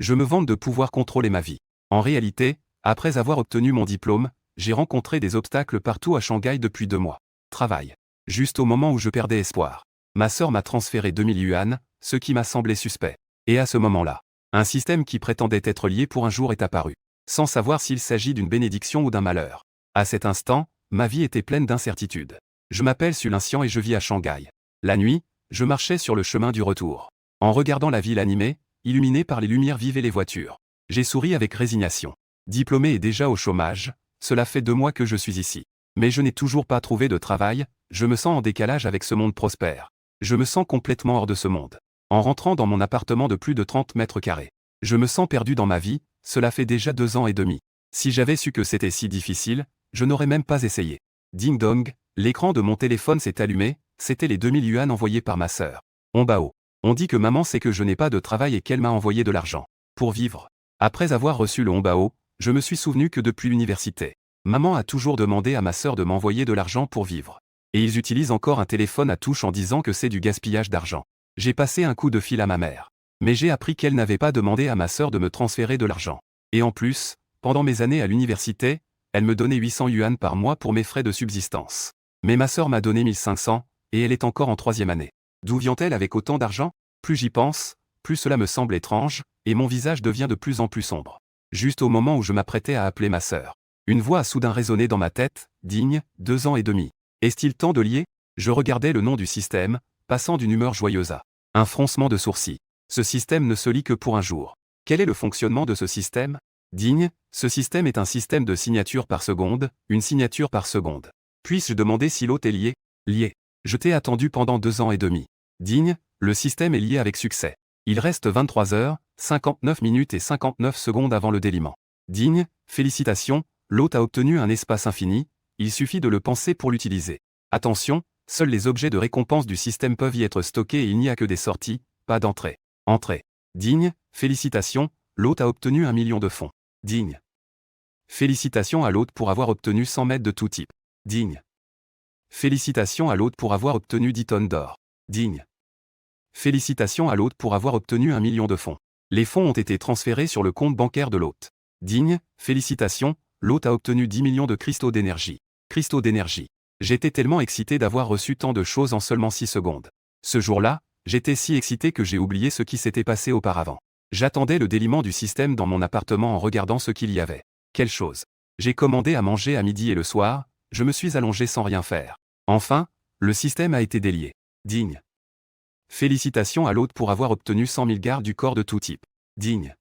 Je me vante de pouvoir contrôler ma vie. En réalité, après avoir obtenu mon diplôme, j'ai rencontré des obstacles partout à Shanghai depuis 2 mois. Travail. Juste au moment où je perdais espoir. Ma sœur m'a transféré 2000 yuan, ce qui m'a semblé suspect. Et à ce moment-là, un système qui prétendait être lié pour un jour est apparu. Sans savoir s'il s'agit d'une bénédiction ou d'un malheur. À cet instant, ma vie était pleine d'incertitudes. Je m'appelle Sulancian et je vis à Shanghai. La nuit, je marchais sur le chemin du retour. En regardant la ville animée, illuminée par les lumières vives et les voitures. J'ai souri avec résignation. Diplômé et déjà au chômage, cela fait 2 mois que je suis ici. Mais je n'ai toujours pas trouvé de travail, je me sens en décalage avec ce monde prospère. Je me sens complètement hors de ce monde. En rentrant dans mon appartement de plus de 30 mètres carrés. Je me sens perdu dans ma vie, cela fait déjà 2 ans et demi. Si j'avais su que c'était si difficile, je n'aurais même pas essayé. Ding dong, l'écran de mon téléphone s'est allumé, c'était les 2000 yuan envoyés par ma sœur. Onbao. On dit que maman sait que je n'ai pas de travail et qu'elle m'a envoyé de l'argent. Pour vivre. Après avoir reçu le Onbao, je me suis souvenu que depuis l'université, maman a toujours demandé à ma sœur de m'envoyer de l'argent pour vivre. Et ils utilisent encore un téléphone à touche en disant que c'est du gaspillage d'argent. J'ai passé un coup de fil à ma mère. Mais j'ai appris qu'elle n'avait pas demandé à ma sœur de me transférer de l'argent. Et en plus, pendant mes années à l'université, elle me donnait 800 yuan par mois pour mes frais de subsistance. Mais ma sœur m'a donné 1500, et elle est encore en 3e année. D'où vient-elle avec autant d'argent? Plus j'y pense, plus cela me semble étrange, et mon visage devient de plus en plus sombre. Juste au moment où je m'apprêtais à appeler ma sœur. Une voix a soudain résonné dans ma tête, digne, 2 ans et demi. Est-il temps de lier? Je regardais le nom du système, passant d'une humeur joyeuse à un froncement de sourcils. Ce système ne se lie que pour un jour. Quel est le fonctionnement de ce système? Digne, ce système est un système de signature par seconde, une signature par seconde. Puis-je demander si l'hôte est lié? Lié. Je t'ai attendu pendant 2 ans et demi. Digne, le système est lié avec succès. Il reste 23 heures, 59 minutes et 59 secondes avant le déliement. Digne, félicitations, l'hôte a obtenu un espace infini, il suffit de le penser pour l'utiliser. Attention, seuls les objets de récompense du système peuvent y être stockés et il n'y a que des sorties, pas d'entrée. Entrée. Digne, félicitations, l'hôte a obtenu 1 million de fonds. Digne. Félicitations à l'hôte pour avoir obtenu 100 mètres de tout type. Digne. Félicitations à l'hôte pour avoir obtenu 10 tonnes d'or. Digne. Félicitations à l'hôte pour avoir obtenu 1 million de fonds. Les fonds ont été transférés sur le compte bancaire de l'hôte. Digne, félicitations, l'hôte a obtenu 10 millions de cristaux d'énergie. Cristaux d'énergie. J'étais tellement excité d'avoir reçu tant de choses en seulement 6 secondes. Ce jour-là, j'étais si excité que j'ai oublié ce qui s'était passé auparavant. J'attendais le déliement du système dans mon appartement en regardant ce qu'il y avait. Quelle chose. J'ai commandé à manger à midi et le soir, je me suis allongé sans rien faire. Enfin, le système a été délié. Digne. Félicitations à l'hôte pour avoir obtenu 100 000 gardes du corps de tout type. Digne.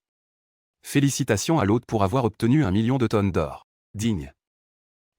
Félicitations à l'hôte pour avoir obtenu 1 million de tonnes d'or. Digne.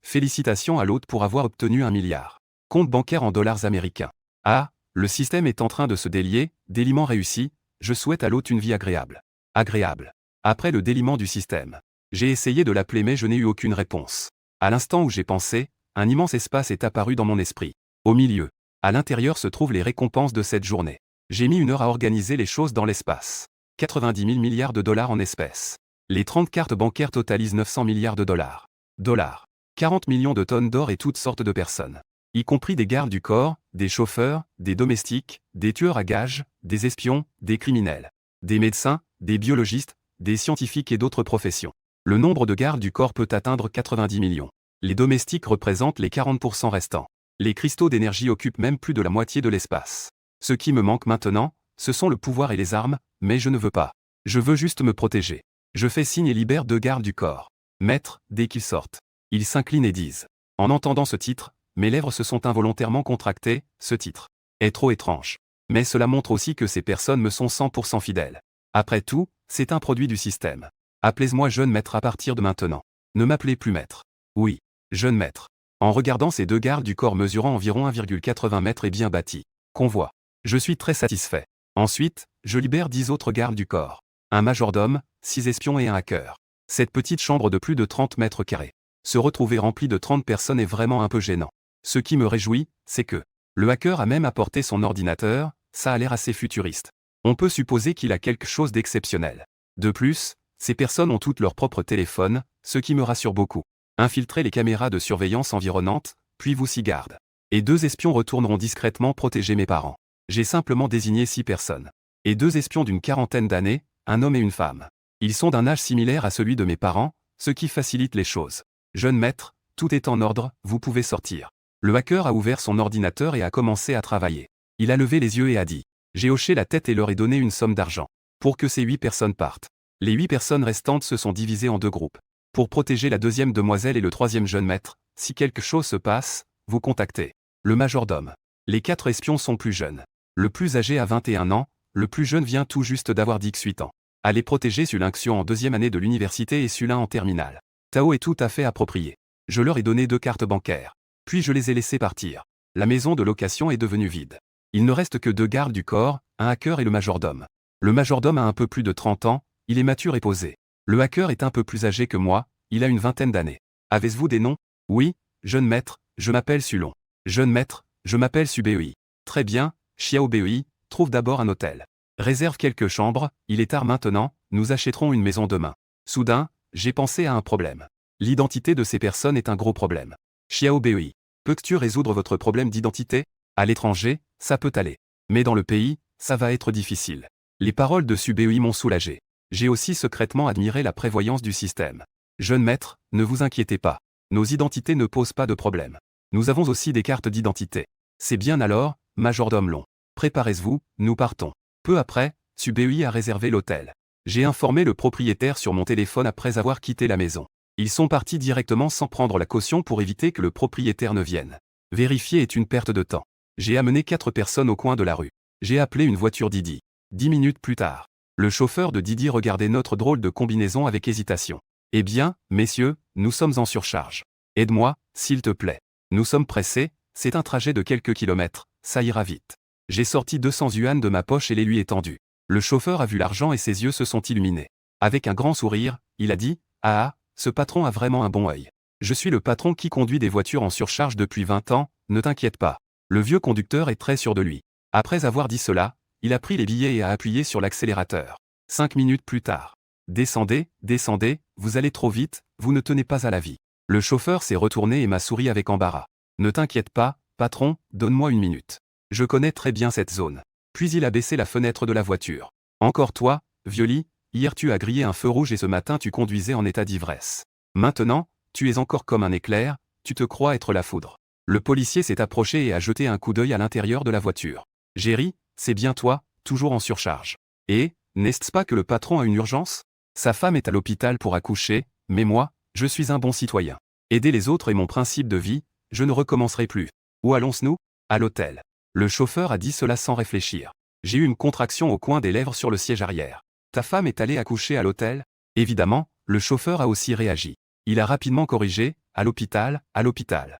Félicitations à l'hôte pour avoir obtenu 1 milliard. Compte bancaire en dollars américains. Ah, le système est en train de se délier, déliement réussi, je souhaite à l'hôte une vie agréable. Agréable. Après le déliement du système. J'ai essayé de l'appeler mais je n'ai eu aucune réponse. À l'instant où j'ai pensé, un immense espace est apparu dans mon esprit. Au milieu. À l'intérieur se trouvent les récompenses de cette journée. J'ai mis 1 heure à organiser les choses dans l'espace. 90 000 milliards de dollars en espèces. Les 30 cartes bancaires totalisent 900 milliards de dollars. 40 millions de tonnes d'or et toutes sortes de personnes. Y compris des gardes du corps, des chauffeurs, des domestiques, des tueurs à gages, des espions, des criminels. Des médecins, des biologistes, des scientifiques et d'autres professions. Le nombre de gardes du corps peut atteindre 90 millions. Les domestiques représentent les 40% restants. Les cristaux d'énergie occupent même plus de la moitié de l'espace. Ce qui me manque maintenant, ce sont le pouvoir et les armes, mais je ne veux pas. Je veux juste me protéger. Je fais signe et libère 2 gardes du corps. Maître, dès qu'ils sortent. Ils s'inclinent et disent. En entendant ce titre, mes lèvres se sont involontairement contractées, ce titre est trop étrange. Mais cela montre aussi que ces personnes me sont 100% fidèles. Après tout, c'est un produit du système. Appelez-moi jeune maître à partir de maintenant. Ne m'appelez plus maître. Oui, jeune maître. En regardant ces 2 gardes du corps mesurant environ 1,80 mètres et bien bâtis. Convoi. Je suis très satisfait. Ensuite, je libère 10 autres gardes du corps. Un majordome, 6 espions et un hacker. Cette petite chambre de plus de 30 mètres carrés. Se retrouver remplie de 30 personnes est vraiment un peu gênant. Ce qui me réjouit, c'est que le hacker a même apporté son ordinateur, ça a l'air assez futuriste. On peut supposer qu'il a quelque chose d'exceptionnel. De plus, ces personnes ont toutes leur propre téléphone, ce qui me rassure beaucoup. Infiltrez les caméras de surveillance environnantes, puis vous 6 gardes. Et 2 espions retourneront discrètement protéger mes parents. J'ai simplement désigné 6 personnes. Et 2 espions d'une quarantaine d'années, un homme et une femme. Ils sont d'un âge similaire à celui de mes parents, ce qui facilite les choses. Jeune maître, tout est en ordre, vous pouvez sortir. Le hacker a ouvert son ordinateur et a commencé à travailler. Il a levé les yeux et a dit. J'ai hoché la tête et leur ai donné une somme d'argent. Pour que ces 8 personnes partent. Les 8 personnes restantes se sont divisées en 2 groupes. Pour protéger la deuxième demoiselle et le troisième jeune maître, si quelque chose se passe, vous contactez le majordome. Les 4 espions sont plus jeunes. Le plus âgé a 21 ans, le plus jeune vient tout juste d'avoir 18 ans. Allez protéger Sulingxion en deuxième année de l'université et Sulin en terminale. Tao est tout à fait approprié. Je leur ai donné 2 cartes bancaires. Puis je les ai laissés partir. La maison de location est devenue vide. Il ne reste que 2 gardes du corps, un hacker et le majordome. Le majordome a un peu plus de 30 ans, il est mature et posé. Le hacker est un peu plus âgé que moi, il a une vingtaine d'années. Avez-vous des noms? Oui, jeune maître, je m'appelle Sulon. Jeune maître, je m'appelle Subei. Très bien, Xiaobei, trouve d'abord un hôtel. Réserve quelques chambres, il est tard maintenant, nous achèterons une maison demain. Soudain, j'ai pensé à un problème. L'identité de ces personnes est un gros problème. Xiaobei, peux-tu résoudre votre problème d'identité? À l'étranger, ça peut aller. Mais dans le pays, ça va être difficile. Les paroles de Subei m'ont soulagé. J'ai aussi secrètement admiré la prévoyance du système. Jeune maître, ne vous inquiétez pas. Nos identités ne posent pas de problème. Nous avons aussi des cartes d'identité. C'est bien alors, majordome Long. Préparez-vous, nous partons. Peu après, Subei a réservé l'hôtel. J'ai informé le propriétaire sur mon téléphone après avoir quitté la maison. Ils sont partis directement sans prendre la caution pour éviter que le propriétaire ne vienne. Vérifier est une perte de temps. J'ai amené 4 personnes au coin de la rue. J'ai appelé une voiture Didi. 10 minutes plus tard. Le chauffeur de Didi regardait notre drôle de combinaison avec hésitation. Eh bien, messieurs, nous sommes en surcharge. Aide-moi, s'il te plaît. Nous sommes pressés, c'est un trajet de quelques kilomètres, ça ira vite. J'ai sorti 200 yuan de ma poche et les lui ai tendus. Le chauffeur a vu l'argent et ses yeux se sont illuminés. Avec un grand sourire, il a dit, « Ah, ce patron a vraiment un bon œil. Je suis le patron qui conduit des voitures en surcharge depuis 20 ans, ne t'inquiète pas. » Le vieux conducteur est très sûr de lui. Après avoir dit cela, il a pris les billets et a appuyé sur l'accélérateur. 5 minutes plus tard. Descendez, descendez, vous allez trop vite, vous ne tenez pas à la vie. Le chauffeur s'est retourné et m'a souri avec embarras. Ne t'inquiète pas, patron, donne-moi une minute. Je connais très bien cette zone. Puis il a baissé la fenêtre de la voiture. Encore toi, Violi, hier tu as grillé un feu rouge et ce matin tu conduisais en état d'ivresse. Maintenant, tu es encore comme un éclair, tu te crois être la foudre. Le policier s'est approché et a jeté un coup d'œil à l'intérieur de la voiture. Géry, c'est bien toi, toujours en surcharge. Et, n'est-ce pas que le patron a une urgence? Sa femme est à l'hôpital pour accoucher, mais moi, je suis un bon citoyen. Aider les autres est mon principe de vie, je ne recommencerai plus. Où allons-nous? À l'hôtel. Le chauffeur a dit cela sans réfléchir. J'ai eu une contraction au coin des lèvres sur le siège arrière. Ta femme est allée accoucher à l'hôtel? Évidemment, le chauffeur a aussi réagi. Il a rapidement corrigé, à l'hôpital, à l'hôpital.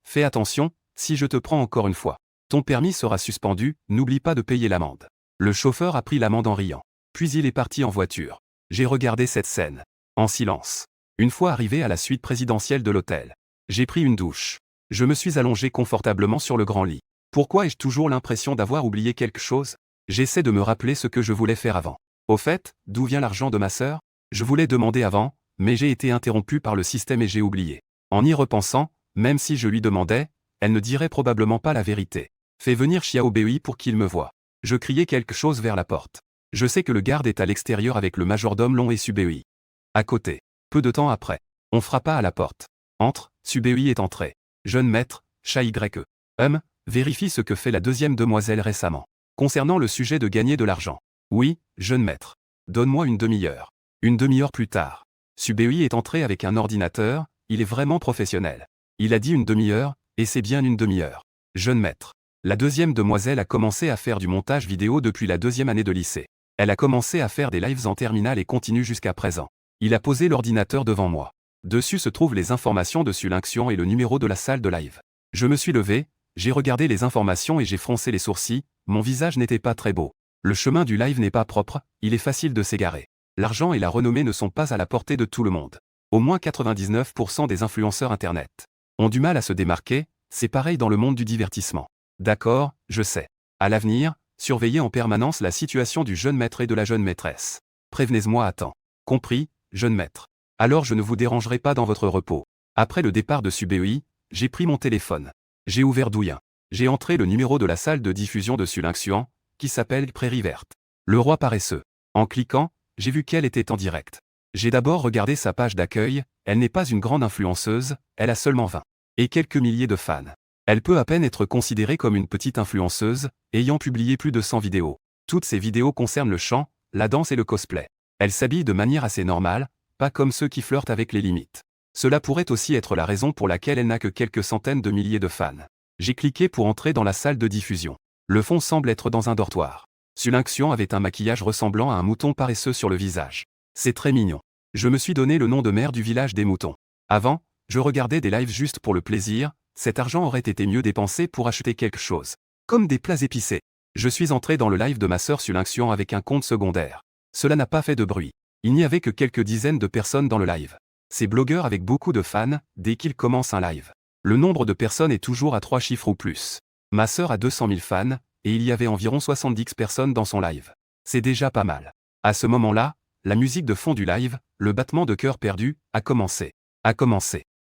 Fais attention, si je te prends encore une fois. Ton permis sera suspendu, n'oublie pas de payer l'amende. Le chauffeur a pris l'amende en riant. Puis il est parti en voiture. J'ai regardé cette scène. En silence. Une fois arrivé à la suite présidentielle de l'hôtel. J'ai pris une douche. Je me suis allongé confortablement sur le grand lit. Pourquoi ai-je toujours l'impression d'avoir oublié quelque chose? J'essaie de me rappeler ce que je voulais faire avant. Au fait, d'où vient l'argent de ma sœur? Je voulais demander avant, mais j'ai été interrompu par le système et j'ai oublié. En y repensant, même si je lui demandais, elle ne dirait probablement pas la vérité. Fais venir Xiaobei pour qu'il me voie. Je criai quelque chose vers la porte. Je sais que le garde est à l'extérieur avec le majordome Long et Subei. À côté. Peu de temps après. On frappa à la porte. Entre, Subei est entré. Jeune maître, Chat-YE. Vérifie ce que fait la deuxième demoiselle récemment. Concernant le sujet de gagner de l'argent. Oui, jeune maître. Donne-moi une demi-heure. Une demi-heure plus tard. Subei est entré avec un ordinateur, il est vraiment professionnel. Il a dit une demi-heure, et c'est bien une demi-heure. Jeune maître. La deuxième demoiselle a commencé à faire du montage vidéo depuis la deuxième année de lycée. Elle a commencé à faire des lives en terminale et continue jusqu'à présent. Il a posé l'ordinateur devant moi. Dessus se trouvent les informations de Sulingxion et le numéro de la salle de live. Je me suis levé, j'ai regardé les informations et j'ai froncé les sourcils, mon visage n'était pas très beau. Le chemin du live n'est pas propre, il est facile de s'égarer. L'argent et la renommée ne sont pas à la portée de tout le monde. Au moins 99% des influenceurs Internet ont du mal à se démarquer, c'est pareil dans le monde du divertissement. D'accord, je sais. À l'avenir, surveillez en permanence la situation du jeune maître et de la jeune maîtresse. Prévenez-moi à temps. Compris, jeune maître. Alors je ne vous dérangerai pas dans votre repos. Après le départ de Subei, j'ai pris mon téléphone. J'ai ouvert Douyin. J'ai entré le numéro de la salle de diffusion de Sulingxian, qui s'appelle Prairie Verte. Le roi paresseux. En cliquant, j'ai vu qu'elle était en direct. J'ai d'abord regardé sa page d'accueil, elle n'est pas une grande influenceuse, elle a seulement 20 et quelques milliers de fans. Elle peut à peine être considérée comme une petite influenceuse, ayant publié plus de 100 vidéos. Toutes ces vidéos concernent le chant, la danse et le cosplay. Elle s'habille de manière assez normale, pas comme ceux qui flirtent avec les limites. Cela pourrait aussi être la raison pour laquelle elle n'a que quelques centaines de milliers de fans. J'ai cliqué pour entrer dans la salle de diffusion. Le fond semble être dans un dortoir. Sulin avait un maquillage ressemblant à un mouton paresseux sur le visage. C'est très mignon. Je me suis donné le nom de maire du village des moutons. Avant, je regardais des lives juste pour le plaisir, cet argent aurait été mieux dépensé pour acheter quelque chose. Comme des plats épicés. Je suis entré dans le live de ma sœur Sulin avec un compte secondaire. Cela n'a pas fait de bruit. Il n'y avait que quelques dizaines de personnes dans le live. Ces blogueurs avec beaucoup de fans, dès qu'ils commencent un live. Le nombre de personnes est toujours à 3 chiffres ou plus. Ma sœur a 200 000 fans, et il y avait environ 70 personnes dans son live. C'est déjà pas mal. À ce moment-là, la musique de fond du live, le battement de cœur perdu, a commencé.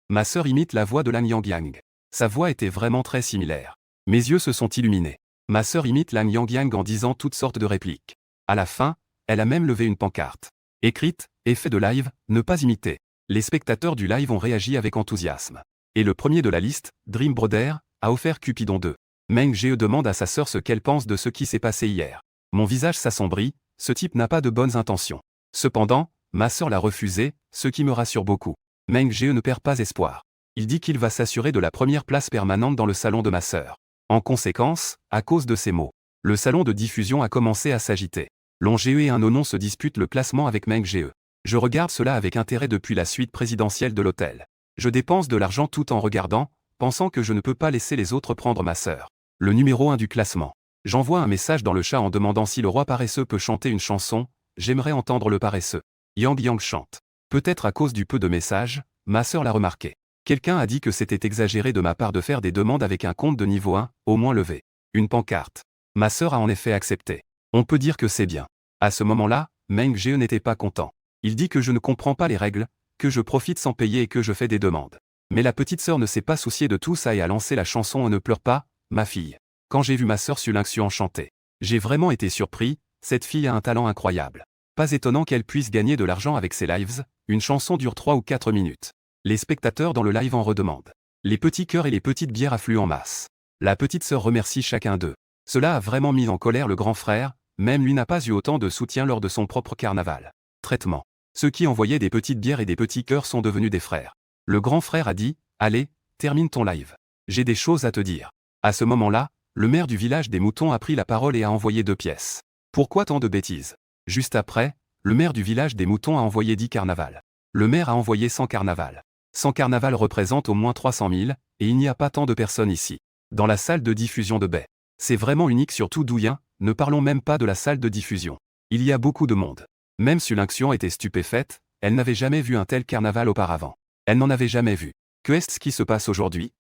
Ma sœur imite la voix de Lang Yang. Sa voix était vraiment très similaire. Mes yeux se sont illuminés. Ma sœur imite Lang Yang en disant toutes sortes de répliques. À la fin, elle a même levé une pancarte. Écrite, effet de live, ne pas imiter. Les spectateurs du live ont réagi avec enthousiasme. Et le premier de la liste, Dream Brother, a offert Cupidon 2. Meng Ge demande à sa sœur ce qu'elle pense de ce qui s'est passé hier. Mon visage s'assombrit, ce type n'a pas de bonnes intentions. Cependant, ma sœur l'a refusé, ce qui me rassure beaucoup. Meng Ge ne perd pas espoir. Il dit qu'il va s'assurer de la première place permanente dans le salon de ma sœur. En conséquence, à cause de ces mots, le salon de diffusion a commencé à s'agiter. Long Ge et un nonon se disputent le classement avec Meng Ge. Je regarde cela avec intérêt depuis la suite présidentielle de l'hôtel. Je dépense de l'argent tout en regardant, pensant que je ne peux pas laisser les autres prendre ma sœur. Le numéro 1 du classement. J'envoie un message dans le chat en demandant si le roi paresseux peut chanter une chanson, j'aimerais entendre le paresseux. Yang Yang chante. Peut-être à cause du peu de messages, ma sœur l'a remarqué. Quelqu'un a dit que c'était exagéré de ma part de faire des demandes avec un compte de niveau 1, au moins levé. Une pancarte. Ma sœur a en effet accepté. On peut dire que c'est bien. À ce moment-là, Meng Ge n'était pas content. Il dit que je ne comprends pas les règles, que je profite sans payer et que je fais des demandes. Mais la petite sœur ne s'est pas souciée de tout ça et a lancé la chanson On ne pleure pas, ma fille. Quand j'ai vu ma sœur Sulin chanter, j'ai vraiment été surpris, cette fille a un talent incroyable. Pas étonnant qu'elle puisse gagner de l'argent avec ses lives, une chanson dure 3 ou 4 minutes. Les spectateurs dans le live en redemandent. Les petits cœurs et les petites bières affluent en masse. La petite sœur remercie chacun d'eux. Cela a vraiment mis en colère le grand frère, même lui n'a pas eu autant de soutien lors de son propre carnaval. Traitement. Ceux qui envoyaient des petites bières et des petits cœurs sont devenus des frères. Le grand frère a dit, allez, termine ton live. J'ai des choses à te dire. À ce moment-là, le maire du village des moutons a pris la parole et a envoyé 2 pièces. Pourquoi tant de bêtises? Juste après, le maire du village des moutons a envoyé 10 carnavals. Le maire a envoyé 100 carnavals. 100 carnavals représentent au moins 300 000, et il n'y a pas tant de personnes ici. Dans la salle de diffusion de baie. C'est vraiment unique surtout Douyin, ne parlons même pas de la salle de diffusion. Il y a beaucoup de monde. Même Sulin était stupéfaite, elle n'avait jamais vu un tel carnaval auparavant. Elle n'en avait jamais vu. Que est-ce qui se passe aujourd'hui?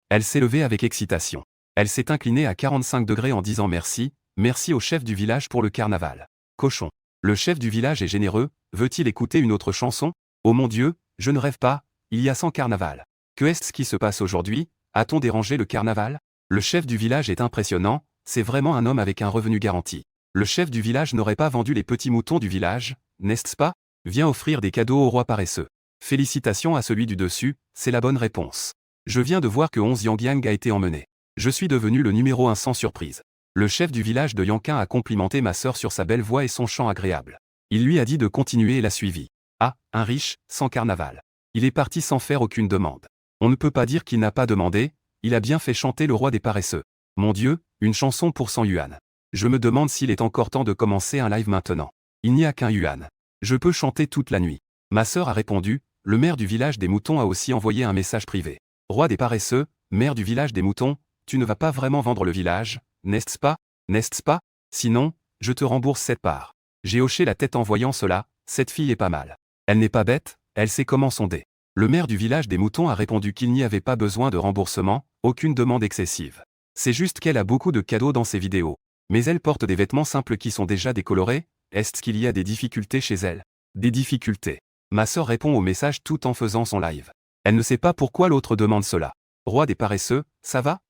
Elle s'est levée avec excitation. Elle s'est inclinée à 45 degrés en disant merci, merci au chef du village pour le carnaval. Cochon. Le chef du village est généreux, veut-il écouter une autre chanson? Oh mon Dieu, je ne rêve pas, il y a 100 carnavals. Que est-ce qui se passe aujourd'hui? A-t-on dérangé le carnaval? Le chef du village est impressionnant, c'est vraiment un homme avec un revenu garanti. Le chef du village n'aurait pas vendu les petits moutons du village, n'est-ce pas? Vient offrir des cadeaux au roi paresseux. Félicitations à celui du dessus, c'est la bonne réponse. Je viens de voir que 11 Yang a été emmené. Je suis devenu le numéro 1 sans surprise. Le chef du village de Yanqin a complimenté ma sœur sur sa belle voix et son chant agréable. Il lui a dit de continuer et l'a suivi. Ah, un riche, sans carnaval. Il est parti sans faire aucune demande. On ne peut pas dire qu'il n'a pas demandé, il a bien fait chanter le roi des paresseux. Mon Dieu, une chanson pour 100 yuan. Je me demande s'il est encore temps de commencer un live maintenant. Il n'y a qu'un yuan. Je peux chanter toute la nuit. Ma sœur a répondu, le maire du village des moutons a aussi envoyé un message privé. Roi des paresseux, maire du village des moutons, tu ne vas pas vraiment vendre le village, n'est-ce pas? N'est-ce pas? Sinon, je te rembourse cette part. J'ai hoché la tête en voyant cela, cette fille est pas mal. Elle n'est pas bête, elle sait comment sonder. Le maire du village des moutons a répondu qu'il n'y avait pas besoin de remboursement, aucune demande excessive. C'est juste qu'elle a beaucoup de cadeaux dans ses vidéos. Mais elle porte des vêtements simples qui sont déjà décolorés, est-ce qu'il y a des difficultés chez elle? Des difficultés. Ma sœur répond au message tout en faisant son live. Elle ne sait pas pourquoi l'autre demande cela. Roi des paresseux, ça va?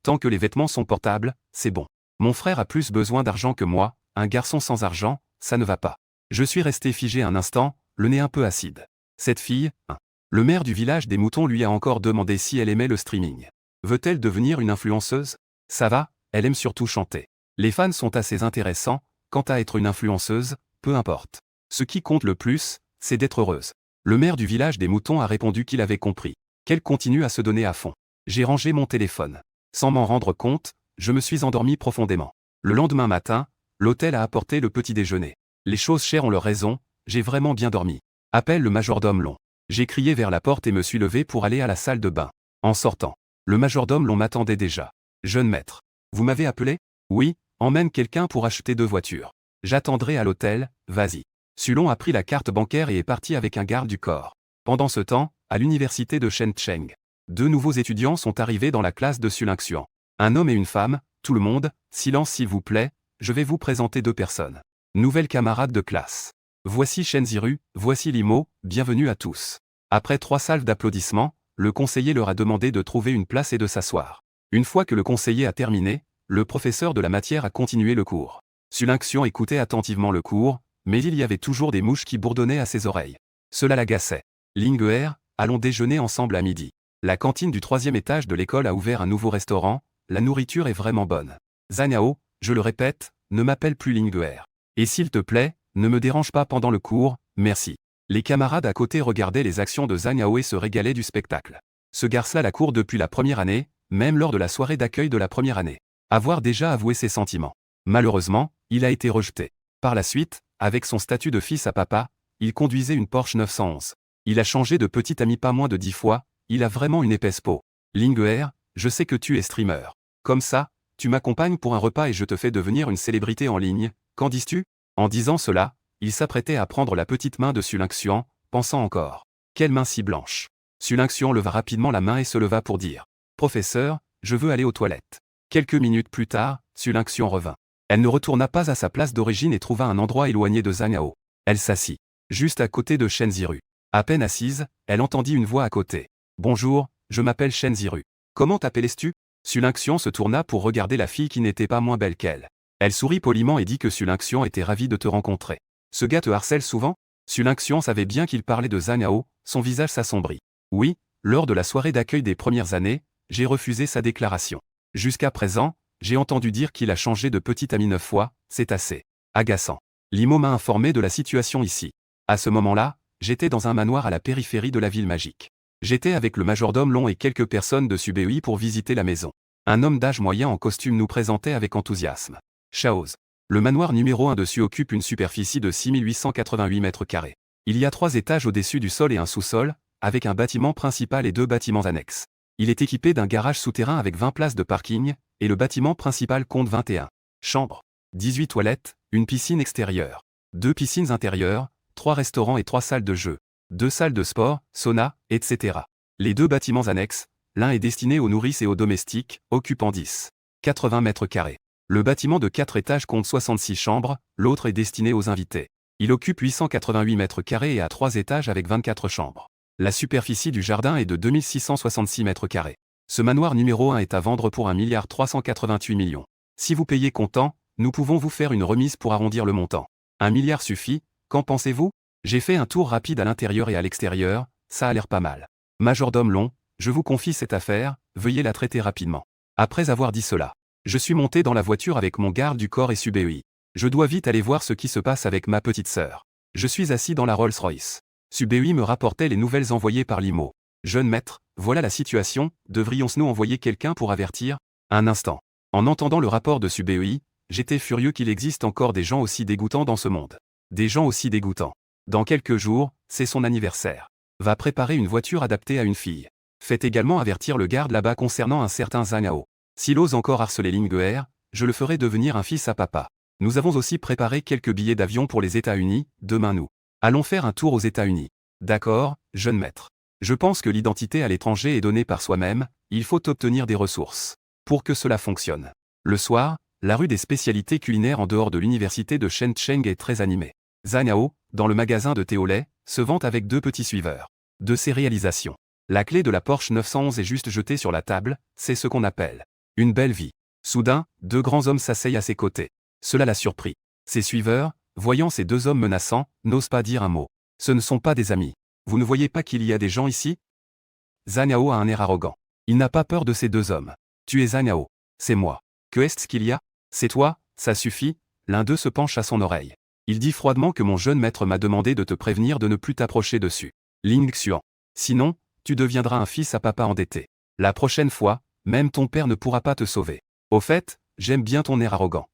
Tant que les vêtements sont portables, c'est bon. Mon frère a plus besoin d'argent que moi, un garçon sans argent, ça ne va pas. Je suis resté figé un instant, le nez un peu acide. Cette fille, le maire du village des moutons lui a encore demandé si elle aimait le streaming. Veut-elle devenir une influenceuse? Ça va, elle aime surtout chanter. Les fans sont assez intéressants, quant à être une influenceuse, peu importe. Ce qui compte le plus, c'est d'être heureuse. Le maire du village des moutons a répondu qu'il avait compris. Qu'elle continue à se donner à fond. J'ai rangé mon téléphone. Sans m'en rendre compte, je me suis endormi profondément. Le lendemain matin, l'hôtel a apporté le petit déjeuner. Les choses chères ont leur raison, j'ai vraiment bien dormi. Appelle le majordome Long. J'ai crié vers la porte et me suis levé pour aller à la salle de bain. En sortant, le majordome Long m'attendait déjà. Jeune maître. Vous m'avez appelé? Oui, emmène quelqu'un pour acheter 2 voitures. J'attendrai à l'hôtel, vas-y. Sulon a pris la carte bancaire et est parti avec un garde du corps. Pendant ce temps, à l'université de Shenzhen, 2 nouveaux étudiants sont arrivés dans la classe de Sulinxian. Un homme et une femme, tout le monde, silence s'il vous plaît, je vais vous présenter 2 personnes. Nouvelles camarades de classe. Voici Shenziru, voici Limo, bienvenue à tous. Après 3 salves d'applaudissements, le conseiller leur a demandé de trouver une place et de s'asseoir. Une fois que le conseiller a terminé, le professeur de la matière a continué le cours. Sulinxian écoutait attentivement le cours, mais il y avait toujours des mouches qui bourdonnaient à ses oreilles. Cela l'agaçait. Ling'er, allons déjeuner ensemble à midi. La cantine du 3e étage de l'école a ouvert un nouveau restaurant, la nourriture est vraiment bonne. Zhang, je le répète, ne m'appelle plus Ling'er. Et s'il te plaît, ne me dérange pas pendant le cours, merci. Les camarades à côté regardaient les actions de Zhang et se régalaient du spectacle. Ce garçon-là la court depuis la première année, même lors de la soirée d'accueil de la première année. Avoir déjà avoué ses sentiments. Malheureusement, il a été rejeté. Par la suite, avec son statut de fils à papa, il conduisait une Porsche 911. Il a changé de petit ami pas moins de 10 fois, il a vraiment une épaisse peau. Ling'er, je sais que tu es streamer. Comme ça, tu m'accompagnes pour un repas et je te fais devenir une célébrité en ligne, qu'en dis-tu? En disant cela, il s'apprêtait à prendre la petite main de Sulinxian, pensant encore. Quelle main si blanche. Sulinxian leva rapidement la main et se leva pour dire. Professeur, je veux aller aux toilettes. Quelques minutes plus tard, Sulinxian revint. Elle ne retourna pas à sa place d'origine et trouva un endroit éloigné de Zhang. Elle s'assit. Juste à côté de Shenziru. À peine assise, elle entendit une voix à côté. Bonjour, je m'appelle Shenziru. Comment t'appelles-tu? Sulinxian se tourna pour regarder la fille qui n'était pas moins belle qu'elle. Elle sourit poliment et dit que Sulinxian était ravi de te rencontrer. Ce gars te harcèle souvent? Sulinxian savait bien qu'il parlait de Zhang, son visage s'assombrit. Oui, lors de la soirée d'accueil des premières années, j'ai refusé sa déclaration. Jusqu'à présent, j'ai entendu dire qu'il a changé de petit ami 9 fois, c'est assez agaçant. Limo m'a informé de la situation ici. À ce moment-là, j'étais dans un manoir à la périphérie de la ville magique. J'étais avec le majordome Long et quelques personnes de Subei pour visiter la maison. Un homme d'âge moyen en costume nous présentait avec enthousiasme. Chaos. Le manoir numéro 1 dessus occupe une superficie de 6888 mètres carrés. Il y a 3 étages au-dessus du sol et un sous-sol, avec un bâtiment principal et 2 bâtiments annexes. Il est équipé d'un garage souterrain avec 20 places de parking, et le bâtiment principal compte 21 chambres, 18 toilettes, une piscine extérieure, 2 piscines intérieures, 3 restaurants et 3 salles de jeu, 2 salles de sport, sauna, etc. Les 2 bâtiments annexes, l'un est destiné aux nourrices et aux domestiques, occupant 80 mètres carrés. Le bâtiment de 4 étages compte 66 chambres, l'autre est destiné aux invités. Il occupe 888 mètres carrés et a 3 étages avec 24 chambres. La superficie du jardin est de 2666 mètres carrés. Ce manoir numéro 1 est à vendre pour 1,388 milliard. Si vous payez comptant, nous pouvons vous faire une remise pour arrondir le montant. 1 milliard suffit, qu'en pensez-vous? J'ai fait un tour rapide à l'intérieur et à l'extérieur, ça a l'air pas mal. Majordome Long, je vous confie cette affaire, veuillez la traiter rapidement. Après avoir dit cela, je suis monté dans la voiture avec mon garde du corps et Subei. Je dois vite aller voir ce qui se passe avec ma petite sœur. Je suis assis dans la Rolls-Royce. Subei me rapportait les nouvelles envoyées par Limo. Jeune maître, voilà la situation, devrions-nous envoyer quelqu'un pour avertir? Un instant. En entendant le rapport de Subei, j'étais furieux qu'il existe encore des gens aussi dégoûtants dans ce monde. Des gens aussi dégoûtants. Dans quelques jours, c'est son anniversaire. Va préparer une voiture adaptée à une fille. Faites également avertir le garde là-bas concernant un certain Zhang. S'il ose encore harceler Ling'er, je le ferai devenir un fils à papa. Nous avons aussi préparé quelques billets d'avion pour les États-Unis, demain nous allons faire un tour aux États-Unis. D'accord, jeune maître. Je pense que l'identité à l'étranger est donnée par soi-même, il faut obtenir des ressources. Pour que cela fonctionne. Le soir, la rue des spécialités culinaires en dehors de l'université de Shenzhen est très animée. Zhang, dans le magasin de thé au lait, se vante avec 2 petits suiveurs. De ses réalisations. La clé de la Porsche 911 est juste jetée sur la table, c'est ce qu'on appelle une belle vie. Soudain, 2 grands hommes s'asseyent à ses côtés. Cela l'a surpris. Ses suiveurs, voyant ces deux hommes menaçants, n'ose pas dire un mot. Ce ne sont pas des amis. Vous ne voyez pas qu'il y a des gens ici? Zhang Yao a un air arrogant. Il n'a pas peur de ces deux hommes. Tu es Zhang Yao. C'est moi. Que est-ce qu'il y a? C'est toi, ça suffit. L'un d'eux se penche à son oreille. Il dit froidement que mon jeune maître m'a demandé de te prévenir de ne plus t'approcher dessus. Ling Xuan. Sinon, tu deviendras un fils à papa endetté. La prochaine fois, même ton père ne pourra pas te sauver. Au fait, j'aime bien ton air arrogant.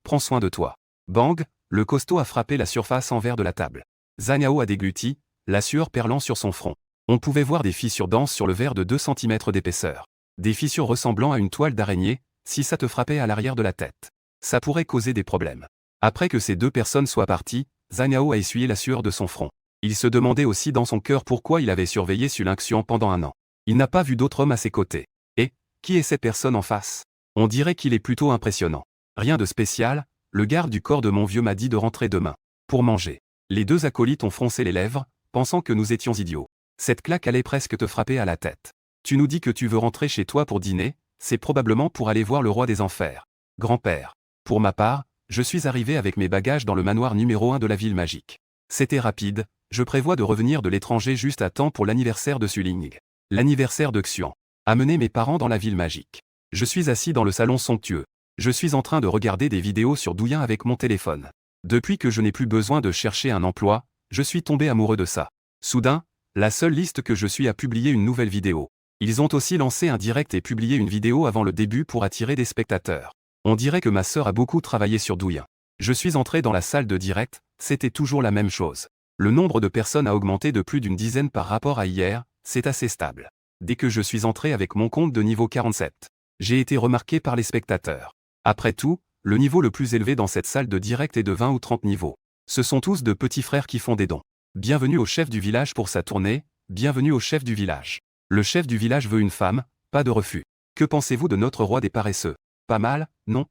Prends soin de toi. Bang, le costaud a frappé la surface en verre de la table. Zhang Yao a dégluti, la sueur perlant sur son front. On pouvait voir des fissures denses sur le verre de 2 cm d'épaisseur. Des fissures ressemblant à une toile d'araignée, si ça te frappait à l'arrière de la tête. Ça pourrait causer des problèmes. Après que ces deux personnes soient parties, Zhang Yao a essuyé la sueur de son front. Il se demandait aussi dans son cœur pourquoi il avait surveillé Su Lingxian pendant 1 an. Il n'a pas vu d'autre homme à ses côtés. Et, qui est cette personne en face? On dirait qu'il est plutôt impressionnant. Rien de spécial, le garde du corps de mon vieux m'a dit de rentrer demain. Pour manger. Les deux acolytes ont froncé les lèvres, pensant que nous étions idiots. Cette claque allait presque te frapper à la tête. Tu nous dis que tu veux rentrer chez toi pour dîner, c'est probablement pour aller voir le roi des enfers. Grand-père. Pour ma part, je suis arrivé avec mes bagages dans le manoir numéro 1 de la ville magique. C'était rapide, je prévois de revenir de l'étranger juste à temps pour l'anniversaire de Suling. L'anniversaire de Xuan. Amener mes parents dans la ville magique. Je suis assis dans le salon somptueux. Je suis en train de regarder des vidéos sur Douyin avec mon téléphone. Depuis que je n'ai plus besoin de chercher un emploi, je suis tombé amoureux de ça. Soudain, la seule liste que je suis a publié une nouvelle vidéo. Ils ont aussi lancé un direct et publié une vidéo avant le début pour attirer des spectateurs. On dirait que ma sœur a beaucoup travaillé sur Douyin. Je suis entré dans la salle de direct, c'était toujours la même chose. Le nombre de personnes a augmenté de plus d'une dizaine par rapport à hier, c'est assez stable. Dès que je suis entré avec mon compte de niveau 47, j'ai été remarqué par les spectateurs. Après tout, le niveau le plus élevé dans cette salle de direct est de 20 ou 30 niveaux. Ce sont tous de petits frères qui font des dons. Bienvenue au chef du village pour sa tournée, bienvenue au chef du village. Le chef du village veut une femme, pas de refus. Que pensez-vous de notre roi des paresseux? Pas mal, non?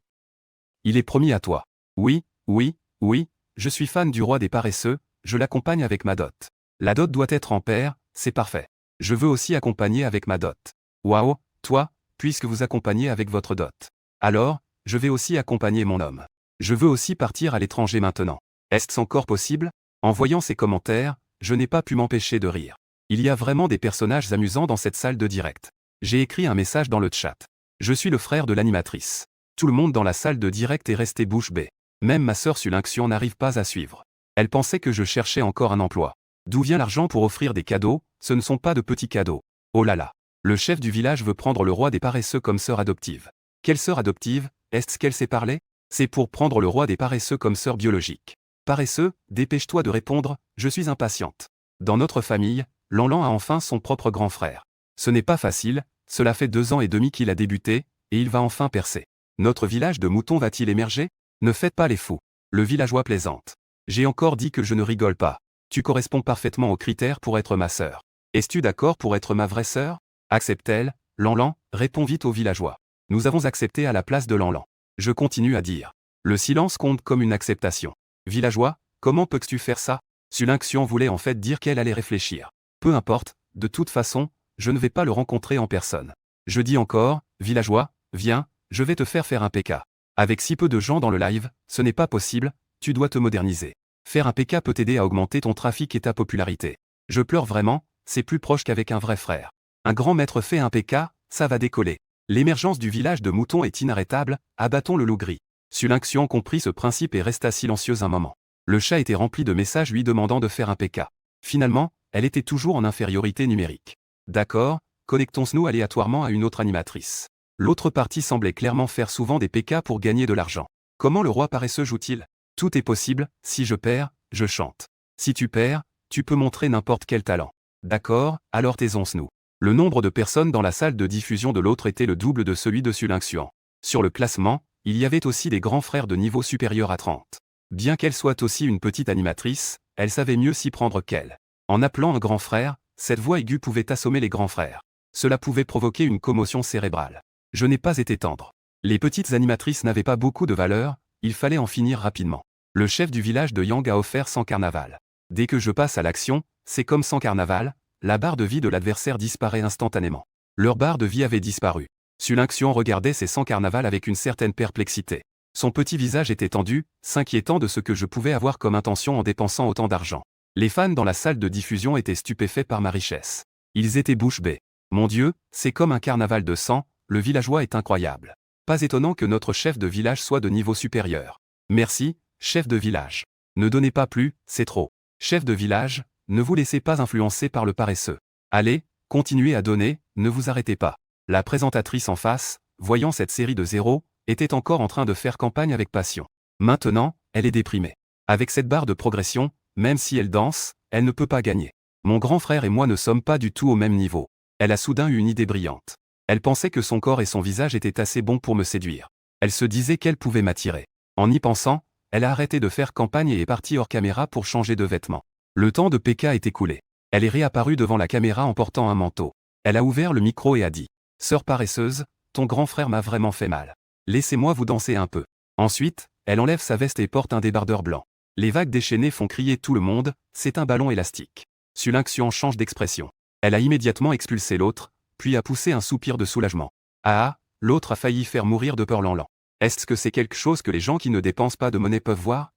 Il est promis à toi. Oui, oui, oui, je suis fan du roi des paresseux, je l'accompagne avec ma dot. La dot doit être en paire, c'est parfait. Je veux aussi accompagner avec ma dot. Waouh, toi, puisque vous accompagnez avec votre dot. Alors, je vais aussi accompagner mon homme. Je veux aussi partir à l'étranger maintenant. Est-ce encore possible? En voyant ces commentaires, je n'ai pas pu m'empêcher de rire. Il y a vraiment des personnages amusants dans cette salle de direct. J'ai écrit un message dans le chat. Je suis le frère de l'animatrice. Tout le monde dans la salle de direct est resté bouche bée. Même ma sœur Su Lingxian n'arrive pas à suivre. Elle pensait que je cherchais encore un emploi. D'où vient l'argent pour offrir des cadeaux? Ce ne sont pas de petits cadeaux. Oh là là. Le chef du village veut prendre le roi des paresseux comme sœur adoptive. Quelle sœur adoptive? Est-ce qu'elle sait parler? C'est pour prendre le roi des paresseux comme sœur biologique. Paresseux, dépêche-toi de répondre, je suis impatiente. Dans notre famille, Lanlan a enfin son propre grand frère. Ce n'est pas facile, cela fait 2 ans et demi qu'il a débuté, et il va enfin percer. Notre village de moutons va-t-il émerger? Ne faites pas les fous. Le villageois plaisante. J'ai encore dit que je ne rigole pas. Tu corresponds parfaitement aux critères pour être ma sœur. Es-tu d'accord pour être ma vraie sœur? Accepte-t-elle? Lanlan, réponds vite au villageois. Nous avons accepté à la place de Lanlan. Je continue à dire. Le silence compte comme une acceptation. Villageois, comment peux-tu faire ça? Su Lingxian voulait en fait dire qu'elle allait réfléchir. Peu importe, de toute façon, je ne vais pas le rencontrer en personne. Je dis encore, villageois, viens, je vais te faire un PK. Avec si peu de gens dans le live, ce n'est pas possible, tu dois te moderniser. Faire un PK peut t'aider à augmenter ton trafic et ta popularité. Je pleure vraiment, c'est plus proche qu'avec un vrai frère. Un grand maître fait un PK, ça va décoller. L'émergence du village de moutons est inarrêtable, abattons le loup gris. Su Lingxian comprit ce principe et resta silencieuse un moment. Le chat était rempli de messages lui demandant de faire un PK. Finalement, elle était toujours en infériorité numérique. D'accord, connectons-nous aléatoirement à une autre animatrice. L'autre partie semblait clairement faire souvent des PK pour gagner de l'argent. Comment le roi paresseux joue-t-il? Tout est possible, si je perds, je chante. Si tu perds, tu peux montrer n'importe quel talent. D'accord, alors taisons-nous. Le nombre de personnes dans la salle de diffusion de l'autre était le double de celui de Su Lingxian. Sur le classement, il y avait aussi des grands frères de niveau supérieur à 30. Bien qu'elle soit aussi une petite animatrice, elle savait mieux s'y prendre qu'elle. En appelant un grand frère, cette voix aiguë pouvait assommer les grands frères. Cela pouvait provoquer une commotion cérébrale. Je n'ai pas été tendre. Les petites animatrices n'avaient pas beaucoup de valeur, il fallait en finir rapidement. Le chef du village de Yang a offert 100 carnaval. Dès que je passe à l'action, c'est comme 100 carnaval, la barre de vie de l'adversaire disparaît instantanément. Leur barre de vie avait disparu. Su Lingxian regardait ces 100 carnaval avec une certaine perplexité. Son petit visage était tendu, s'inquiétant de ce que je pouvais avoir comme intention en dépensant autant d'argent. Les fans dans la salle de diffusion étaient stupéfaits par ma richesse. Ils étaient bouche bée. Mon Dieu, c'est comme un carnaval de sang, le villageois est incroyable. Pas étonnant que notre chef de village soit de niveau supérieur. Merci, chef de village. Ne donnez pas plus, c'est trop. Chef de village, ne vous laissez pas influencer par le paresseux. Allez, continuez à donner, ne vous arrêtez pas. La présentatrice en face, voyant cette série de zéros, était encore en train de faire campagne avec passion. Maintenant, elle est déprimée. Avec cette barre de progression, même si elle danse, elle ne peut pas gagner. Mon grand frère et moi ne sommes pas du tout au même niveau. Elle a soudain eu une idée brillante. Elle pensait que son corps et son visage étaient assez bons pour me séduire. Elle se disait qu'elle pouvait m'attirer. En y pensant, elle a arrêté de faire campagne et est partie hors caméra pour changer de vêtements. Le temps de PK est écoulé. Elle est réapparue devant la caméra en portant un manteau. Elle a ouvert le micro et a dit « Sœur paresseuse, ton grand frère m'a vraiment fait mal. Laissez-moi vous danser un peu. » Ensuite, elle enlève sa veste et porte un débardeur blanc. Les vagues déchaînées font crier tout le monde, c'est un ballon élastique. Sulynxian change d'expression. Elle a immédiatement expulsé l'autre, puis a poussé un soupir de soulagement. Ah, l'autre a failli faire mourir de peur Lanlan. Est-ce que c'est quelque chose que les gens qui ne dépensent pas de monnaie peuvent voir?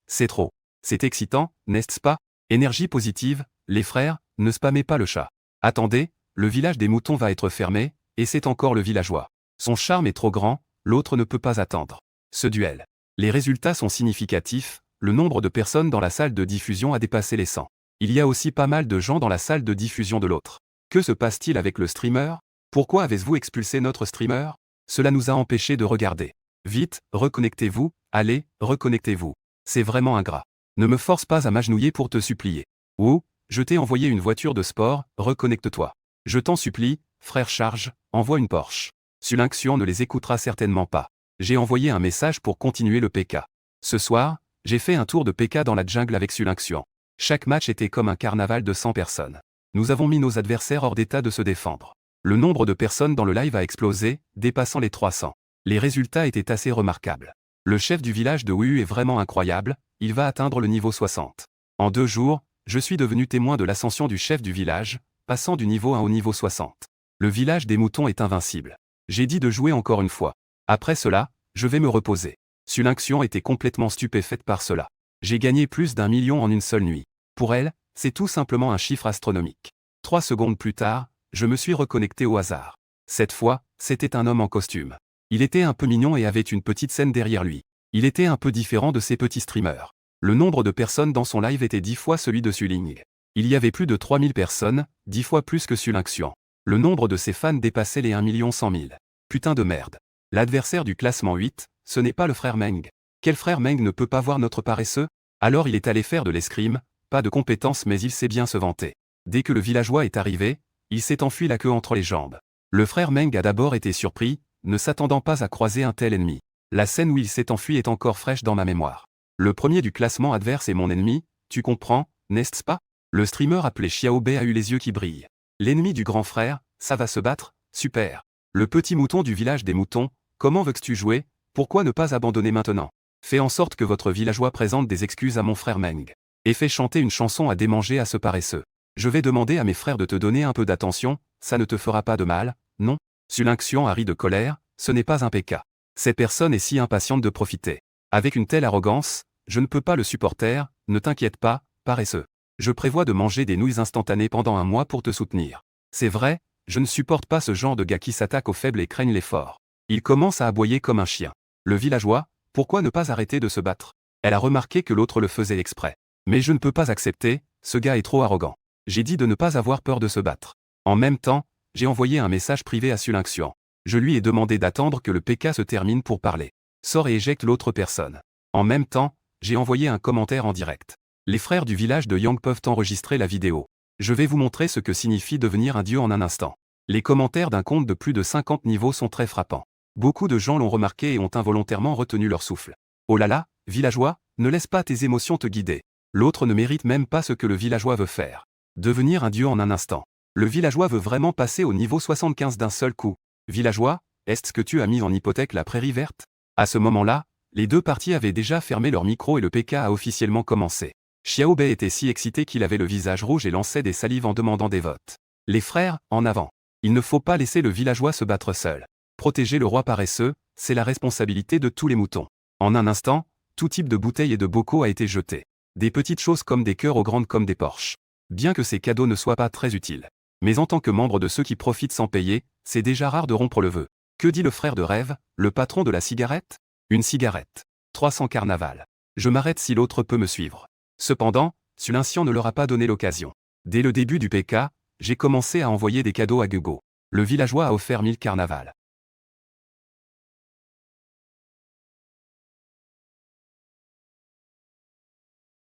C'est trop. C'est excitant, n'est-ce pas? Énergie positive, les frères, ne spammez pas le chat. Attendez, le village des moutons va être fermé, et c'est encore le villageois. Son charme est trop grand, l'autre ne peut pas attendre. Ce duel. Les résultats sont significatifs, le nombre de personnes dans la salle de diffusion a dépassé les 100. Il y a aussi pas mal de gens dans la salle de diffusion de l'autre. Que se passe-t-il avec le streamer? Pourquoi avez-vous expulsé notre streamer? Cela nous a empêchés de regarder. Vite, reconnectez-vous, allez, reconnectez-vous. C'est vraiment ingrat. Ne me force pas à m'agenouiller pour te supplier. Ou, je t'ai envoyé une voiture de sport, reconnecte-toi. Je t'en supplie, frère Charge, envoie une Porsche. Sulynxian ne les écoutera certainement pas. J'ai envoyé un message pour continuer le PK. Ce soir, j'ai fait un tour de PK dans la jungle avec Sulynxian. Chaque match était comme un carnaval de 100 personnes. Nous avons mis nos adversaires hors d'état de se défendre. Le nombre de personnes dans le live a explosé, dépassant les 300. Les résultats étaient assez remarquables. Le chef du village de Wu est vraiment incroyable, il va atteindre le niveau 60. En 2 jours, je suis devenu témoin de l'ascension du chef du village, passant du niveau 1 au niveau 60. Le village des moutons est invincible. J'ai dit de jouer encore une fois. Après cela, je vais me reposer. Sulynxian était complètement stupéfaite par cela. J'ai gagné plus d'1 million en une seule nuit. Pour elle, c'est tout simplement un chiffre astronomique. 3 secondes plus tard, je me suis reconnecté au hasard. Cette fois, c'était un homme en costume. Il était un peu mignon et avait une petite scène derrière lui. Il était un peu différent de ses petits streamers. Le nombre de personnes dans son live était 10 fois celui de Suling. Il y avait plus de 3000 personnes, 10 fois plus que Sulynxian. Le nombre de ses fans dépassait les 1 100 000. Putain de merde. L'adversaire du classement 8, ce n'est pas le frère Meng. Quel frère Meng ne peut pas voir notre paresseux? Alors il est allé faire de l'escrime, pas de compétences mais il sait bien se vanter. Dès que le villageois est arrivé, il s'est enfui la queue entre les jambes. Le frère Meng a d'abord été surpris, ne s'attendant pas à croiser un tel ennemi. La scène où il s'est enfui est encore fraîche dans ma mémoire. Le premier du classement adverse est mon ennemi, tu comprends, n'est-ce pas? Le streamer appelé Xiaobei a eu les yeux qui brillent. L'ennemi du grand frère, ça va se battre, super. Le petit mouton du village des moutons, comment veux-tu jouer? Pourquoi ne pas abandonner maintenant? Fais en sorte que votre villageois présente des excuses à mon frère Meng. Et fais chanter une chanson à démanger à ce paresseux. Je vais demander à mes frères de te donner un peu d'attention, ça ne te fera pas de mal, non? Sulynxian a ri de colère, ce n'est pas un PK. Cette personne est si impatiente de profiter. Avec une telle arrogance, je ne peux pas le supporter, ne t'inquiète pas, paresseux. Je prévois de manger des nouilles instantanées pendant un mois pour te soutenir. C'est vrai, je ne supporte pas ce genre de gars qui s'attaquent aux faibles et craignent les forts. Il commence à aboyer comme un chien. Le villageois, pourquoi ne pas arrêter de se battre? Elle a remarqué que l'autre le faisait exprès. Mais je ne peux pas accepter, ce gars est trop arrogant. J'ai dit de ne pas avoir peur de se battre. En même temps, j'ai envoyé un message privé à Sulynxian. Je lui ai demandé d'attendre que le PK se termine pour parler. Sors et éjecte l'autre personne. En même temps, j'ai envoyé un commentaire en direct. Les frères du village de Yang peuvent enregistrer la vidéo. Je vais vous montrer ce que signifie devenir un dieu en un instant. Les commentaires d'un compte de plus de 50 niveaux sont très frappants. Beaucoup de gens l'ont remarqué et ont involontairement retenu leur souffle. Oh là là, villageois, ne laisse pas tes émotions te guider. L'autre ne mérite même pas ce que le villageois veut faire. Devenir un dieu en un instant. Le villageois veut vraiment passer au niveau 75 d'un seul coup. Villageois, est-ce que tu as mis en hypothèque la prairie verte? À ce moment-là, les deux parties avaient déjà fermé leur micro et le PK a officiellement commencé. Xiaobei était si excité qu'il avait le visage rouge et lançait des salives en demandant des votes. Les frères, en avant. Il ne faut pas laisser le villageois se battre seul. Protéger le roi paresseux, c'est la responsabilité de tous les moutons. En un instant, tout type de bouteilles et de bocaux a été jeté. Des petites choses comme des cœurs aux grandes comme des Porsche. Bien que ces cadeaux ne soient pas très utiles. Mais en tant que membre de ceux qui profitent sans payer, c'est déjà rare de rompre le vœu. Que dit le frère de rêve, le patron de la cigarette? Une cigarette. 300 carnaval. Je m'arrête si l'autre peut me suivre. Cependant, Sulancian ne leur a pas donné l'occasion. Dès le début du PK, j'ai commencé à envoyer des cadeaux à Gugo. Le villageois a offert 1000 carnaval.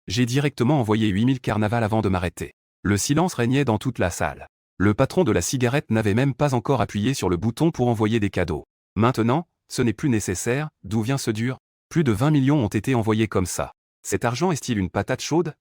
J'ai directement envoyé 8000 carnaval avant de m'arrêter. Le silence régnait dans toute la salle. Le patron de la cigarette n'avait même pas encore appuyé sur le bouton pour envoyer des cadeaux. Maintenant, ce n'est plus nécessaire, d'où vient ce dur? Plus de 20 millions ont été envoyés comme ça. Cet argent est-il une patate chaude?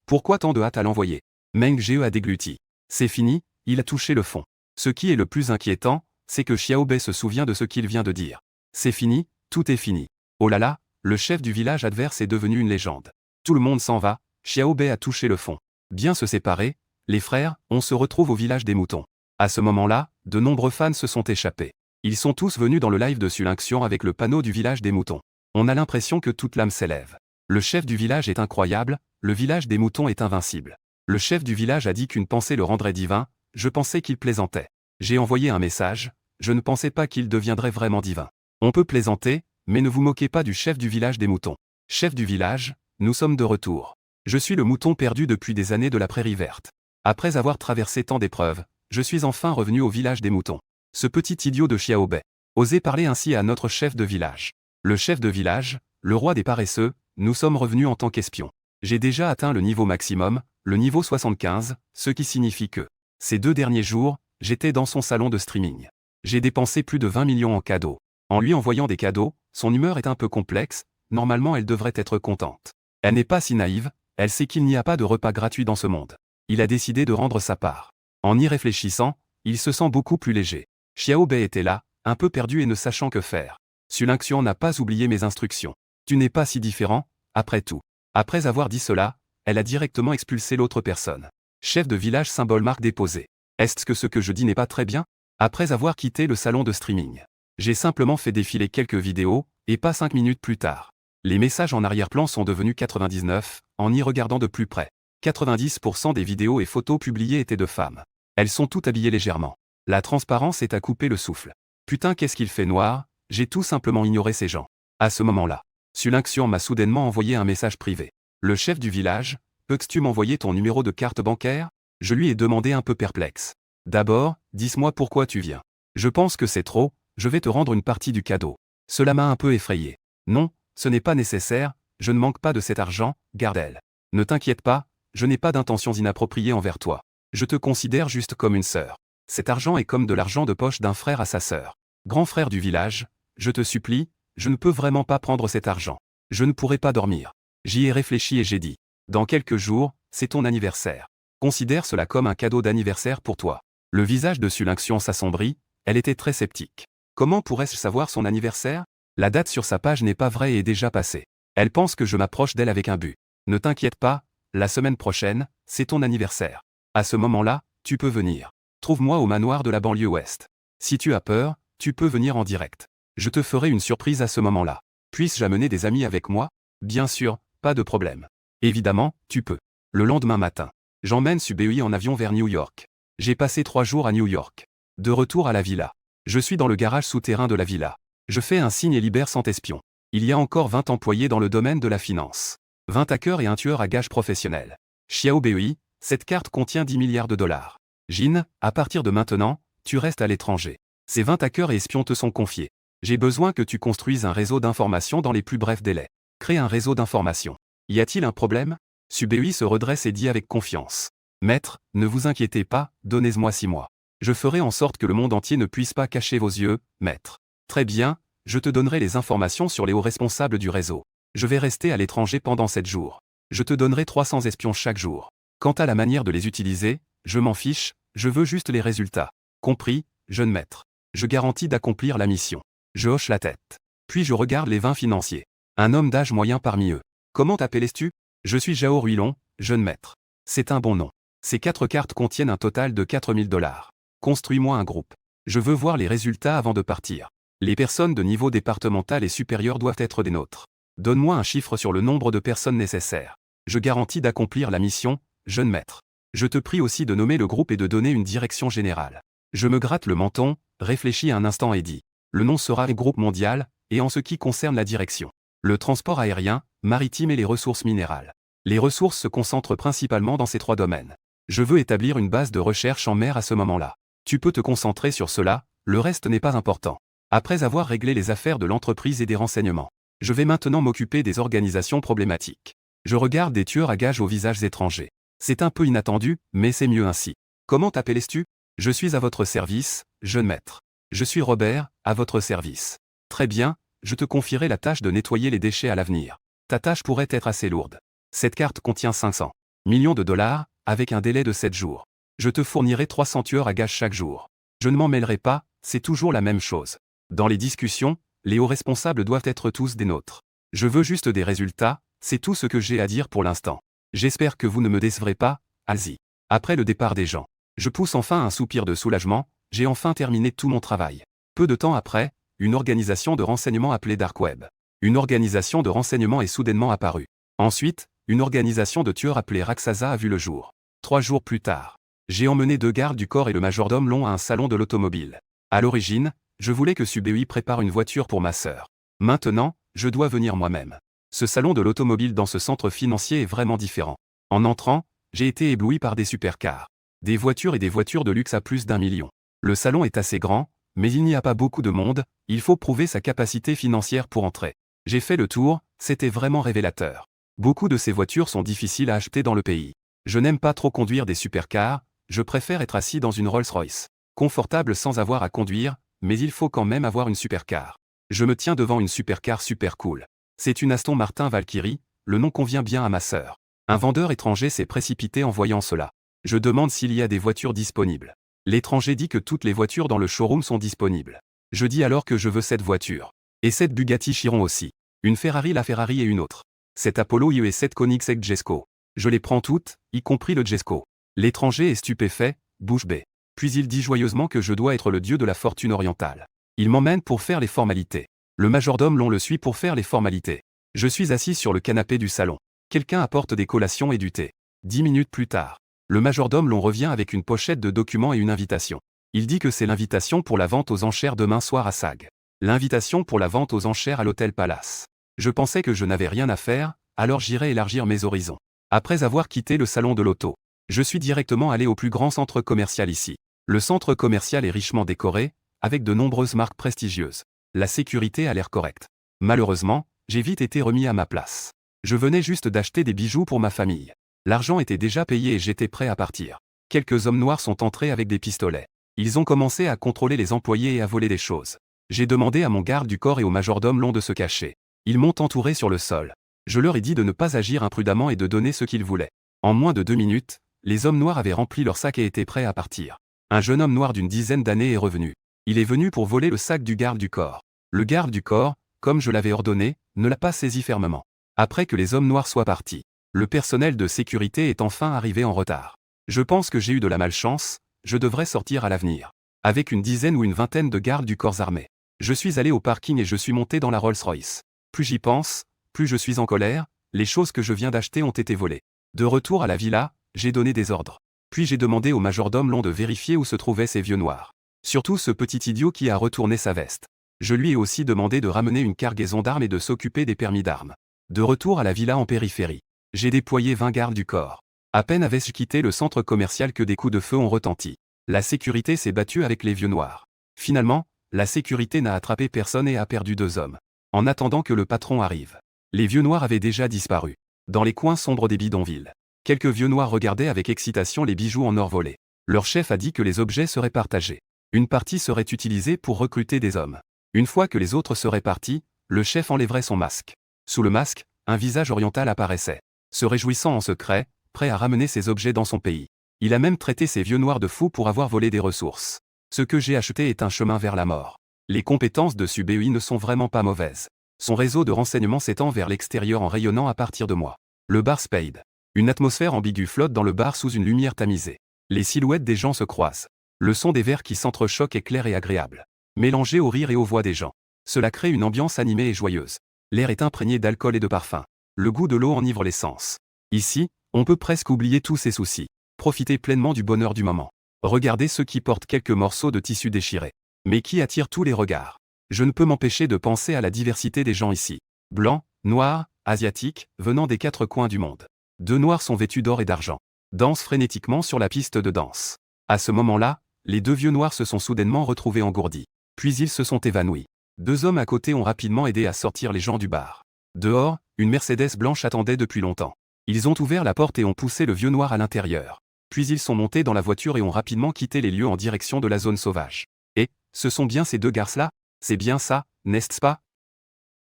Pourquoi tant de hâte à l'envoyer? Meng Ge a dégluti. C'est fini, il a touché le fond. Ce qui est le plus inquiétant, c'est que Xiaobei se souvient de ce qu'il vient de dire. C'est fini, tout est fini. Oh là là, le chef du village adverse est devenu une légende. Tout le monde s'en va, Xiaobei a touché le fond. Bien se séparer, les frères, on se retrouve au village des moutons. À ce moment-là, de nombreux fans se sont échappés. Ils sont tous venus dans le live de Sulancian avec le panneau du village des moutons. On a l'impression que toute l'âme s'élève. Le chef du village est incroyable, le village des moutons est invincible. Le chef du village a dit qu'une pensée le rendrait divin, je pensais qu'il plaisantait. J'ai envoyé un message, je ne pensais pas qu'il deviendrait vraiment divin. On peut plaisanter, mais ne vous moquez pas du chef du village des moutons. Chef du village, nous sommes de retour. Je suis le mouton perdu depuis des années de la prairie verte. Après avoir traversé tant d'épreuves, je suis enfin revenu au village des moutons. Ce petit idiot de Xiaobei. Osez parler ainsi à notre chef de village. Le chef de village, le roi des paresseux, nous sommes revenus en tant qu'espions. J'ai déjà atteint le niveau maximum, le niveau 75, ce qui signifie que, ces 2 derniers jours, j'étais dans son salon de streaming. J'ai dépensé plus de 20 millions en cadeaux. En lui envoyant des cadeaux, son humeur est un peu complexe, normalement elle devrait être contente. Elle n'est pas si naïve, elle sait qu'il n'y a pas de repas gratuit dans ce monde. Il a décidé de rendre sa part. En y réfléchissant, il se sent beaucoup plus léger. Xiaobei était là, un peu perdu et ne sachant que faire. Sulancian n'a pas oublié mes instructions. Tu n'es pas si différent, après tout. Après avoir dit cela, elle a directement expulsé l'autre personne. Chef de village symbole marque déposée. Est-ce que ce que je dis n'est pas très bien? Après avoir quitté le salon de streaming, j'ai simplement fait défiler quelques vidéos, et pas 5 minutes plus tard. Les messages en arrière-plan sont devenus 99, en y regardant de plus près. 90% des vidéos et photos publiées étaient de femmes. Elles sont toutes habillées légèrement. La transparence est à couper le souffle. Putain qu'est-ce qu'il fait noir, j'ai tout simplement ignoré ces gens. À ce moment-là, Sulancian m'a soudainement envoyé un message privé. Le chef du village, peux-tu m'envoyer ton numéro de carte bancaire? Je lui ai demandé un peu perplexe. D'abord, dis-moi pourquoi tu viens. Je pense que c'est trop, je vais te rendre une partie du cadeau. Cela m'a un peu effrayé. Non, ce n'est pas nécessaire, je ne manque pas de cet argent, garde-elle. Ne t'inquiète pas, je n'ai pas d'intentions inappropriées envers toi. Je te considère juste comme une sœur. Cet argent est comme de l'argent de poche d'un frère à sa sœur. Grand frère du village, je te supplie, je ne peux vraiment pas prendre cet argent. Je ne pourrai pas dormir. J'y ai réfléchi et j'ai dit. Dans quelques jours, c'est ton anniversaire. Considère cela comme un cadeau d'anniversaire pour toi. Le visage de Sulancian s'assombrit, elle était très sceptique. Comment pourrais-je savoir son anniversaire? La date sur sa page n'est pas vraie et est déjà passée. Elle pense que je m'approche d'elle avec un but. Ne t'inquiète pas, la semaine prochaine, c'est ton anniversaire. À ce moment-là, tu peux venir. Trouve-moi au manoir de la banlieue ouest. Si tu as peur, tu peux venir en direct. Je te ferai une surprise à ce moment-là. Puisse-je amener des amis avec moi? Bien sûr, pas de problème. Évidemment, tu peux. Le lendemain matin, j'emmène Subei en avion vers New York. J'ai passé 3 jours à New York. De retour à la villa. Je suis dans le garage souterrain de la villa. Je fais un signe et libère 100 espions. Il y a encore 20 employés dans le domaine de la finance. 20 hackers et un tueur à gages professionnel. Xiaobei, cette carte contient 10 milliards de dollars. Jin, à partir de maintenant, tu restes à l'étranger. Ces 20 hackers et espions te sont confiés. J'ai besoin que tu construises un réseau d'information dans les plus brefs délais. Crée un réseau d'information. Y a-t-il un problème? Subei se redresse et dit avec confiance. Maître, ne vous inquiétez pas, donnez-moi 6 mois. Je ferai en sorte que le monde entier ne puisse pas cacher vos yeux, maître. Très bien, je te donnerai les informations sur les hauts responsables du réseau. Je vais rester à l'étranger pendant 7 jours. Je te donnerai 300 espions chaque jour. Quant à la manière de les utiliser, je m'en fiche, je veux juste les résultats. Compris, jeune maître. Je garantis d'accomplir la mission. Je hoche la tête. Puis je regarde les 20 financiers. Un homme d'âge moyen parmi eux. Comment t'appelles-tu? Je suis Zhao Ruilon, jeune maître. C'est un bon nom. Ces 4 cartes contiennent un total de 4000 dollars. Construis-moi un groupe. Je veux voir les résultats avant de partir. Les personnes de niveau départemental et supérieur doivent être des nôtres. Donne-moi un chiffre sur le nombre de personnes nécessaires. Je garantis d'accomplir la mission, jeune maître. Je te prie aussi de nommer le groupe et de donner une direction générale. Je me gratte le menton, réfléchis un instant et dis. Le nom sera groupe mondial, et en ce qui concerne la direction. Le transport aérien, maritime et les ressources minérales. Les ressources se concentrent principalement dans ces 3 domaines. Je veux établir une base de recherche en mer à ce moment-là. Tu peux te concentrer sur cela, le reste n'est pas important. Après avoir réglé les affaires de l'entreprise et des renseignements, je vais maintenant m'occuper des organisations problématiques. Je regarde des tueurs à gages aux visages étrangers. C'est un peu inattendu, mais c'est mieux ainsi. Comment t'appelles-tu? Je suis à votre service, jeune maître. Je suis Robert, à votre service. Très bien, je te confierai la tâche de nettoyer les déchets à l'avenir. Ta tâche pourrait être assez lourde. Cette carte contient 500 millions de dollars, avec un délai de 7 jours. Je te fournirai 300 tueurs à gages chaque jour. Je ne m'en mêlerai pas, c'est toujours la même chose. Dans les discussions, les hauts responsables doivent être tous des nôtres. Je veux juste des résultats, c'est tout ce que j'ai à dire pour l'instant. J'espère que vous ne me décevrez pas, Asie. Après le départ des gens, je pousse enfin un soupir de soulagement, j'ai enfin terminé tout mon travail. Peu de temps après, une organisation de renseignement appelée Dark Web. Une organisation de renseignement est soudainement apparue. Ensuite, une organisation de tueurs appelée Raksasa a vu le jour. 3 jours plus tard, j'ai emmené 2 gardes du corps et le majordome long à un salon de l'automobile. À l'origine, je voulais que Subéi prépare une voiture pour ma sœur. Maintenant, je dois venir moi-même. Ce salon de l'automobile dans ce centre financier est vraiment différent. En entrant, j'ai été ébloui par des supercars. Des voitures et des voitures de luxe à plus d'1 million. Le salon est assez grand, mais il n'y a pas beaucoup de monde, il faut prouver sa capacité financière pour entrer. J'ai fait le tour, c'était vraiment révélateur. Beaucoup de ces voitures sont difficiles à acheter dans le pays. Je n'aime pas trop conduire des supercars, je préfère être assis dans une Rolls-Royce. Confortable sans avoir à conduire, mais il faut quand même avoir une supercar. Je me tiens devant une supercar super cool. C'est une Aston Martin Valkyrie, le nom convient bien à ma sœur. Un vendeur étranger s'est précipité en voyant cela. Je demande s'il y a des voitures disponibles. L'étranger dit que toutes les voitures dans le showroom sont disponibles. Je dis alors que je veux cette voiture. Et cette Bugatti Chiron aussi. Une Ferrari la Ferrari et une autre. Cette Apollo IE et 7 Koenigsegg Jesko. Je les prends toutes, y compris le Jesko. L'étranger est stupéfait, bouche bée. Puis il dit joyeusement que je dois être le dieu de la fortune orientale. Il m'emmène pour faire les formalités. Le majordome long le suit pour faire les formalités. Je suis assis sur le canapé du salon. Quelqu'un apporte des collations et du thé. 10 minutes plus tard, le majordome long revient avec une pochette de documents et une invitation. Il dit que c'est l'invitation pour la vente aux enchères demain soir à Sag. L'invitation pour la vente aux enchères à l'Hôtel Palace. Je pensais que je n'avais rien à faire, alors j'irai élargir mes horizons. Après avoir quitté le salon de l'auto, je suis directement allé au plus grand centre commercial ici. Le centre commercial est richement décoré, avec de nombreuses marques prestigieuses. La sécurité a l'air correcte. Malheureusement, j'ai vite été remis à ma place. Je venais juste d'acheter des bijoux pour ma famille. L'argent était déjà payé et j'étais prêt à partir. Quelques hommes noirs sont entrés avec des pistolets. Ils ont commencé à contrôler les employés et à voler des choses. J'ai demandé à mon garde du corps et au majordome long de se cacher. Ils m'ont entouré sur le sol. Je leur ai dit de ne pas agir imprudemment et de donner ce qu'ils voulaient. En moins de 2 minutes, les hommes noirs avaient rempli leur sac et étaient prêts à partir. Un jeune homme noir d'une dizaine d'années est revenu. Il est venu pour voler le sac du garde du corps. Le garde du corps, comme je l'avais ordonné, ne l'a pas saisi fermement. Après que les hommes noirs soient partis, le personnel de sécurité est enfin arrivé en retard. Je pense que j'ai eu de la malchance, je devrais sortir à l'avenir. Avec une dizaine ou une vingtaine de gardes du corps armés. Je suis allé au parking et je suis monté dans la Rolls-Royce. Plus j'y pense, plus je suis en colère, les choses que je viens d'acheter ont été volées. De retour à la villa, j'ai donné des ordres. Puis j'ai demandé au majordome long de vérifier où se trouvaient ces vieux noirs. Surtout ce petit idiot qui a retourné sa veste. Je lui ai aussi demandé de ramener une cargaison d'armes et de s'occuper des permis d'armes. De retour à la villa en périphérie, j'ai déployé 20 gardes du corps. À peine avais-je quitté le centre commercial que des coups de feu ont retenti. La sécurité s'est battue avec les vieux noirs. Finalement, la sécurité n'a attrapé personne et a perdu 2 hommes. En attendant que le patron arrive. Les vieux noirs avaient déjà disparu. Dans les coins sombres des bidonvilles. Quelques vieux noirs regardaient avec excitation les bijoux en or volés. Leur chef a dit que les objets seraient partagés. Une partie serait utilisée pour recruter des hommes. Une fois que les autres seraient partis, le chef enlèverait son masque. Sous le masque, un visage oriental apparaissait. Se réjouissant en secret, prêt à ramener ses objets dans son pays. Il a même traité ces vieux noirs de fous pour avoir volé des ressources. Ce que j'ai acheté est un chemin vers la mort. Les compétences de Subéi ne sont vraiment pas mauvaises. Son réseau de renseignements s'étend vers l'extérieur en rayonnant à partir de moi. Le bar Spade. Une atmosphère ambiguë flotte dans le bar sous une lumière tamisée. Les silhouettes des gens se croisent. Le son des verres qui s'entrechoquent est clair et agréable. mélangés aux rires et aux voix des gens. Cela crée une ambiance animée et joyeuse. L'air est imprégné d'alcool et de parfum. Le goût de l'eau enivre les sens. Ici, on peut presque oublier tous ses soucis. Profitez pleinement du bonheur du moment. Regardez ceux qui portent quelques morceaux de tissu déchirés. Mais qui attirent tous les regards. Je ne peux m'empêcher de penser à la diversité des gens ici. Blancs, noirs, asiatiques, venant des 4 coins du monde. 2 noirs sont vêtus d'or et d'argent. Dansent frénétiquement sur la piste de danse. À ce moment-là, les 2 vieux noirs se sont soudainement retrouvés engourdis. Puis ils se sont évanouis. 2 hommes à côté ont rapidement aidé à sortir les gens du bar. Dehors, une Mercedes blanche attendait depuis longtemps. Ils ont ouvert la porte et ont poussé le vieux noir à l'intérieur. Puis ils sont montés dans la voiture et ont rapidement quitté les lieux en direction de la zone sauvage. Et, ce sont bien ces 2 garces-là? C'est bien ça, n'est-ce pas?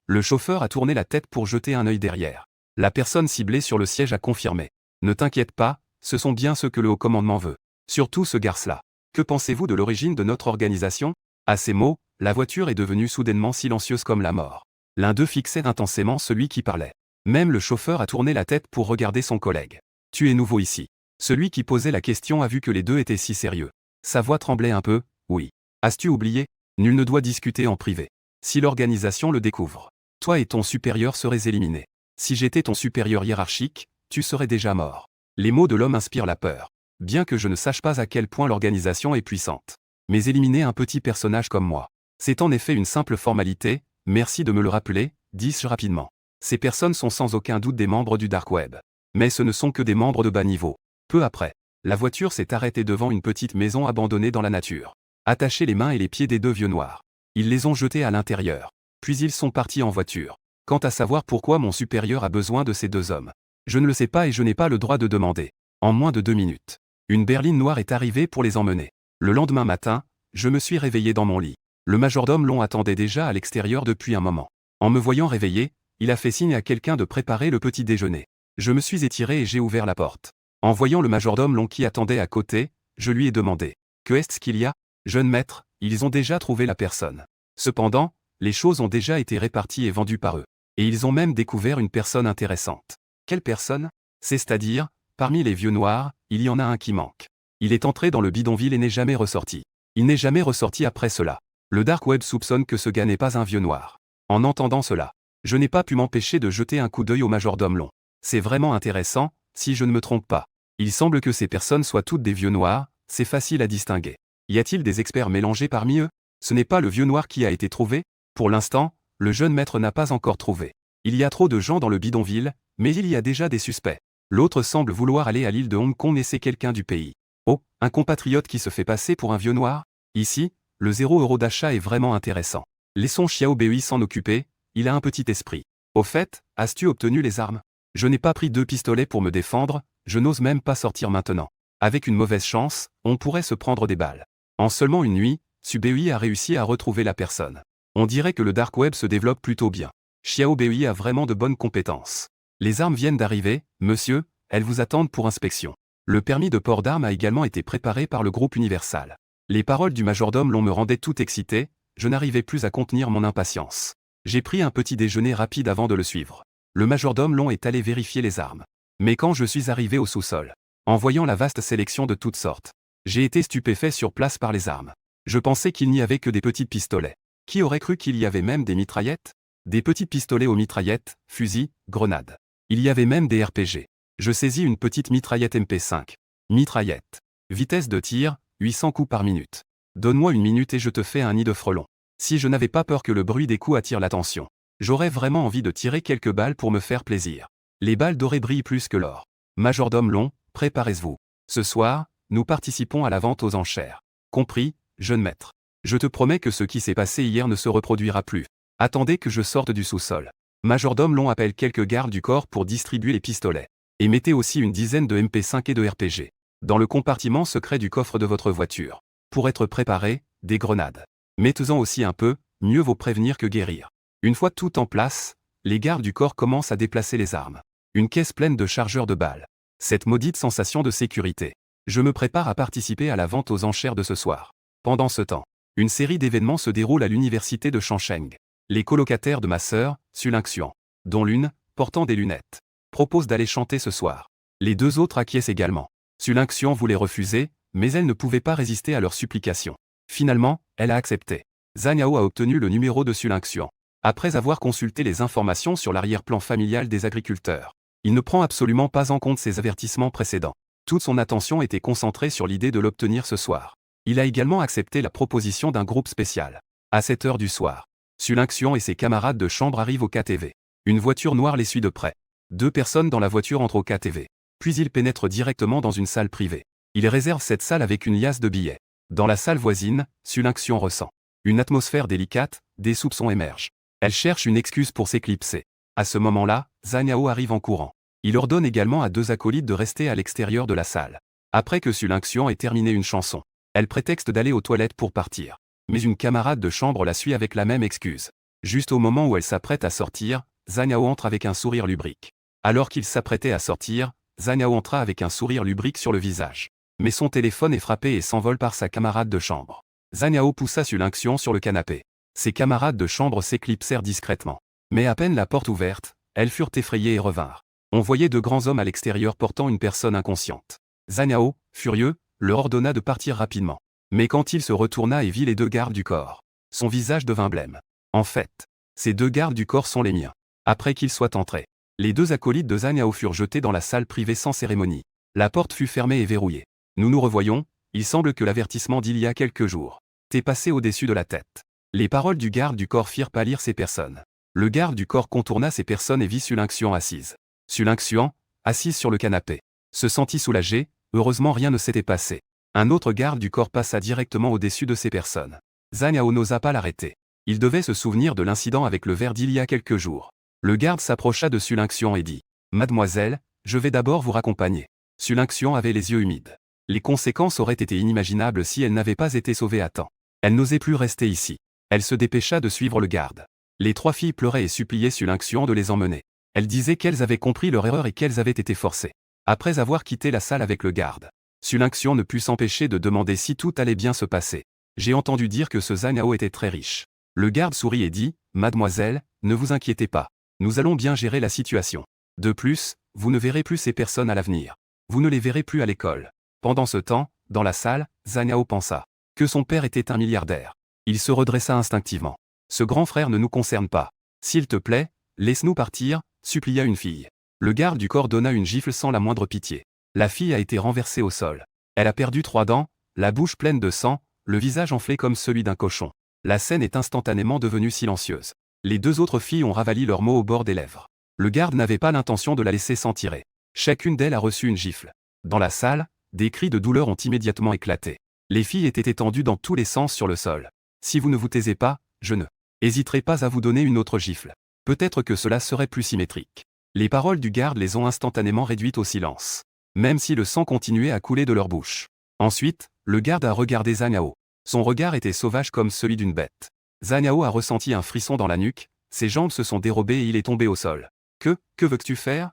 Le chauffeur a tourné la tête pour jeter un œil derrière. La personne ciblée sur le siège a confirmé. Ne t'inquiète pas, ce sont bien ceux que le haut commandement veut. Surtout ce garce-là. Que pensez-vous de l'origine de notre organisation? À ces mots, la voiture est devenue soudainement silencieuse comme la mort. L'un d'eux fixait intensément celui qui parlait. Même le chauffeur a tourné la tête pour regarder son collègue. Tu es nouveau ici. Celui qui posait la question a vu que les deux étaient si sérieux. Sa voix tremblait un peu. Oui. As-tu oublié? Nul ne doit discuter en privé. Si l'organisation le découvre, toi et ton supérieur serez éliminés. Si j'étais ton supérieur hiérarchique, tu serais déjà mort. Les mots de l'homme inspirent la peur. Bien que je ne sache pas à quel point l'organisation est puissante. Mais éliminer un petit personnage comme moi, c'est en effet une simple formalité, merci de me le rappeler, dis-je rapidement. Ces personnes sont sans aucun doute des membres du Dark Web. Mais ce ne sont que des membres de bas niveau. Peu après, la voiture s'est arrêtée devant une petite maison abandonnée dans la nature. Attachés les mains et les pieds des 2 vieux noirs. Ils les ont jetés à l'intérieur. Puis ils sont partis en voiture. Quant à savoir pourquoi mon supérieur a besoin de ces 2 hommes, je ne le sais pas et je n'ai pas le droit de demander. En moins de 2 minutes, une berline noire est arrivée pour les emmener. Le lendemain matin, je me suis réveillé dans mon lit. Le majordome long attendait déjà à l'extérieur depuis un moment. En me voyant réveillé, il a fait signe à quelqu'un de préparer le petit déjeuner. Je me suis étiré et j'ai ouvert la porte. En voyant le majordome long qui attendait à côté, je lui ai demandé. Que est-ce qu'il y a? Jeune maître, ils ont déjà trouvé la personne. Cependant, les choses ont déjà été réparties et vendues par eux. Et ils ont même découvert une personne intéressante. Quelle personne? C'est-à-dire, parmi les vieux noirs, il y en a un qui manque. Il est entré dans le bidonville et n'est jamais ressorti. Il n'est jamais ressorti après cela. Le Dark Web soupçonne que ce gars n'est pas un vieux noir. En entendant cela, je n'ai pas pu m'empêcher de jeter un coup d'œil au majordome long. C'est vraiment intéressant, si je ne me trompe pas. Il semble que ces personnes soient toutes des vieux noirs, c'est facile à distinguer. Y a-t-il des experts mélangés parmi eux? Ce n'est pas le vieux noir qui a été trouvé? Pour l'instant, le jeune maître n'a pas encore trouvé. Il y a trop de gens dans le bidonville, mais il y a déjà des suspects. L'autre semble vouloir aller à l'île de Hong Kong et c'est quelqu'un du pays. Oh, un compatriote qui se fait passer pour un vieux noir? Ici, le 0 € d'achat est vraiment intéressant. Laissons Xiao Bei s'en occuper, il a un petit esprit. Au fait, as-tu obtenu les armes? Je n'ai pas pris 2 pistolets pour me défendre, je n'ose même pas sortir maintenant. Avec une mauvaise chance, on pourrait se prendre des balles. En seulement une nuit, Su Bei a réussi à retrouver la personne. On dirait que le Dark Web se développe plutôt bien. Xiao Bei a vraiment de bonnes compétences. Les armes viennent d'arriver, monsieur, elles vous attendent pour inspection. Le permis de port d'armes a également été préparé par le groupe Universal. Les paroles du majordome long me rendaient tout excité, je n'arrivais plus à contenir mon impatience. J'ai pris un petit déjeuner rapide avant de le suivre. Le majordome long est allé vérifier les armes. Mais quand je suis arrivé au sous-sol, en voyant la vaste sélection de toutes sortes, j'ai été stupéfait sur place par les armes. Je pensais qu'il n'y avait que des petits pistolets. Qui aurait cru qu'il y avait même des mitraillettes? Des petits pistolets aux mitraillettes, fusils, grenades. Il y avait même des RPG. Je saisis une petite mitraillette MP5. Mitraillette. Vitesse de tir, 800 coups par minute. Donne-moi une minute et je te fais un nid de frelons. Si je n'avais pas peur que le bruit des coups attire l'attention, j'aurais vraiment envie de tirer quelques balles pour me faire plaisir. Les balles dorées brillent plus que l'or. Majordome long, préparez-vous. Ce soir, nous participons à la vente aux enchères. Compris, jeune maître. Je te promets que ce qui s'est passé hier ne se reproduira plus. Attendez que je sorte du sous-sol. Majordome long appelle quelques gardes du corps pour distribuer les pistolets. Et mettez aussi une dizaine de MP5 et de RPG. Dans le compartiment secret du coffre de votre voiture. Pour être préparé, des grenades. Mettez-en aussi un peu, mieux vaut prévenir que guérir. Une fois tout en place, les gardes du corps commencent à déplacer les armes. Une caisse pleine de chargeurs de balles. Cette maudite sensation de sécurité. Je me prépare à participer à la vente aux enchères de ce soir. Pendant ce temps, une série d'événements se déroule à l'université de Changcheng. Les colocataires de ma sœur, Sulingxian, dont l'une, portant des lunettes, proposent d'aller chanter ce soir. Les 2 autres acquiescent également. Sulingxian voulait refuser, mais elle ne pouvait pas résister à leurs supplications. Finalement, elle a accepté. Zhang Yao a obtenu le numéro de Su Lingxian. Après avoir consulté les informations sur l'arrière-plan familial des agriculteurs, il ne prend absolument pas en compte ses avertissements précédents. Toute son attention était concentrée sur l'idée de l'obtenir ce soir. Il a également accepté la proposition d'un groupe spécial. À 7 heures du soir, Su Lingxian et ses camarades de chambre arrivent au KTV. Une voiture noire les suit de près. 2 personnes dans la voiture entrent au KTV. Puis ils pénètrent directement dans une salle privée. Ils réservent cette salle avec une liasse de billets. Dans la salle voisine, Su Lingxian ressent une atmosphère délicate, des soupçons émergent. Elle cherche une excuse pour s'éclipser. À ce moment-là, Zhang Yao arrive en courant. Il ordonne également à 2 acolytes de rester à l'extérieur de la salle. Après que Su Lingxian ait terminé une chanson, elle prétexte d'aller aux toilettes pour partir. Mais une camarade de chambre la suit avec la même excuse. Juste au moment où elle s'apprête à sortir, Zhang Yao entre avec un sourire lubrique. Alors qu'il s'apprêtait à sortir, Zhang Yao entra avec un sourire lubrique sur le visage. Mais son téléphone est frappé et s'envole par sa camarade de chambre. Zhang Yao poussa Su Lingxian sur le canapé. Ses camarades de chambre s'éclipsèrent discrètement. Mais à peine la porte ouverte, elles furent effrayées et revinrent. On voyait de grands hommes à l'extérieur portant une personne inconsciente. Zhang Yao, furieux, leur ordonna de partir rapidement. Mais quand il se retourna et vit les 2 gardes du corps, son visage devint blême. En fait, ces 2 gardes du corps sont les miens. Après qu'ils soient entrés, les 2 acolytes de Zhang Yao furent jetés dans la salle privée sans cérémonie. La porte fut fermée et verrouillée. Nous nous revoyons, il semble que l'avertissement d'il y a quelques jours t'est passé au-dessus de la tête. Les paroles du garde du corps firent pâlir ces personnes. Le garde du corps contourna ces personnes et vit Su Lingxian assise. Su Lingxian, assise sur le canapé, se sentit soulagée, heureusement rien ne s'était passé. Un autre garde du corps passa directement au-dessus de ces personnes. Zhang Yao n'osa pas l'arrêter. Il devait se souvenir de l'incident avec le verre d'il y a quelques jours. Le garde s'approcha de Su Lingxian et dit « Mademoiselle, je vais d'abord vous raccompagner. » Su Lingxian avait les yeux humides. Les conséquences auraient été inimaginables si elle n'avait pas été sauvée à temps. Elle n'osait plus rester ici. Elle se dépêcha de suivre le garde. Les 3 filles pleuraient et suppliaient Su Lingxian de les emmener. Elles disaient qu'elles avaient compris leur erreur et qu'elles avaient été forcées. Après avoir quitté la salle avec le garde, Su Lingxian ne put s'empêcher de demander si tout allait bien se passer. J'ai entendu dire que ce Zhang Yao était très riche. Le garde sourit et dit « Mademoiselle, ne vous inquiétez pas. Nous allons bien gérer la situation. De plus, vous ne verrez plus ces personnes à l'avenir. Vous ne les verrez plus à l'école. » Pendant ce temps, dans la salle, Zhang Yao pensa que son père était un milliardaire. Il se redressa instinctivement. Ce grand frère ne nous concerne pas. S'il te plaît, laisse-nous partir, supplia une fille. Le garde du corps donna une gifle sans la moindre pitié. La fille a été renversée au sol. Elle a perdu 3 dents, la bouche pleine de sang, le visage enflé comme celui d'un cochon. La scène est instantanément devenue silencieuse. Les 2 autres filles ont ravali leurs mots au bord des lèvres. Le garde n'avait pas l'intention de la laisser s'en tirer. Chacune d'elles a reçu une gifle. Dans la salle, des cris de douleur ont immédiatement éclaté. Les filles étaient étendues dans tous les sens sur le sol. Si vous ne vous taisez pas, je ne hésiterai pas à vous donner une autre gifle. Peut-être que cela serait plus symétrique. Les paroles du garde les ont instantanément réduites au silence. Même si le sang continuait à couler de leur bouche. Ensuite, le garde a regardé Zhang Yao. Son regard était sauvage comme celui d'une bête. Zhang Yao a ressenti un frisson dans la nuque, ses jambes se sont dérobées et il est tombé au sol. Que veux-tu faire?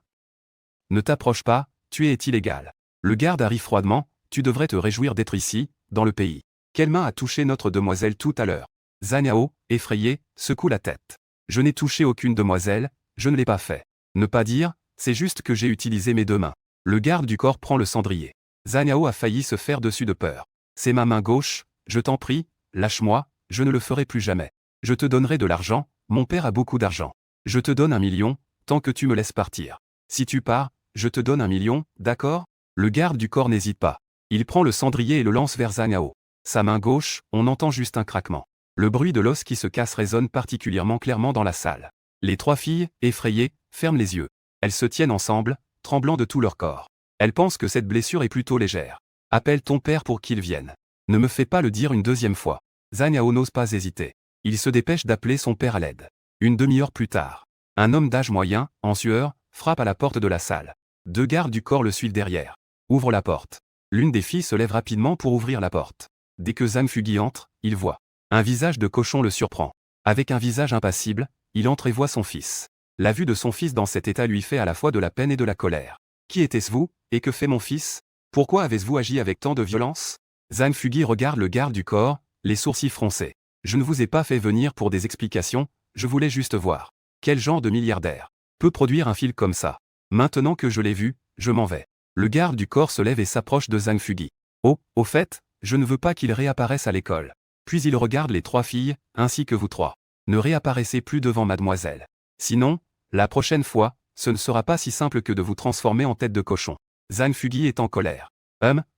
Ne t'approche pas, tu es illégal. Le garde arrive froidement, tu devrais te réjouir d'être ici, dans le pays. Quelle main a touché notre demoiselle tout à l'heure? Zhang Yao, effrayé, secoue la tête. Je n'ai touché aucune demoiselle, je ne l'ai pas fait. Ne pas dire, c'est juste que j'ai utilisé mes 2 mains. Le garde du corps prend le cendrier. Zhang Yao a failli se faire dessus de peur. C'est ma main gauche, je t'en prie, lâche-moi, je ne le ferai plus jamais. Je te donnerai de l'argent, mon père a beaucoup d'argent. Je te donne 1 million, tant que tu me laisses partir. Si tu pars, je te donne 1 million, d'accord? Le garde du corps n'hésite pas. Il prend le cendrier et le lance vers Zhang Yao. Sa main gauche, on entend juste un craquement. Le bruit de l'os qui se casse résonne particulièrement clairement dans la salle. Les 3 filles, effrayées, ferment les yeux. Elles se tiennent ensemble, tremblant de tout leur corps. Elles pensent que cette blessure est plutôt légère. Appelle ton père pour qu'il vienne. Ne me fais pas le dire une 2e fois. Zhang Yao n'ose pas hésiter. Il se dépêche d'appeler son père à l'aide. Une demi-heure plus tard, un homme d'âge moyen, en sueur, frappe à la porte de la salle. 2 gardes du corps le suivent derrière. Ouvre la porte. L'une des filles se lève rapidement pour ouvrir la porte. Dès que Zhang Fugi entre, il voit un visage de cochon le surprend. Avec un visage impassible, il entre et voit son fils. La vue de son fils dans cet état lui fait à la fois de la peine et de la colère. Qui était-ce vous, et que fait mon fils? Pourquoi avez-vous agi avec tant de violence? Zhang Fugi regarde le garde du corps, les sourcils froncés. Je ne vous ai pas fait venir pour des explications, je voulais juste voir. Quel genre de milliardaire peut produire un fil comme ça? Maintenant que je l'ai vu, je m'en vais. Le garde du corps se lève et s'approche de Zhang Fugi. Oh, au fait, je ne veux pas qu'il réapparaisse à l'école. Puis il regarde les 3 filles, ainsi que vous 3. Ne réapparaissez plus devant mademoiselle. Sinon, la prochaine fois, ce ne sera pas si simple que de vous transformer en tête de cochon. Zhang Fugi est en colère.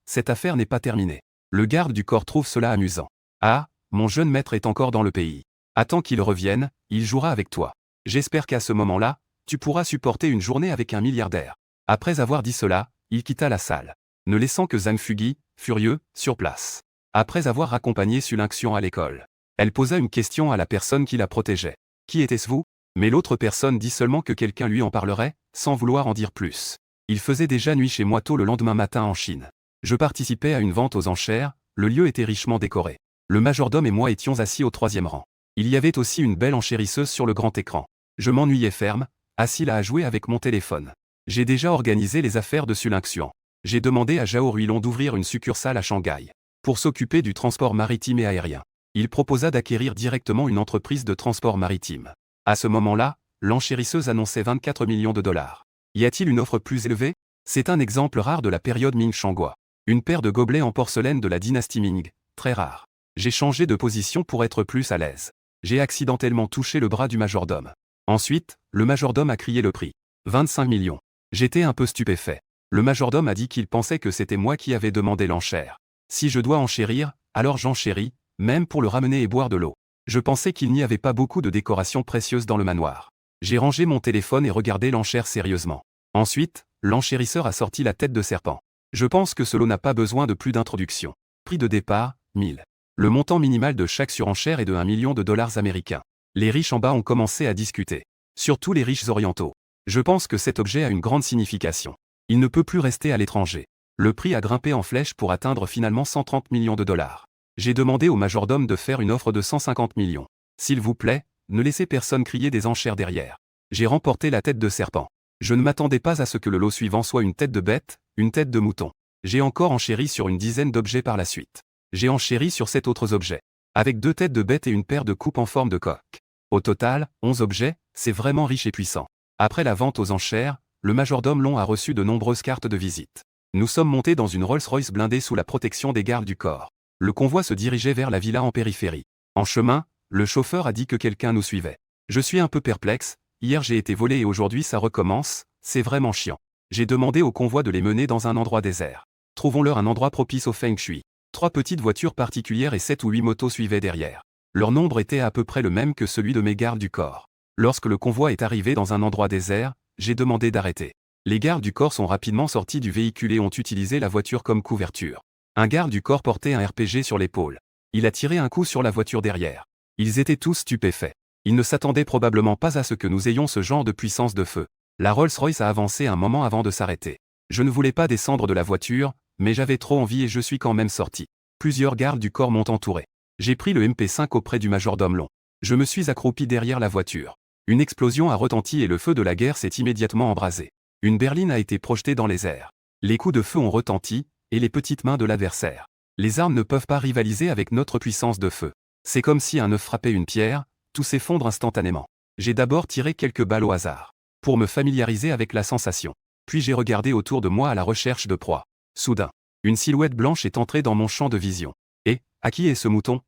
Cette affaire n'est pas terminée. Le garde du corps trouve cela amusant. Ah, mon jeune maître est encore dans le pays. Attends qu'il revienne, il jouera avec toi. J'espère qu'à ce moment-là, tu pourras supporter une journée avec un milliardaire. Après avoir dit cela, il quitta la salle, ne laissant que Zhang Fugi, furieux, sur place. Après avoir accompagné Sulingxian à l'école, elle posa une question à la personne qui la protégeait. Qui était-ce vous? Mais l'autre personne dit seulement que quelqu'un lui en parlerait, sans vouloir en dire plus. Il faisait déjà nuit chez moi tôt le lendemain matin en Chine. Je participais à une vente aux enchères, le lieu était richement décoré. Le majordome et moi étions assis au 3e rang. Il y avait aussi une belle enchérisseuse sur le grand écran. Je m'ennuyais ferme, assis là à jouer avec mon téléphone. J'ai déjà organisé les affaires de Sulingxian. J'ai demandé à Zhao Ruilong d'ouvrir une succursale à Shanghai, pour s'occuper du transport maritime et aérien. Il proposa d'acquérir directement une entreprise de transport maritime. À ce moment-là, l'enchérisseuse annonçait 24 millions de dollars. Y a-t-il une offre plus élevée? C'est un exemple rare de la période Ming Shangua. Une paire de gobelets en porcelaine de la dynastie Ming, très rare. J'ai changé de position pour être plus à l'aise. J'ai accidentellement touché le bras du majordome. Ensuite, le majordome a crié le prix. 25 millions. J'étais un peu stupéfait. Le majordome a dit qu'il pensait que c'était moi qui avais demandé l'enchère. Si je dois enchérir, alors j'enchéris, même pour le ramener et boire de l'eau. Je pensais qu'il n'y avait pas beaucoup de décorations précieuses dans le manoir. J'ai rangé mon téléphone et regardé l'enchère sérieusement. Ensuite, l'enchérisseur a sorti la tête de serpent. Je pense que cela n'a pas besoin de plus d'introduction. Prix de départ, 1000. Le montant minimal de chaque surenchère est de 1 million de dollars américains. Les riches en bas ont commencé à discuter. Surtout les riches orientaux. Je pense que cet objet a une grande signification. Il ne peut plus rester à l'étranger. Le prix a grimpé en flèche pour atteindre finalement 130 millions de dollars. J'ai demandé au majordome de faire une offre de 150 millions. S'il vous plaît, ne laissez personne crier des enchères derrière. J'ai remporté la tête de serpent. Je ne m'attendais pas à ce que le lot suivant soit une tête de bête, une tête de mouton. J'ai encore enchéri sur une dizaine d'objets par la suite. J'ai enchéri sur 7 autres objets. Avec 2 têtes de bête et une paire de coupes en forme de coque. Au total, 11 objets, c'est vraiment riche et puissant. Après la vente aux enchères, le majordome Long a reçu de nombreuses cartes de visite. Nous sommes montés dans une Rolls-Royce blindée sous la protection des gardes du corps. Le convoi se dirigeait vers la villa en périphérie. En chemin, le chauffeur a dit que quelqu'un nous suivait. Je suis un peu perplexe, hier j'ai été volé et aujourd'hui ça recommence, c'est vraiment chiant. J'ai demandé au convoi de les mener dans un endroit désert. Trouvons-leur un endroit propice au feng shui. 3 petites voitures particulières et 7 ou 8 motos suivaient derrière. Leur nombre était à peu près le même que celui de mes gardes du corps. Lorsque le convoi est arrivé dans un endroit désert, j'ai demandé d'arrêter. Les gardes du corps sont rapidement sortis du véhicule et ont utilisé la voiture comme couverture. Un garde du corps portait un RPG sur l'épaule. Il a tiré un coup sur la voiture derrière. Ils étaient tous stupéfaits. Ils ne s'attendaient probablement pas à ce que nous ayons ce genre de puissance de feu. La Rolls-Royce a avancé un moment avant de s'arrêter. Je ne voulais pas descendre de la voiture, mais j'avais trop envie et je suis quand même sorti. Plusieurs gardes du corps m'ont entouré. J'ai pris le MP5 auprès du majordome Long. Je me suis accroupi derrière la voiture. Une explosion a retenti et le feu de la guerre s'est immédiatement embrasé. Une berline a été projetée dans les airs. Les coups de feu ont retenti, et les petites mains de l'adversaire. Les armes ne peuvent pas rivaliser avec notre puissance de feu. C'est comme si un œuf frappait une pierre, tout s'effondre instantanément. J'ai d'abord tiré quelques balles au hasard, pour me familiariser avec la sensation. Puis j'ai regardé autour de moi à la recherche de proie. Soudain, une silhouette blanche est entrée dans mon champ de vision. Et, à qui est ce mouton?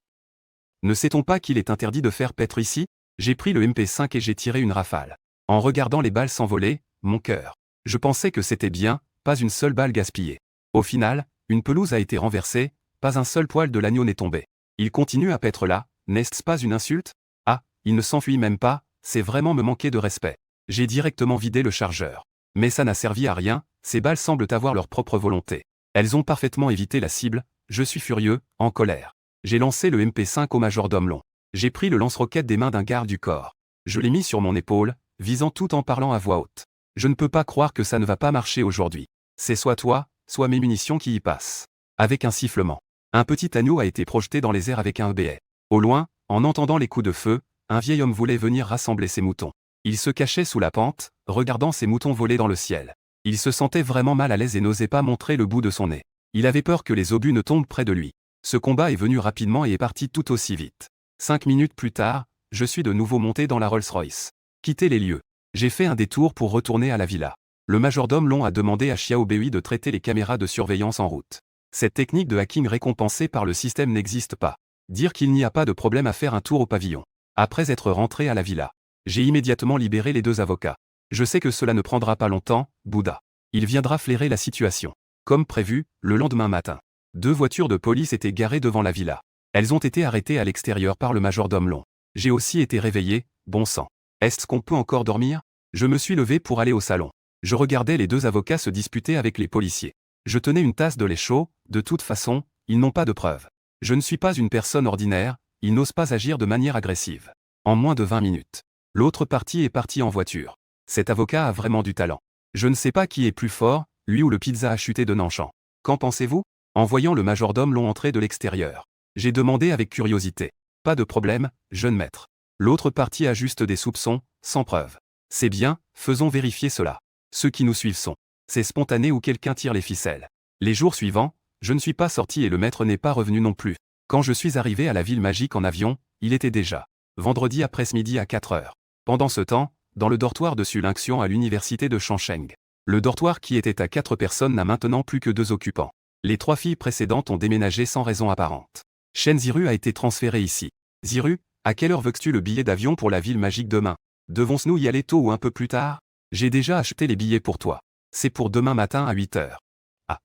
Ne sait-on pas qu'il est interdit de faire paître ici? J'ai pris le MP5 et j'ai tiré une rafale. En regardant les balles s'envoler, mon cœur. Je pensais que c'était bien, pas une seule balle gaspillée. Au final, une pelouse a été renversée, pas un seul poil de l'agneau n'est tombé. Il continue à paître là, n'est-ce pas une insulte? Ah, il ne s'enfuit même pas, c'est vraiment me manquer de respect. J'ai directement vidé le chargeur. Mais ça n'a servi à rien, ces balles semblent avoir leur propre volonté. Elles ont parfaitement évité la cible, je suis furieux, en colère. J'ai lancé le MP5 au majordome Long. J'ai pris le lance-roquette des mains d'un garde du corps. Je l'ai mis sur mon épaule, visant tout en parlant à voix haute. Je ne peux pas croire que ça ne va pas marcher aujourd'hui. C'est soit toi, soit mes munitions qui y passent. Avec un sifflement. Un petit agneau a été projeté dans les airs avec un béret. Au loin, en entendant les coups de feu, un vieil homme voulait venir rassembler ses moutons. Il se cachait sous la pente, regardant ses moutons voler dans le ciel. Il se sentait vraiment mal à l'aise et n'osait pas montrer le bout de son nez. Il avait peur que les obus ne tombent près de lui. Ce combat est venu rapidement et est parti tout aussi vite. 5 minutes plus tard, je suis de nouveau monté dans la Rolls-Royce. Quitter les lieux. J'ai fait un détour pour retourner à la villa. Le majordome Long a demandé à Xiao Bei de traiter les caméras de surveillance en route. Cette technique de hacking récompensée par le système n'existe pas. Dire qu'il n'y a pas de problème à faire un tour au pavillon. Après être rentré à la villa, j'ai immédiatement libéré les 2 avocats. Je sais que cela ne prendra pas longtemps, Bouddha. Il viendra flairer la situation. Comme prévu, le lendemain matin, 2 voitures de police étaient garées devant la villa. Elles ont été arrêtées à l'extérieur par le majordome Long. J'ai aussi été réveillé, bon sang. Est-ce qu'on peut encore dormir? Je me suis levé pour aller au salon. Je regardais les 2 avocats se disputer avec les policiers. Je tenais une tasse de lait chaud, de toute façon, ils n'ont pas de preuves. Je ne suis pas une personne ordinaire, ils n'osent pas agir de manière agressive. En moins de 20 minutes, l'autre partie est partie en voiture. Cet avocat a vraiment du talent. Je ne sais pas qui est plus fort, lui ou le pizza a chuté de Nanchamp. Qu'en pensez-vous? En voyant le majordome Long entrer de l'extérieur, j'ai demandé avec curiosité. Pas de problème, jeune maître. L'autre partie a juste des soupçons, sans preuve. C'est bien, faisons vérifier cela. Ceux qui nous suivent sont. C'est spontané ou quelqu'un tire les ficelles. Les jours suivants, je ne suis pas sorti et le maître n'est pas revenu non plus. Quand je suis arrivé à la ville magique en avion, il était déjà vendredi après-midi à 4 heures. Pendant ce temps, dans le dortoir de Sulingxian à l'université de Changcheng. Le dortoir qui était à 4 personnes n'a maintenant plus que 2 occupants. Les 3 filles précédentes ont déménagé sans raison apparente. Shen Ziru a été transféré ici. Ziru, à quelle heure veux-tu le billet d'avion pour la ville magique demain? Devons-nous y aller tôt ou un peu plus tard? J'ai déjà acheté les billets pour toi. C'est pour demain matin à 8 heures. Ah.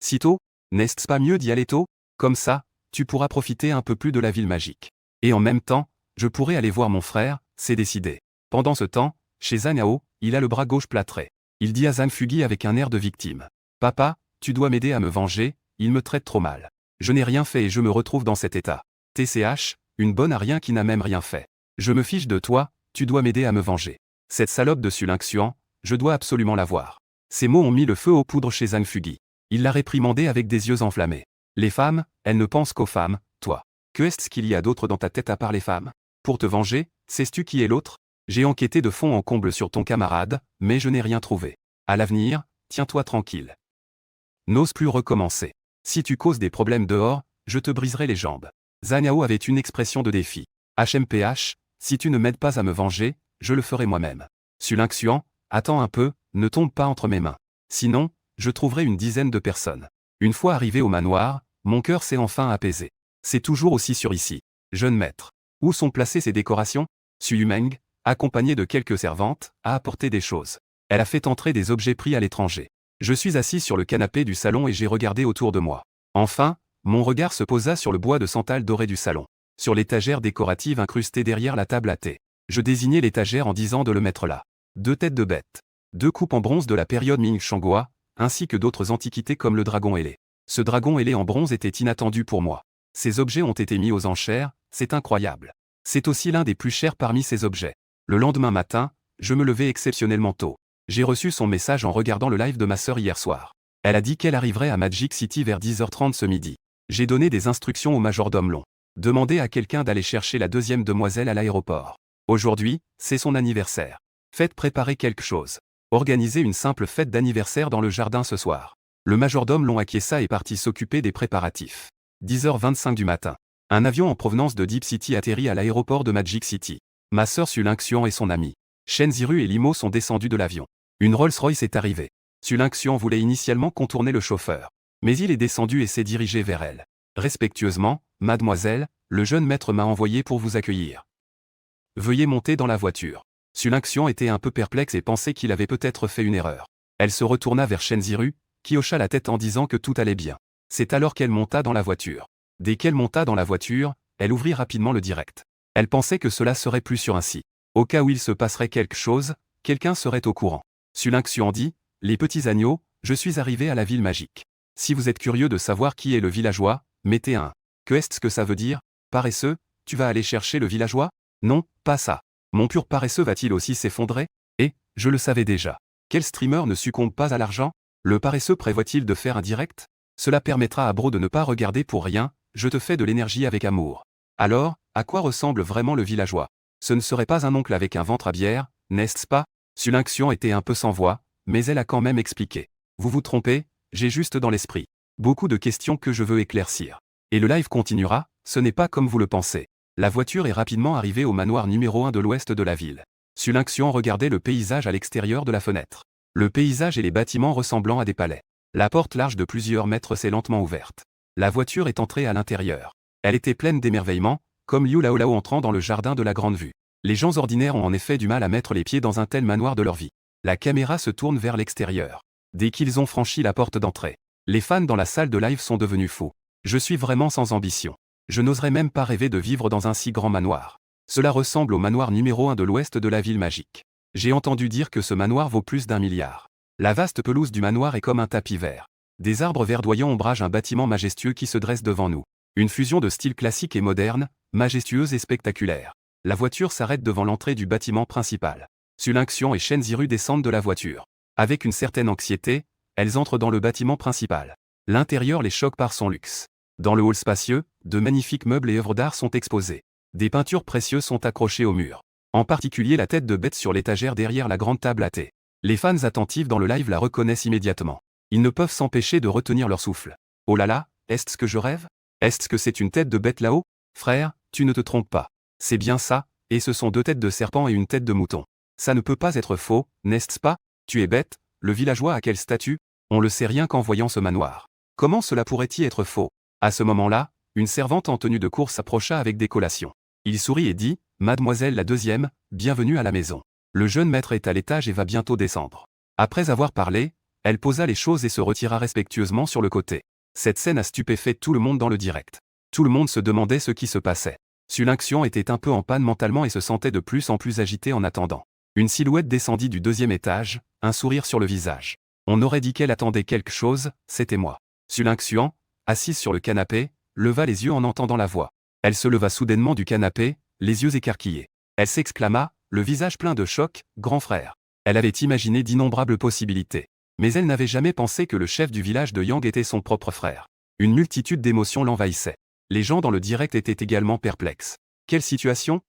Si tôt? N'est-ce pas mieux d'y aller tôt? Comme ça, tu pourras profiter un peu plus de la ville magique. Et en même temps, je pourrai aller voir mon frère, c'est décidé. Pendant ce temps, chez Zhang Yao, il a le bras gauche plâtré. Il dit à Zhang Fugi avec un air de victime. Papa, tu dois m'aider à me venger, il me traite trop mal. Je n'ai rien fait et je me retrouve dans cet état. TCH, une bonne à rien qui n'a même rien fait. Je me fiche de toi, tu dois m'aider à me venger. Cette salope de Sulingxian, je dois absolument la voir. Ces mots ont mis le feu aux poudres chez Zhang Fugi. Il l'a réprimandé avec des yeux enflammés. Les femmes, elles ne pensent qu'aux femmes, toi. Que est-ce qu'il y a d'autre dans ta tête à part les femmes? Pour te venger, sais-tu qui est l'autre? J'ai enquêté de fond en comble sur ton camarade, mais je n'ai rien trouvé. À l'avenir, tiens-toi tranquille. N'ose plus recommencer. Si tu causes des problèmes dehors, je te briserai les jambes. Zhang Yao avait une expression de défi. HMPH, si tu ne m'aides pas à me venger, je le ferai moi-même. Sulingxian, attends un peu, ne tombe pas entre mes mains. Sinon, je trouverai une dizaine de personnes. Une fois arrivé au manoir, mon cœur s'est enfin apaisé. C'est toujours aussi sûr ici. Jeune maître. Où sont placées ces décorations? Su Yumeng, accompagnée de quelques servantes, a apporté des choses. Elle a fait entrer des objets pris à l'étranger. Je suis assis sur le canapé du salon et j'ai regardé autour de moi. Enfin, mon regard se posa sur le bois de santal doré du salon. Sur l'étagère décorative incrustée derrière la table à thé. Je désignai l'étagère en disant de le mettre là. 2 têtes de bêtes. 2 coupes en bronze de la période Ming Shangua, ainsi que d'autres antiquités comme le dragon ailé. Ce dragon ailé en bronze était inattendu pour moi. Ces objets ont été mis aux enchères, c'est incroyable. C'est aussi l'un des plus chers parmi ces objets. Le lendemain matin, je me levai exceptionnellement tôt. J'ai reçu son message en regardant le live de ma sœur hier soir. Elle a dit qu'elle arriverait à Magic City vers 10h30 ce midi. J'ai donné des instructions au majordome Long. Demandez à quelqu'un d'aller chercher la 2e demoiselle à l'aéroport. Aujourd'hui, c'est son anniversaire. Faites préparer quelque chose. Organisez une simple fête d'anniversaire dans le jardin ce soir. Le majordome Long acquiesça et partit s'occuper des préparatifs. 10h25 du matin. Un avion en provenance de Deep City atterrit à l'aéroport de Magic City. Ma sœur Sulingxian et son ami Shen Ziru et Limo sont descendus de l'avion. Une Rolls-Royce est arrivée. Sulingxian voulait initialement contourner le chauffeur. Mais il est descendu et s'est dirigé vers elle. Respectueusement, mademoiselle, le jeune maître m'a envoyé pour vous accueillir. Veuillez monter dans la voiture. Sulingxian était un peu perplexe et pensait qu'il avait peut-être fait une erreur. Elle se retourna vers Shen Ziru, qui hocha la tête en disant que tout allait bien. C'est alors qu'elle monta dans la voiture. Dès qu'elle monta dans la voiture, elle ouvrit rapidement le direct. Elle pensait que cela serait plus sûr ainsi. Au cas où il se passerait quelque chose, quelqu'un serait au courant. Sulingxian dit, « Les petits agneaux, je suis arrivé à la ville magique. Si vous êtes curieux de savoir qui est le villageois, mettez un. Que est-ce que ça veut dire? Paresseux, tu vas aller chercher le villageois? Non, pas ça. Mon pur paresseux va-t-il aussi s'effondrer? Et, je le savais déjà. Quel streamer ne succombe pas à l'argent? Le paresseux prévoit-il de faire un direct? Cela permettra à Bro de ne pas regarder pour rien, je te fais de l'énergie avec amour. Alors, à quoi ressemble vraiment le villageois? Ce ne serait pas un oncle avec un ventre à bière, n'est-ce pas? Sulingxian était un peu sans voix, mais elle a quand même expliqué. Vous vous trompez, j'ai juste dans l'esprit beaucoup de questions que je veux éclaircir. Et le live continuera, ce n'est pas comme vous le pensez. La voiture est rapidement arrivée au manoir numéro 1 de l'ouest de la ville. Sulingxian regardait le paysage à l'extérieur de la fenêtre. Le paysage et les bâtiments ressemblant à des palais. La porte large de plusieurs mètres s'est lentement ouverte. La voiture est entrée à l'intérieur. Elle était pleine d'émerveillement, comme Liu Laolao entrant dans le jardin de la grande vue. Les gens ordinaires ont en effet du mal à mettre les pieds dans un tel manoir de leur vie. La caméra se tourne vers l'extérieur. Dès qu'ils ont franchi la porte d'entrée, les fans dans la salle de live sont devenus fous. Je suis vraiment sans ambition. Je n'oserais même pas rêver de vivre dans un si grand manoir. Cela ressemble au manoir numéro 1 de l'ouest de la ville magique. J'ai entendu dire que ce manoir vaut plus d'1 milliard. La vaste pelouse du manoir est comme un tapis vert. Des arbres verdoyants ombragent un bâtiment majestueux qui se dresse devant nous. Une fusion de style classique et moderne, majestueuse et spectaculaire. La voiture s'arrête devant l'entrée du bâtiment principal. Sulin Xian et Shen Ziru descendent de la voiture. Avec une certaine anxiété, elles entrent dans le bâtiment principal. L'intérieur les choque par son luxe. Dans le hall spacieux, de magnifiques meubles et œuvres d'art sont exposés. Des peintures précieuses sont accrochées au mur. En particulier la tête de bête sur l'étagère derrière la grande table à thé. Les fans attentifs dans le live la reconnaissent immédiatement. Ils ne peuvent s'empêcher de retenir leur souffle. Oh là là, est-ce que je rêve? Est-ce que c'est une tête de bête là-haut? Frère, tu ne te trompes pas. C'est bien ça, et ce sont 2 têtes de serpent et une tête de mouton. Ça ne peut pas être faux, n'est-ce pas? Tu es bête, le villageois a quel statut? On le sait rien qu'en voyant ce manoir. Comment cela pourrait-il être faux? À ce moment-là, une servante en tenue de cour s'approcha avec des collations. Il sourit et dit, « Mademoiselle la deuxième, bienvenue à la maison. Le jeune maître est à l'étage et va bientôt descendre. » Après avoir parlé, elle posa les choses et se retira respectueusement sur le côté. Cette scène a stupéfait tout le monde dans le direct. Tout le monde se demandait ce qui se passait. Sulin Xian était un peu en panne mentalement et se sentait de plus en plus agité en attendant. Une silhouette descendit du 2e étage, un sourire sur le visage. On aurait dit qu'elle attendait quelque chose, c'était moi. Sulin Xian, assise sur le canapé, leva les yeux en entendant la voix. Elle se leva soudainement du canapé, les yeux écarquillés. Elle s'exclama, le visage plein de choc, « Grand frère !» Elle avait imaginé d'innombrables possibilités. Mais elle n'avait jamais pensé que le chef du village de Yang était son propre frère. Une multitude d'émotions l'envahissait. Les gens dans le direct étaient également perplexes. Quelle situation?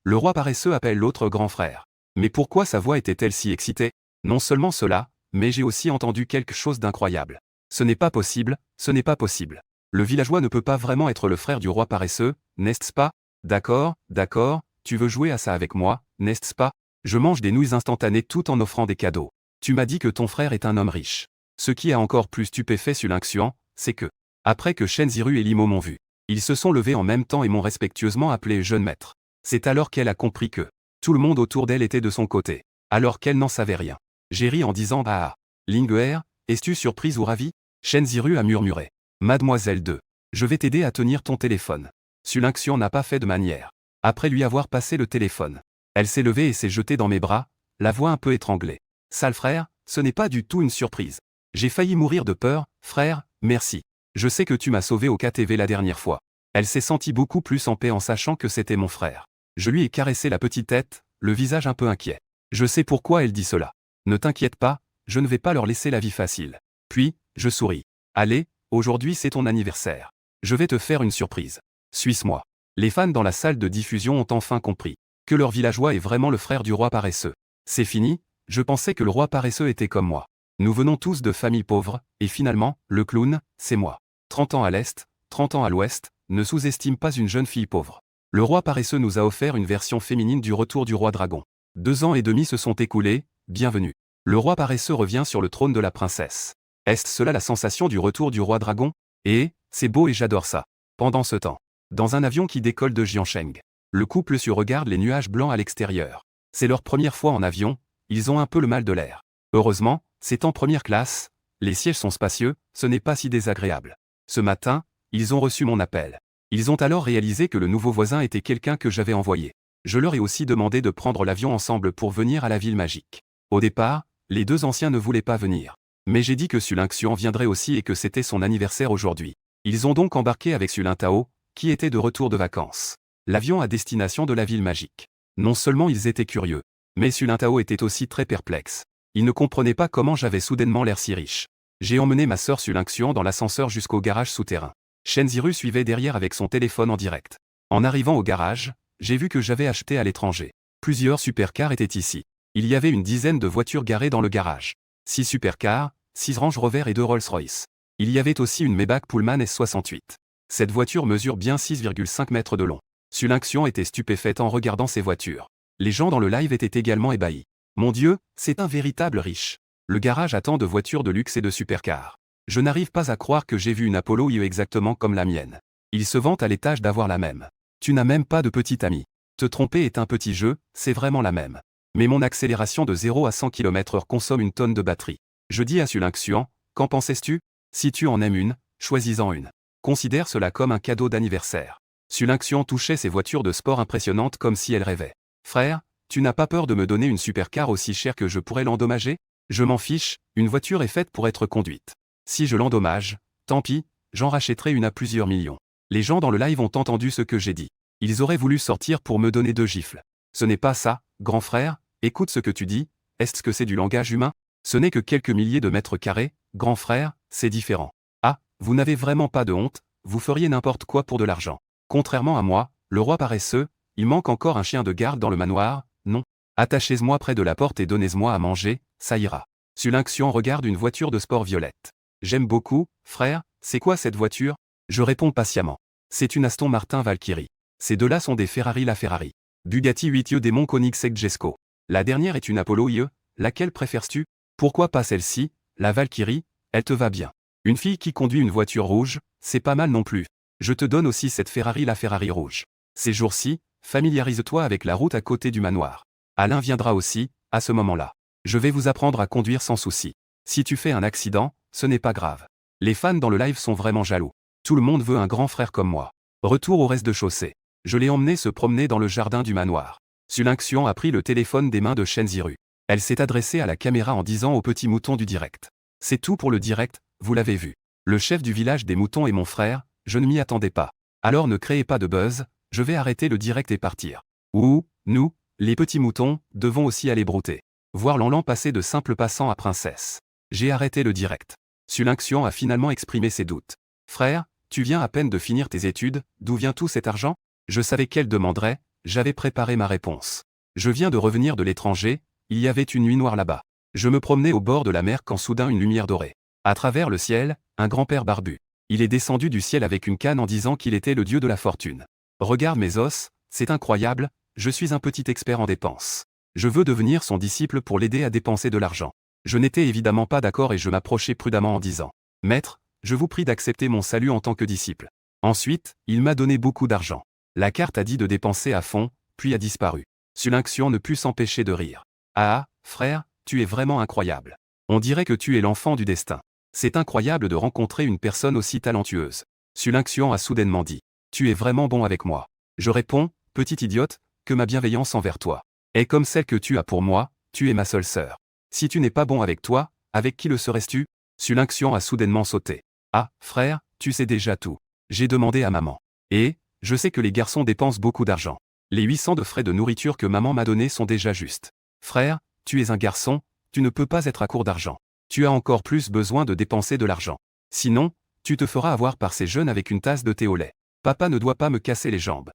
Le roi paresseux appelle l'autre grand frère. Mais pourquoi sa voix était-elle si excitée? Non seulement cela, mais j'ai aussi entendu quelque chose d'incroyable. Ce n'est pas possible, ce n'est pas possible. Le villageois ne peut pas vraiment être le frère du roi paresseux, n'est-ce pas? D'accord, d'accord, tu veux jouer à ça avec moi, n'est-ce pas? Je mange des nouilles instantanées tout en offrant des cadeaux. Tu m'as dit que ton frère est un homme riche. Ce qui a encore plus stupéfait Sulin Xian, c'est que, après que Shen Ziru et Limo m'ont vu, ils se sont levés en même temps et m'ont respectueusement appelé jeune maître. C'est alors qu'elle a compris que tout le monde autour d'elle était de son côté, alors qu'elle n'en savait rien. J'ai ri en disant ah. Ling'er, es-tu surprise ou ravie? Shen Ziru a murmuré. Mademoiselle 2. Je vais t'aider à tenir ton téléphone. Sulin Xian n'a pas fait de manière. Après lui avoir passé le téléphone, elle s'est levée et s'est jetée dans mes bras, la voix un peu étranglée. Sale frère, ce n'est pas du tout une surprise. J'ai failli mourir de peur, frère, merci. Je sais que tu m'as sauvé au KTV la dernière fois. Elle s'est sentie beaucoup plus en paix en sachant que c'était mon frère. Je lui ai caressé la petite tête, le visage un peu inquiet. Je sais pourquoi elle dit cela. Ne t'inquiète pas, je ne vais pas leur laisser la vie facile. Puis, je souris. Allez, aujourd'hui c'est ton anniversaire. Je vais te faire une surprise. Suis-moi. Les fans dans la salle de diffusion ont enfin compris que leur villageois est vraiment le frère du roi paresseux. C'est fini, je pensais que le roi paresseux était comme moi. Nous venons tous de familles pauvres, et finalement, le clown, c'est moi. 30 ans à l'est, 30 ans à l'ouest, ne sous-estime pas une jeune fille pauvre. Le roi paresseux nous a offert une version féminine du retour du roi dragon. 2 ans et demi se sont écoulés, bienvenue. Le roi paresseux revient sur le trône de la princesse. Est-ce cela la sensation du retour du roi dragon? Et, c'est beau et j'adore ça. Pendant ce temps, dans un avion qui décolle de Jiancheng, le couple regarde les nuages blancs à l'extérieur. C'est leur première fois en avion, ils ont un peu le mal de l'air. Heureusement, c'est en première classe, les sièges sont spacieux, ce n'est pas si désagréable. Ce matin, ils ont reçu mon appel. Ils ont alors réalisé que le nouveau voisin était quelqu'un que j'avais envoyé. Je leur ai aussi demandé de prendre l'avion ensemble pour venir à la ville magique. Au départ, les 2 anciens ne voulaient pas venir. Mais j'ai dit que Sulin Xian viendrait aussi et que c'était son anniversaire aujourd'hui. Ils ont donc embarqué avec Sulin Tao, qui était de retour de vacances. L'avion à destination de la ville magique. Non seulement ils étaient curieux, mais Sulin Tao était aussi très perplexe. Il ne comprenait pas comment j'avais soudainement l'air si riche. J'ai emmené ma sœur Sulin Xian dans l'ascenseur jusqu'au garage souterrain. Shen Ziru suivait derrière avec son téléphone en direct. En arrivant au garage, j'ai vu que j'avais acheté à l'étranger. Plusieurs supercars étaient ici. Il y avait une dizaine de voitures garées dans le garage. 6 supercars, 6 Range Rover et 2 Rolls-Royce. Il y avait aussi une Maybach Pullman S68. Cette voiture mesure bien 6,5 mètres de long. Sulin Xian était stupéfaite en regardant ces voitures. Les gens dans le live étaient également ébahis. Mon Dieu, c'est un véritable riche. Le garage a tant de voitures de luxe et de supercars. Je n'arrive pas à croire que j'ai vu une Apollo IE exactement comme la mienne. Il se vante à l'étage d'avoir la même. Tu n'as même pas de petit ami. Te tromper est un petit jeu, c'est vraiment la même. Mais mon accélération de 0 à 100 km/h consomme une tonne de batterie. Je dis à Sulinxian, qu'en pensais-tu? Si tu en aimes une, choisis-en une. Considère cela comme un cadeau d'anniversaire. Sulinxian touchait ses voitures de sport impressionnantes comme si elle rêvait. Frère, tu n'as pas peur de me donner une supercar aussi chère que je pourrais l'endommager? Je m'en fiche, une voiture est faite pour être conduite. Si je l'endommage, tant pis, j'en rachèterai une à plusieurs millions. Les gens dans le live ont entendu ce que j'ai dit. Ils auraient voulu sortir pour me donner 2 gifles. Ce n'est pas ça, grand frère, écoute ce que tu dis, est-ce que c'est du langage humain? Ce n'est que quelques milliers de mètres carrés, grand frère, c'est différent. Ah, vous n'avez vraiment pas de honte, vous feriez n'importe quoi pour de l'argent. Contrairement à moi, le roi paresseux, il manque encore un chien de garde dans le manoir, non. Attachez-moi près de la porte et donnez-moi à manger, ça ira. Sulinxian regarde une voiture de sport violette. J'aime beaucoup, frère, c'est quoi cette voiture? Je réponds patiemment. C'est une Aston Martin Valkyrie. Ces deux-là sont des Ferrari LaFerrari. Bugatti 8 Démon Koenigsegg Jesko. La dernière est une Apollo IE, laquelle préfères-tu? Pourquoi pas celle-ci, la Valkyrie, elle te va bien. Une fille qui conduit une voiture rouge, c'est pas mal non plus. Je te donne aussi cette Ferrari LaFerrari rouge. Ces jours-ci, familiarise-toi avec la route à côté du manoir. Alain viendra aussi, à ce moment-là. Je vais vous apprendre à conduire sans souci. Si tu fais un accident, ce n'est pas grave. Les fans dans le live sont vraiment jaloux. Tout le monde veut un grand frère comme moi. Retour au rez-de-chaussée. Je l'ai emmené se promener dans le jardin du manoir. Sulinxian a pris le téléphone des mains de Shenziru. Elle s'est adressée à la caméra en disant au petit mouton du direct. C'est tout pour le direct, vous l'avez vu. Le chef du village des moutons est mon frère, je ne m'y attendais pas. Alors ne créez pas de buzz, je vais arrêter le direct et partir. Ouh, nous, les petits moutons, devons aussi aller brouter. Voir Lanlan passer de simple passant à princesse. J'ai arrêté le direct. Sulinxian a finalement exprimé ses doutes. Frère, tu viens à peine de finir tes études, d'où vient tout cet argent? Je savais qu'elle demanderait, j'avais préparé ma réponse. Je viens de revenir de l'étranger, il y avait une nuit noire là-bas. Je me promenais au bord de la mer quand soudain une lumière dorée. À travers le ciel, un grand-père barbu. Il est descendu du ciel avec une canne en disant qu'il était le dieu de la fortune. Regarde mes os, c'est incroyable, je suis un petit expert en dépenses. Je veux devenir son disciple pour l'aider à dépenser de l'argent. Je n'étais évidemment pas d'accord et je m'approchai prudemment en disant, Maître, je vous prie d'accepter mon salut en tant que disciple. Ensuite, il m'a donné beaucoup d'argent. La carte a dit de dépenser à fond, puis a disparu. Sulinxian ne put s'empêcher de rire. Ah, frère, tu es vraiment incroyable. On dirait que tu es l'enfant du destin. C'est incroyable de rencontrer une personne aussi talentueuse. Sulinxian a soudainement dit. Tu es vraiment bon avec moi. Je réponds, petite idiote, que ma bienveillance envers toi est comme celle que tu as pour moi, tu es ma seule sœur. Si tu n'es pas bon avec toi, avec qui le serais-tu? Sulinxian a soudainement sauté. Ah, frère, tu sais déjà tout. J'ai demandé à maman. Et, je sais que les garçons dépensent beaucoup d'argent. Les 800 de frais de nourriture que maman m'a donnés sont déjà justes. Frère, tu es un garçon, tu ne peux pas être à court d'argent. Tu as encore plus besoin de dépenser de l'argent. Sinon, tu te feras avoir par ces jeunes avec une tasse de thé au lait. Papa ne doit pas me casser les jambes.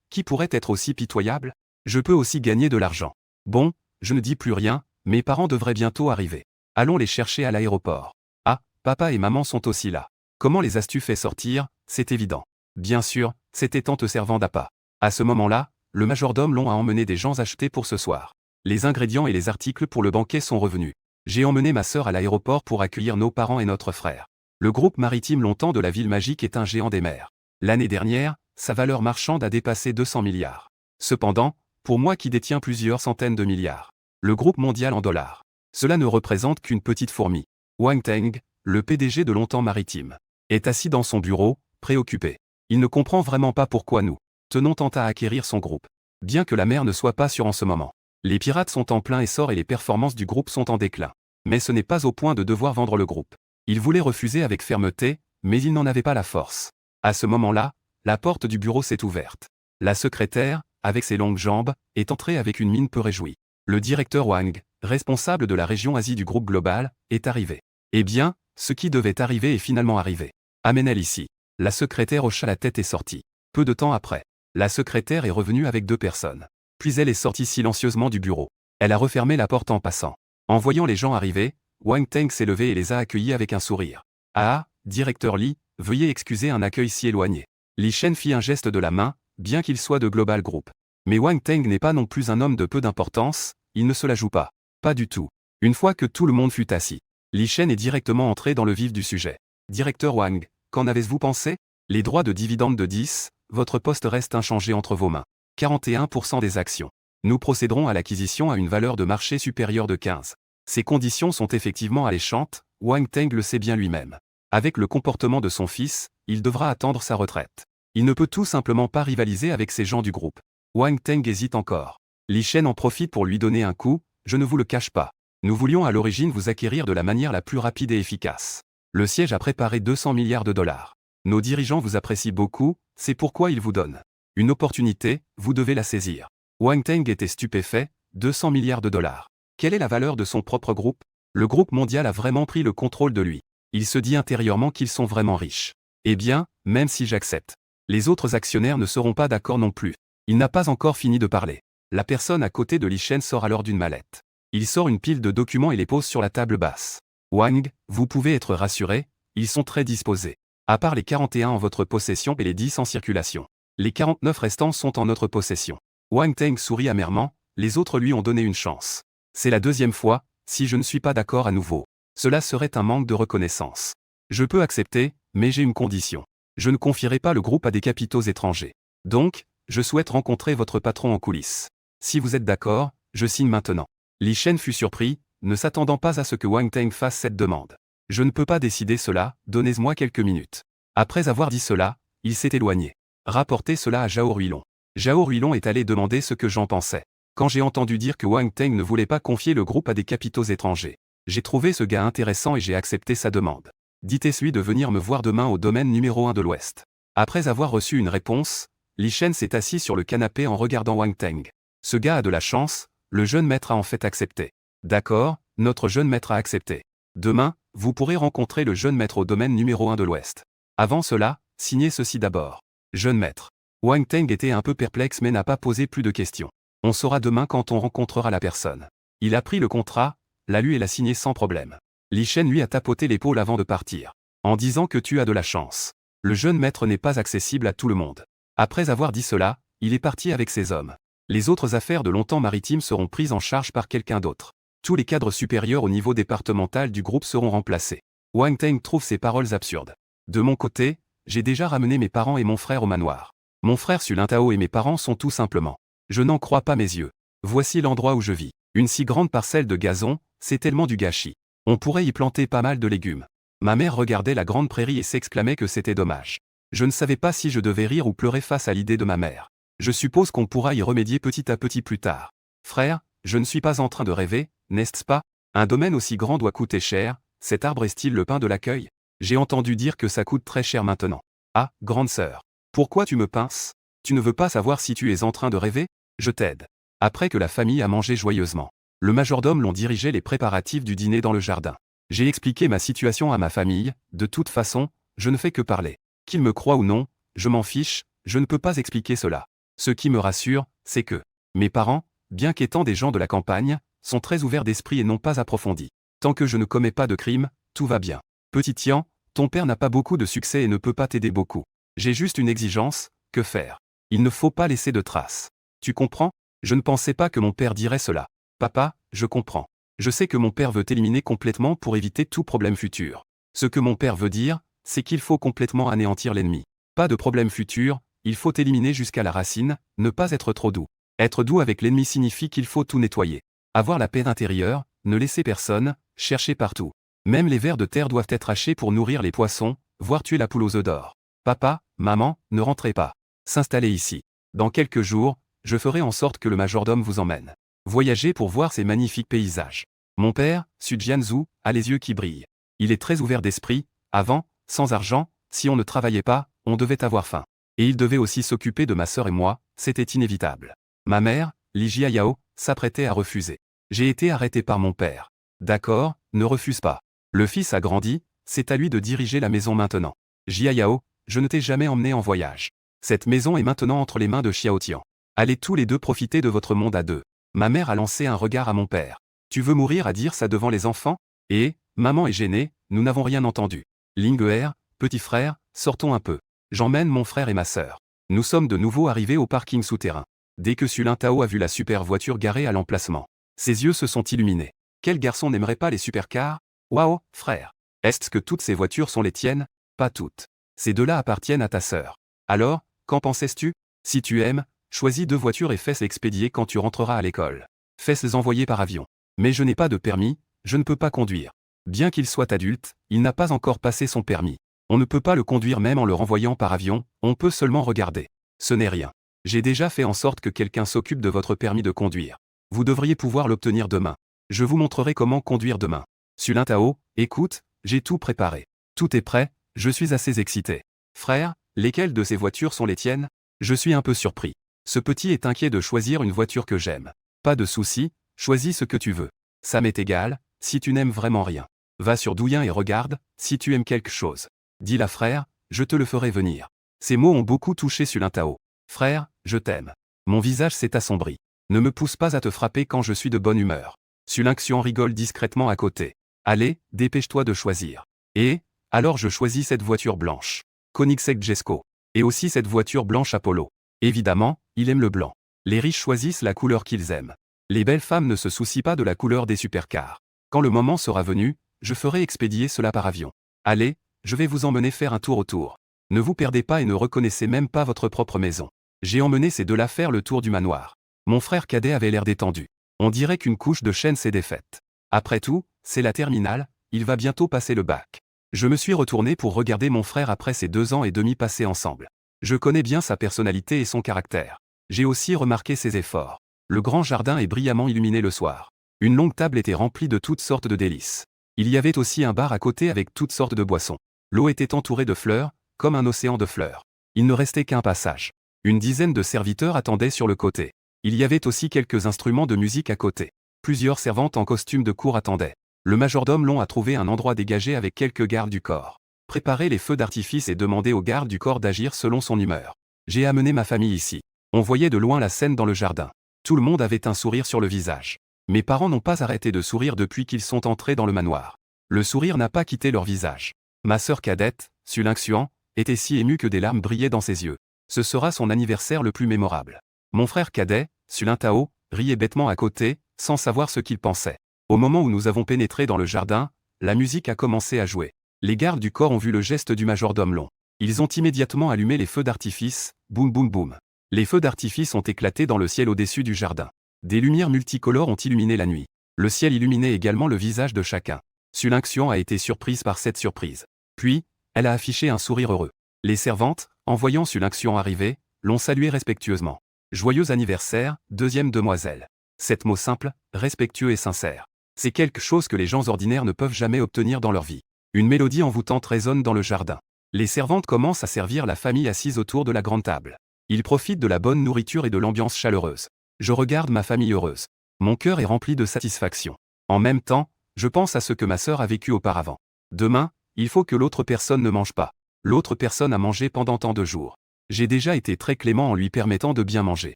Qui pourrait être aussi pitoyable? Je peux aussi gagner de l'argent. Bon, je ne dis plus rien, mes parents devraient bientôt arriver. Allons les chercher à l'aéroport. Ah, papa et maman sont aussi là. Comment les as-tu fait sortir? C'est évident. Bien sûr, c'était tante servant d'appât. À ce moment-là, le majordome Long a emmené des gens achetés pour ce soir. Les ingrédients et les articles pour le banquet sont revenus. J'ai emmené ma sœur à l'aéroport pour accueillir nos parents et notre frère. Le groupe maritime Longtemps de la ville magique est un géant des mers. L'année dernière, sa valeur marchande a dépassé 200 milliards. Cependant, pour moi qui détiens plusieurs centaines de milliards, le groupe mondial en dollars, cela ne représente qu'une petite fourmi. Wang Teng, le PDG de Longtemps Maritime, est assis dans son bureau, préoccupé. Il ne comprend vraiment pas pourquoi nous tenons tant à acquérir son groupe. Bien que la mer ne soit pas sûre en ce moment. Les pirates sont en plein essor et les performances du groupe sont en déclin. Mais ce n'est pas au point de devoir vendre le groupe. Il voulait refuser avec fermeté, mais il n'en avait pas la force. À ce moment-là, la porte du bureau s'est ouverte. La secrétaire, avec ses longues jambes, est entrée avec une mine peu réjouie. Le directeur Wang, responsable de la région Asie du groupe global, est arrivé. Eh bien, ce qui devait arriver est finalement arrivé. Amène-elle ici. La secrétaire hocha la tête et sortit. Peu de temps après, la secrétaire est revenue avec 2 personnes. Puis elle est sortie silencieusement du bureau. Elle a refermé la porte en passant. En voyant les gens arriver, Wang Teng s'est levé et les a accueillis avec un sourire. Ah, directeur Li, veuillez excuser un accueil si éloigné. Li Shen fit un geste de la main, bien qu'il soit de Global Group. Mais Wang Teng n'est pas non plus un homme de peu d'importance, il ne se la joue pas. Pas du tout. Une fois que tout le monde fut assis, Li Shen est directement entré dans le vif du sujet. Directeur Wang, qu'en avez-vous pensé? Les droits de dividende de 10, votre poste reste inchangé entre vos mains. 41% des actions. Nous procéderons à l'acquisition à une valeur de marché supérieure de 15. Ces conditions sont effectivement alléchantes, Wang Teng le sait bien lui-même. Avec le comportement de son fils, il devra attendre sa retraite. Il ne peut tout simplement pas rivaliser avec ces gens du groupe. Wang Teng hésite encore. Li Shen en profite pour lui donner un coup, je ne vous le cache pas. Nous voulions à l'origine vous acquérir de la manière la plus rapide et efficace. Le siège a préparé 200 milliards de dollars. Nos dirigeants vous apprécient beaucoup, c'est pourquoi ils vous donnent une opportunité, vous devez la saisir. Wang Teng était stupéfait, 200 milliards de dollars. Quelle est la valeur de son propre groupe? Le groupe mondial a vraiment pris le contrôle de lui. Il se dit intérieurement qu'ils sont vraiment riches. Eh bien, même si j'accepte. Les autres actionnaires ne seront pas d'accord non plus. Il n'a pas encore fini de parler. La personne à côté de Li Shen sort alors d'une mallette. Il sort une pile de documents et les pose sur la table basse. Wang, vous pouvez être rassuré, ils sont très disposés. À part les 41 en votre possession et les 10 en circulation. Les 49 restants sont en notre possession. Wang Teng sourit amèrement, les autres lui ont donné une chance. C'est la deuxième fois, si je ne suis pas d'accord à nouveau. Cela serait un manque de reconnaissance. Je peux accepter, mais j'ai une condition. Je ne confierai pas le groupe à des capitaux étrangers. Donc, je souhaite rencontrer votre patron en coulisses. Si vous êtes d'accord, je signe maintenant. Li Shen fut surpris, ne s'attendant pas à ce que Wang Teng fasse cette demande. Je ne peux pas décider cela, donnez-moi quelques minutes. Après avoir dit cela, il s'est éloigné. Rapportez cela à Zhao Ruilong. Zhao Ruilong est allé demander ce que j'en pensais. Quand j'ai entendu dire que Wang Teng ne voulait pas confier le groupe à des capitaux étrangers, j'ai trouvé ce gars intéressant et j'ai accepté sa demande. Dites-lui de venir me voir demain au domaine numéro 1 de l'Ouest. Après avoir reçu une réponse, Li Shen s'est assis sur le canapé en regardant Wang Teng. Ce gars a de la chance, le jeune maître a en fait accepté. D'accord, notre jeune maître a accepté. Demain, vous pourrez rencontrer le jeune maître au domaine numéro 1 de l'Ouest. Avant cela, signez ceci d'abord. Jeune maître. Wang Teng était un peu perplexe mais n'a pas posé plus de questions. On saura demain quand on rencontrera la personne. Il a pris le contrat, l'a lu et l'a signé sans problème. Li Shen lui a tapoté l'épaule avant de partir. En disant que tu as de la chance. Le jeune maître n'est pas accessible à tout le monde. Après avoir dit cela, il est parti avec ses hommes. Les autres affaires de longtemps maritimes seront prises en charge par quelqu'un d'autre. Tous les cadres supérieurs au niveau départemental du groupe seront remplacés. Wang Teng trouve ces paroles absurdes. De mon côté, j'ai déjà ramené mes parents et mon frère au manoir. Mon frère Su Lintao et mes parents sont tout simplement. Je n'en crois pas mes yeux. Voici l'endroit où je vis. Une si grande parcelle de gazon, c'est tellement du gâchis. On pourrait y planter pas mal de légumes. Ma mère regardait la grande prairie et s'exclamait que c'était dommage. Je ne savais pas si je devais rire ou pleurer face à l'idée de ma mère. Je suppose qu'on pourra y remédier petit à petit plus tard. Frère, je ne suis pas en train de rêver, n'est-ce pas? Un domaine aussi grand doit coûter cher, cet arbre est-il le pain de l'accueil? J'ai entendu dire que ça coûte très cher maintenant. Ah, grande sœur. Pourquoi tu me pinces? Tu ne veux pas savoir si tu es en train de rêver? Je t'aide. Après que la famille a mangé joyeusement, le majordome l'ont dirigé les préparatifs du dîner dans le jardin. J'ai expliqué ma situation à ma famille, de toute façon, je ne fais que parler. Qu'ils me croient ou non, je m'en fiche, je ne peux pas expliquer cela. Ce qui me rassure, c'est que mes parents, bien qu'étant des gens de la campagne, sont très ouverts d'esprit et non pas approfondis. Tant que je ne commets pas de crime, tout va bien. Petit Tian, ton père n'a pas beaucoup de succès et ne peut pas t'aider beaucoup. J'ai juste une exigence, que faire? Il ne faut pas laisser de traces. Tu comprends? Je ne pensais pas que mon père dirait cela. Papa, je comprends. Je sais que mon père veut t'éliminer complètement pour éviter tout problème futur. Ce que mon père veut dire, c'est qu'il faut complètement anéantir l'ennemi. Pas de problème futur, il faut éliminer jusqu'à la racine, ne pas être trop doux. Être doux avec l'ennemi signifie qu'il faut tout nettoyer. Avoir la paix intérieure, ne laisser personne, chercher partout. Même les vers de terre doivent être hachés pour nourrir les poissons, voire tuer la poule aux œufs d'or. Papa, maman, ne rentrez pas. S'installer ici. Dans quelques jours, je ferai en sorte que le majordome vous emmène. Voyager pour voir ces magnifiques paysages. Mon père, Su Jianzhu, a les yeux qui brillent. Il est très ouvert d'esprit. Avant, sans argent, si on ne travaillait pas, on devait avoir faim. Et il devait aussi s'occuper de ma sœur et moi, c'était inévitable. Ma mère, Li Jiayao, s'apprêtait à refuser. J'ai été arrêté par mon père. D'accord, ne refuse pas. Le fils a grandi, c'est à lui de diriger la maison maintenant. Jiayao, je ne t'ai jamais emmené en voyage. Cette maison est maintenant entre les mains de Xiao Tian. Allez tous les deux profiter de votre monde à deux. Ma mère a lancé un regard à mon père. Tu veux mourir à dire ça devant les enfants? Et, maman est gênée, nous n'avons rien entendu. Linguer, petit frère, sortons un peu. J'emmène mon frère et ma sœur. Nous sommes de nouveau arrivés au parking souterrain. Dès que Su Lintao a vu la super voiture garée à l'emplacement, ses yeux se sont illuminés. Quel garçon n'aimerait pas les supercars? Waouh, frère. Est-ce que toutes ces voitures sont les tiennes? Pas toutes. Ces deux-là appartiennent à ta sœur. Alors, qu'en pensais-tu? Si tu aimes, choisis 2 voitures et fais-les expédier quand tu rentreras à l'école. Fais-les envoyer par avion. Mais je n'ai pas de permis, je ne peux pas conduire. Bien qu'il soit adulte, il n'a pas encore passé son permis. On ne peut pas le conduire même en le renvoyant par avion, on peut seulement regarder. Ce n'est rien. J'ai déjà fait en sorte que quelqu'un s'occupe de votre permis de conduire. Vous devriez pouvoir l'obtenir demain. Je vous montrerai comment conduire demain. Sulin Tao, écoute, j'ai tout préparé. Tout est prêt, je suis assez excité. Frère, lesquelles de ces voitures sont les tiennes? Je suis un peu surpris. Ce petit est inquiet de choisir une voiture que j'aime. Pas de souci, choisis ce que tu veux. Ça m'est égal, si tu n'aimes vraiment rien. Va sur Douyin et regarde, si tu aimes quelque chose. Dis-la frère, je te le ferai venir. Ces mots ont beaucoup touché Sulin Tao. Frère, je t'aime. Mon visage s'est assombri. Ne me pousse pas à te frapper quand je suis de bonne humeur. Sulin Xian rigole discrètement à côté. Allez, dépêche-toi de choisir. Et, alors je choisis cette voiture blanche. Koenigsegg Jesko. Et aussi cette voiture blanche Apollo. Évidemment, il aime le blanc. Les riches choisissent la couleur qu'ils aiment. Les belles femmes ne se soucient pas de la couleur des supercars. Quand le moment sera venu, je ferai expédier cela par avion. Allez, je vais vous emmener faire un tour autour. Ne vous perdez pas et ne reconnaissez même pas votre propre maison. J'ai emmené ces deux-là faire le tour du manoir. Mon frère cadet avait l'air détendu. On dirait qu'une couche de chaîne s'est défaite. Après tout, c'est la terminale, il va bientôt passer le bac. Je me suis retourné pour regarder mon frère après ces 2 ans et demi passés ensemble. Je connais bien sa personnalité et son caractère. J'ai aussi remarqué ses efforts. Le grand jardin est brillamment illuminé le soir. Une longue table était remplie de toutes sortes de délices. Il y avait aussi un bar à côté avec toutes sortes de boissons. L'eau était entourée de fleurs, comme un océan de fleurs. Il ne restait qu'un passage. Une dizaine de serviteurs attendaient sur le côté. Il y avait aussi quelques instruments de musique à côté. Plusieurs servantes en costume de cour attendaient. Le majordome long a trouvé un endroit dégagé avec quelques gardes du corps. Préparer les feux d'artifice et demander aux gardes du corps d'agir selon son humeur. J'ai amené ma famille ici. On voyait de loin la scène dans le jardin. Tout le monde avait un sourire sur le visage. Mes parents n'ont pas arrêté de sourire depuis qu'ils sont entrés dans le manoir. Le sourire n'a pas quitté leur visage. Ma sœur cadette, Sulin Xuan, était si émue que des larmes brillaient dans ses yeux. Ce sera son anniversaire le plus mémorable. Mon frère cadet, Sulin Tao, riait bêtement à côté, sans savoir ce qu'il pensait. Au moment où nous avons pénétré dans le jardin, la musique a commencé à jouer. Les gardes du corps ont vu le geste du majordome long. Ils ont immédiatement allumé les feux d'artifice, boum boum boum. Les feux d'artifice ont éclaté dans le ciel au-dessus du jardin. Des lumières multicolores ont illuminé la nuit. Le ciel illuminait également le visage de chacun. Sulin Xuan a été surprise par cette surprise. Puis, elle a affiché un sourire heureux. Les servantes, en voyant Sulin Xuan arriver, l'ont salué respectueusement. Joyeux anniversaire, deuxième demoiselle. 7 mots simples, respectueux et sincères. C'est quelque chose que les gens ordinaires ne peuvent jamais obtenir dans leur vie. Une mélodie envoûtante résonne dans le jardin. Les servantes commencent à servir la famille assise autour de la grande table. Ils profitent de la bonne nourriture et de l'ambiance chaleureuse. Je regarde ma famille heureuse. Mon cœur est rempli de satisfaction. En même temps, je pense à ce que ma sœur a vécu auparavant. Demain, il faut que l'autre personne ne mange pas. L'autre personne a mangé pendant tant de jours. J'ai déjà été très clément en lui permettant de bien manger.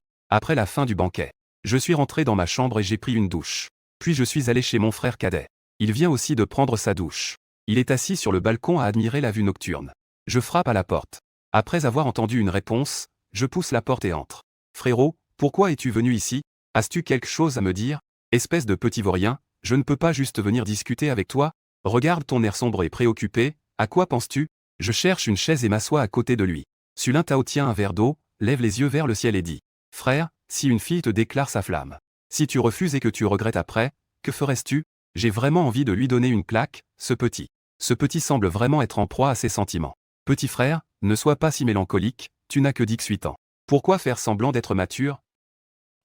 Après la fin du banquet, je suis rentré dans ma chambre et j'ai pris une douche. Puis je suis allé chez mon frère cadet. Il vient aussi de prendre sa douche. Il est assis sur le balcon à admirer la vue nocturne. Je frappe à la porte. Après avoir entendu une réponse, je pousse la porte et entre. Frérot, pourquoi es-tu venu ici? As-tu quelque chose à me dire? Espèce de petit vaurien, je ne peux pas juste venir discuter avec toi. Regarde ton air sombre et préoccupé, à quoi penses-tu? Je cherche une chaise et m'assois à côté de lui. Sulin Tao tient un verre d'eau, lève les yeux vers le ciel et dit. Frère, si une fille te déclare sa flamme. Si tu refuses et que tu regrettes après, que ferais-tu? J'ai vraiment envie de lui donner une claque, ce petit. Ce petit semble vraiment être en proie à ses sentiments. Petit frère, ne sois pas si mélancolique, tu n'as que 18 ans. Pourquoi faire semblant d'être mature?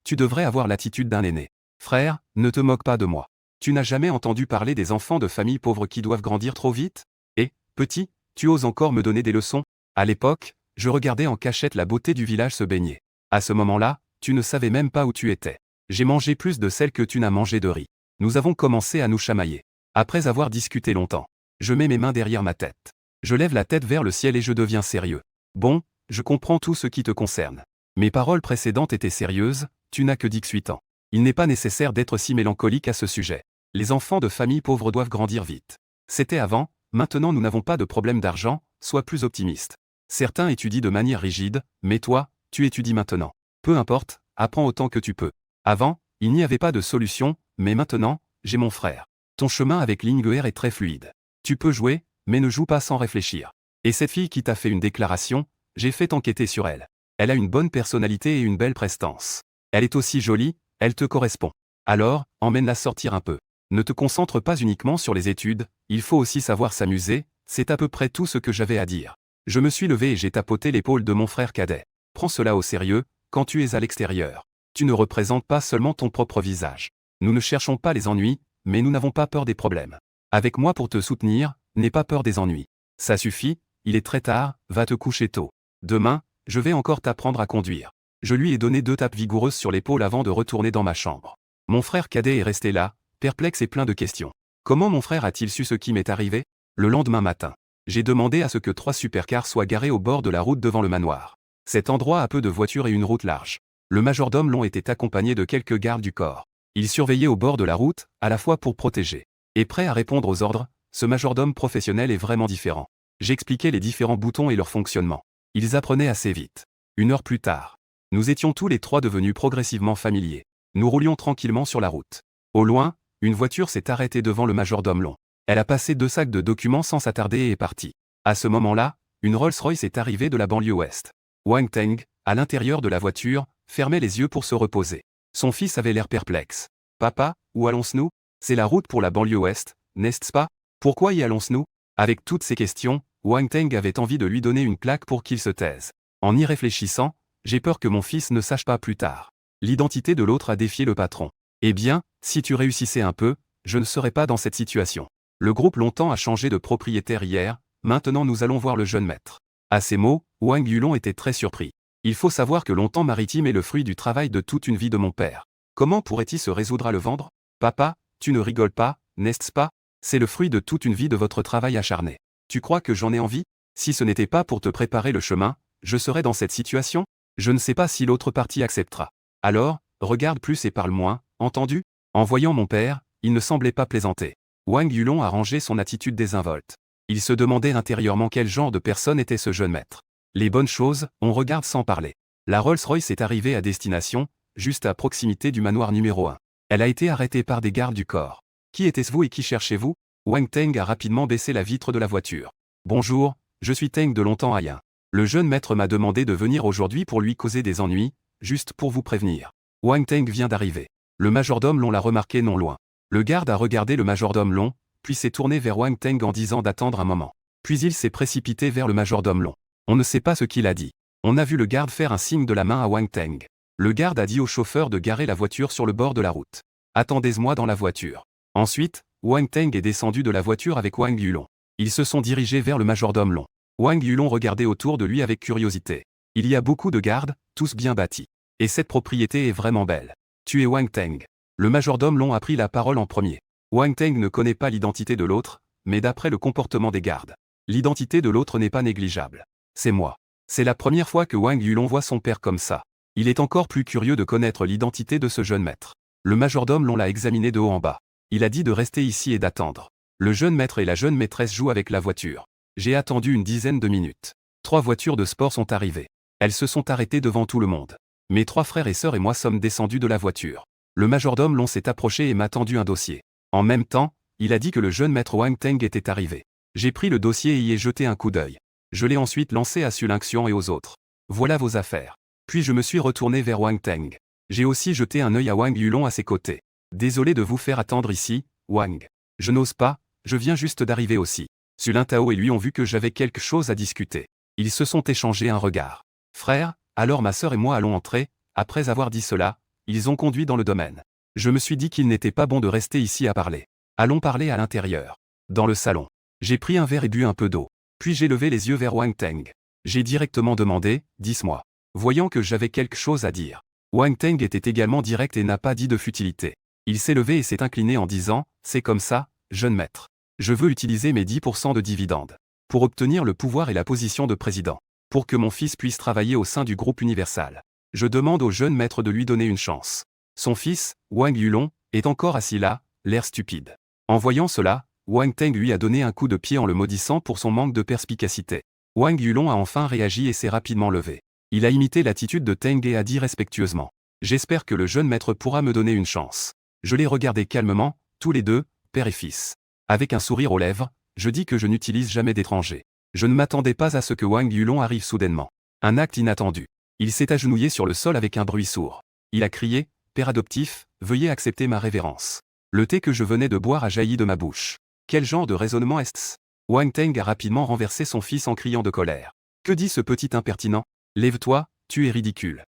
Tu devrais avoir l'attitude d'un aîné. Frère, ne te moque pas de moi. Tu n'as jamais entendu parler des enfants de familles pauvres qui doivent grandir trop vite? Et, petit, tu oses encore me donner des leçons? À l'époque, je regardais en cachette la beauté du village se baigner. À ce moment-là, tu ne savais même pas où tu étais. J'ai mangé plus de sel que tu n'as mangé de riz. Nous avons commencé à nous chamailler. Après avoir discuté longtemps, je mets mes mains derrière ma tête. Je lève la tête vers le ciel et je deviens sérieux. Bon, je comprends tout ce qui te concerne. Mes paroles précédentes étaient sérieuses, tu n'as que 18 ans. Il n'est pas nécessaire d'être si mélancolique à ce sujet. Les enfants de familles pauvres doivent grandir vite. C'était avant, maintenant nous n'avons pas de problème d'argent, sois plus optimiste. Certains étudient de manière rigide, mais toi, tu étudies maintenant. Peu importe, apprends autant que tu peux. Avant, il n'y avait pas de solution, mais maintenant, j'ai mon frère. Ton chemin avec Ling Er est très fluide. Tu peux jouer, mais ne joue pas sans réfléchir. Et cette fille qui t'a fait une déclaration, j'ai fait enquêter sur elle. Elle a une bonne personnalité et une belle prestance. Elle est aussi jolie, elle te correspond. Alors, emmène-la sortir un peu. Ne te concentre pas uniquement sur les études, il faut aussi savoir s'amuser, c'est à peu près tout ce que j'avais à dire. Je me suis levé et j'ai tapoté l'épaule de mon frère cadet. Prends cela au sérieux, quand tu es à l'extérieur. Tu ne représentes pas seulement ton propre visage. Nous ne cherchons pas les ennuis, mais nous n'avons pas peur des problèmes. Avec moi pour te soutenir, n'aie pas peur des ennuis. Ça suffit, il est très tard, va te coucher tôt. Demain, je vais encore t'apprendre à conduire. Je lui ai donné 2 tapes vigoureuses sur l'épaule avant de retourner dans ma chambre. Mon frère cadet est resté là, perplexe et plein de questions. Comment mon frère a-t-il su ce qui m'est arrivé? Le lendemain matin, j'ai demandé à ce que 3 supercars soient garés au bord de la route devant le manoir. Cet endroit a peu de voitures et une route large. Le majordome long était accompagné de quelques gardes du corps. Ils surveillaient au bord de la route, à la fois pour protéger et prêt à répondre aux ordres. Ce majordome professionnel est vraiment différent. J'expliquais les différents boutons et leur fonctionnement. Ils apprenaient assez vite. 1 heure plus tard, nous étions tous les 3 devenus progressivement familiers. Nous roulions tranquillement sur la route. Au loin, une voiture s'est arrêtée devant le majordome long. Elle a passé 2 sacs de documents sans s'attarder et est partie. À ce moment-là, une Rolls-Royce est arrivée de la banlieue ouest. Wang Teng, à l'intérieur de la voiture, fermait les yeux pour se reposer. Son fils avait l'air perplexe. « Papa, où allons-nous? C'est la route pour la banlieue ouest, n'est-ce pas? Pourquoi y allons-nous » Avec toutes ces questions, Wang Teng avait envie de lui donner une claque pour qu'il se taise. En y réfléchissant, j'ai peur que mon fils ne sache pas plus tard. L'identité de l'autre a défié le patron. Eh bien, si tu réussissais un peu, je ne serais pas dans cette situation. Le groupe longtemps a changé de propriétaire hier, maintenant nous allons voir le jeune maître. À ces mots, Wang Yulong était très surpris. Il faut savoir que longtemps maritime est le fruit du travail de toute une vie de mon père. Comment pourrait-il se résoudre à le vendre? Papa, tu ne rigoles pas, n'est-ce pas? C'est le fruit de toute une vie de votre travail acharné. Tu crois que j'en ai envie? Si ce n'était pas pour te préparer le chemin, je serais dans cette situation? Je ne sais pas si l'autre partie acceptera. Alors, regarde plus et parle moins, entendu? En voyant mon père, il ne semblait pas plaisanter. Wang Yulong a rangé son attitude désinvolte. Il se demandait intérieurement quel genre de personne était ce jeune maître. Les bonnes choses, on regarde sans parler. La Rolls-Royce est arrivée à destination, juste à proximité du manoir numéro 1. Elle a été arrêtée par des gardes du corps. Qui était-ce-vous et qui cherchez-vous? Wang Teng a rapidement baissé la vitre de la voiture. Bonjour, je suis Teng de longtemps Ayen. Le jeune maître m'a demandé de venir aujourd'hui pour lui causer des ennuis, juste pour vous prévenir. Wang Teng vient d'arriver. Le majordome long l'a remarqué non loin. Le garde a regardé le majordome long, puis s'est tourné vers Wang Teng en disant d'attendre un moment. Puis il s'est précipité vers le majordome long. On ne sait pas ce qu'il a dit. On a vu le garde faire un signe de la main à Wang Teng. Le garde a dit au chauffeur de garer la voiture sur le bord de la route. Attendez-moi dans la voiture. Ensuite, Wang Teng est descendu de la voiture avec Wang Yulong. Ils se sont dirigés vers le majordome long. Wang Yulong regardait autour de lui avec curiosité. Il y a beaucoup de gardes, tous bien bâtis. Et cette propriété est vraiment belle. Tu es Wang Teng. Le majordome long a pris la parole en premier. Wang Teng ne connaît pas l'identité de l'autre, mais d'après le comportement des gardes, l'identité de l'autre n'est pas négligeable. C'est moi. C'est la première fois que Wang Yulong voit son père comme ça. Il est encore plus curieux de connaître l'identité de ce jeune maître. Le majordome long l'a examiné de haut en bas. Il a dit de rester ici et d'attendre. Le jeune maître et la jeune maîtresse jouent avec la voiture. J'ai attendu une dizaine de minutes. 3 voitures de sport sont arrivées. Elles se sont arrêtées devant tout le monde. Mes 3 frères et sœurs et moi sommes descendus de la voiture. Le majordome long s'est approché et m'a tendu un dossier. En même temps, il a dit que le jeune maître Wang Teng était arrivé. J'ai pris le dossier et y ai jeté un coup d'œil. Je l'ai ensuite lancé à Sulinxian et aux autres. Voilà vos affaires. Puis je me suis retourné vers Wang Teng. J'ai aussi jeté un œil à Wang Yulong à ses côtés. Désolé de vous faire attendre ici, Wang. Je n'ose pas, je viens juste d'arriver aussi. Sulin Tao et lui ont vu que j'avais quelque chose à discuter. Ils se sont échangés un regard. Frère, alors ma sœur et moi allons entrer. Après avoir dit cela, ils ont conduit dans le domaine. Je me suis dit qu'il n'était pas bon de rester ici à parler. Allons parler à l'intérieur. Dans le salon. J'ai pris un verre et bu un peu d'eau. Puis j'ai levé les yeux vers Wang Teng. J'ai directement demandé, dis-moi. Voyant que j'avais quelque chose à dire. Wang Teng était également direct et n'a pas dit de futilité. Il s'est levé et s'est incliné en disant, c'est comme ça, jeune maître. Je veux utiliser mes 10% de dividendes. Pour obtenir le pouvoir et la position de président. Pour que mon fils puisse travailler au sein du groupe Universal. Je demande au jeune maître de lui donner une chance. Son fils, Wang Yulong, est encore assis là, l'air stupide. En voyant cela, Wang Teng lui a donné un coup de pied en le maudissant pour son manque de perspicacité. Wang Yulong a enfin réagi et s'est rapidement levé. Il a imité l'attitude de Teng et a dit respectueusement. J'espère que le jeune maître pourra me donner une chance. Je les regardais calmement, tous les deux, père et fils. Avec un sourire aux lèvres, je dis que je n'utilise jamais d'étrangers. Je ne m'attendais pas à ce que Wang Yulong arrive soudainement. Un acte inattendu. Il s'est agenouillé sur le sol avec un bruit sourd. Il a crié, « Père adoptif, veuillez accepter ma révérence. Le thé que je venais de boire a jailli de ma bouche. » Quel genre de raisonnement est-ce? Wang Teng a rapidement renversé son fils en criant de colère. Que dit ce petit impertinent? Lève-toi, tu es ridicule.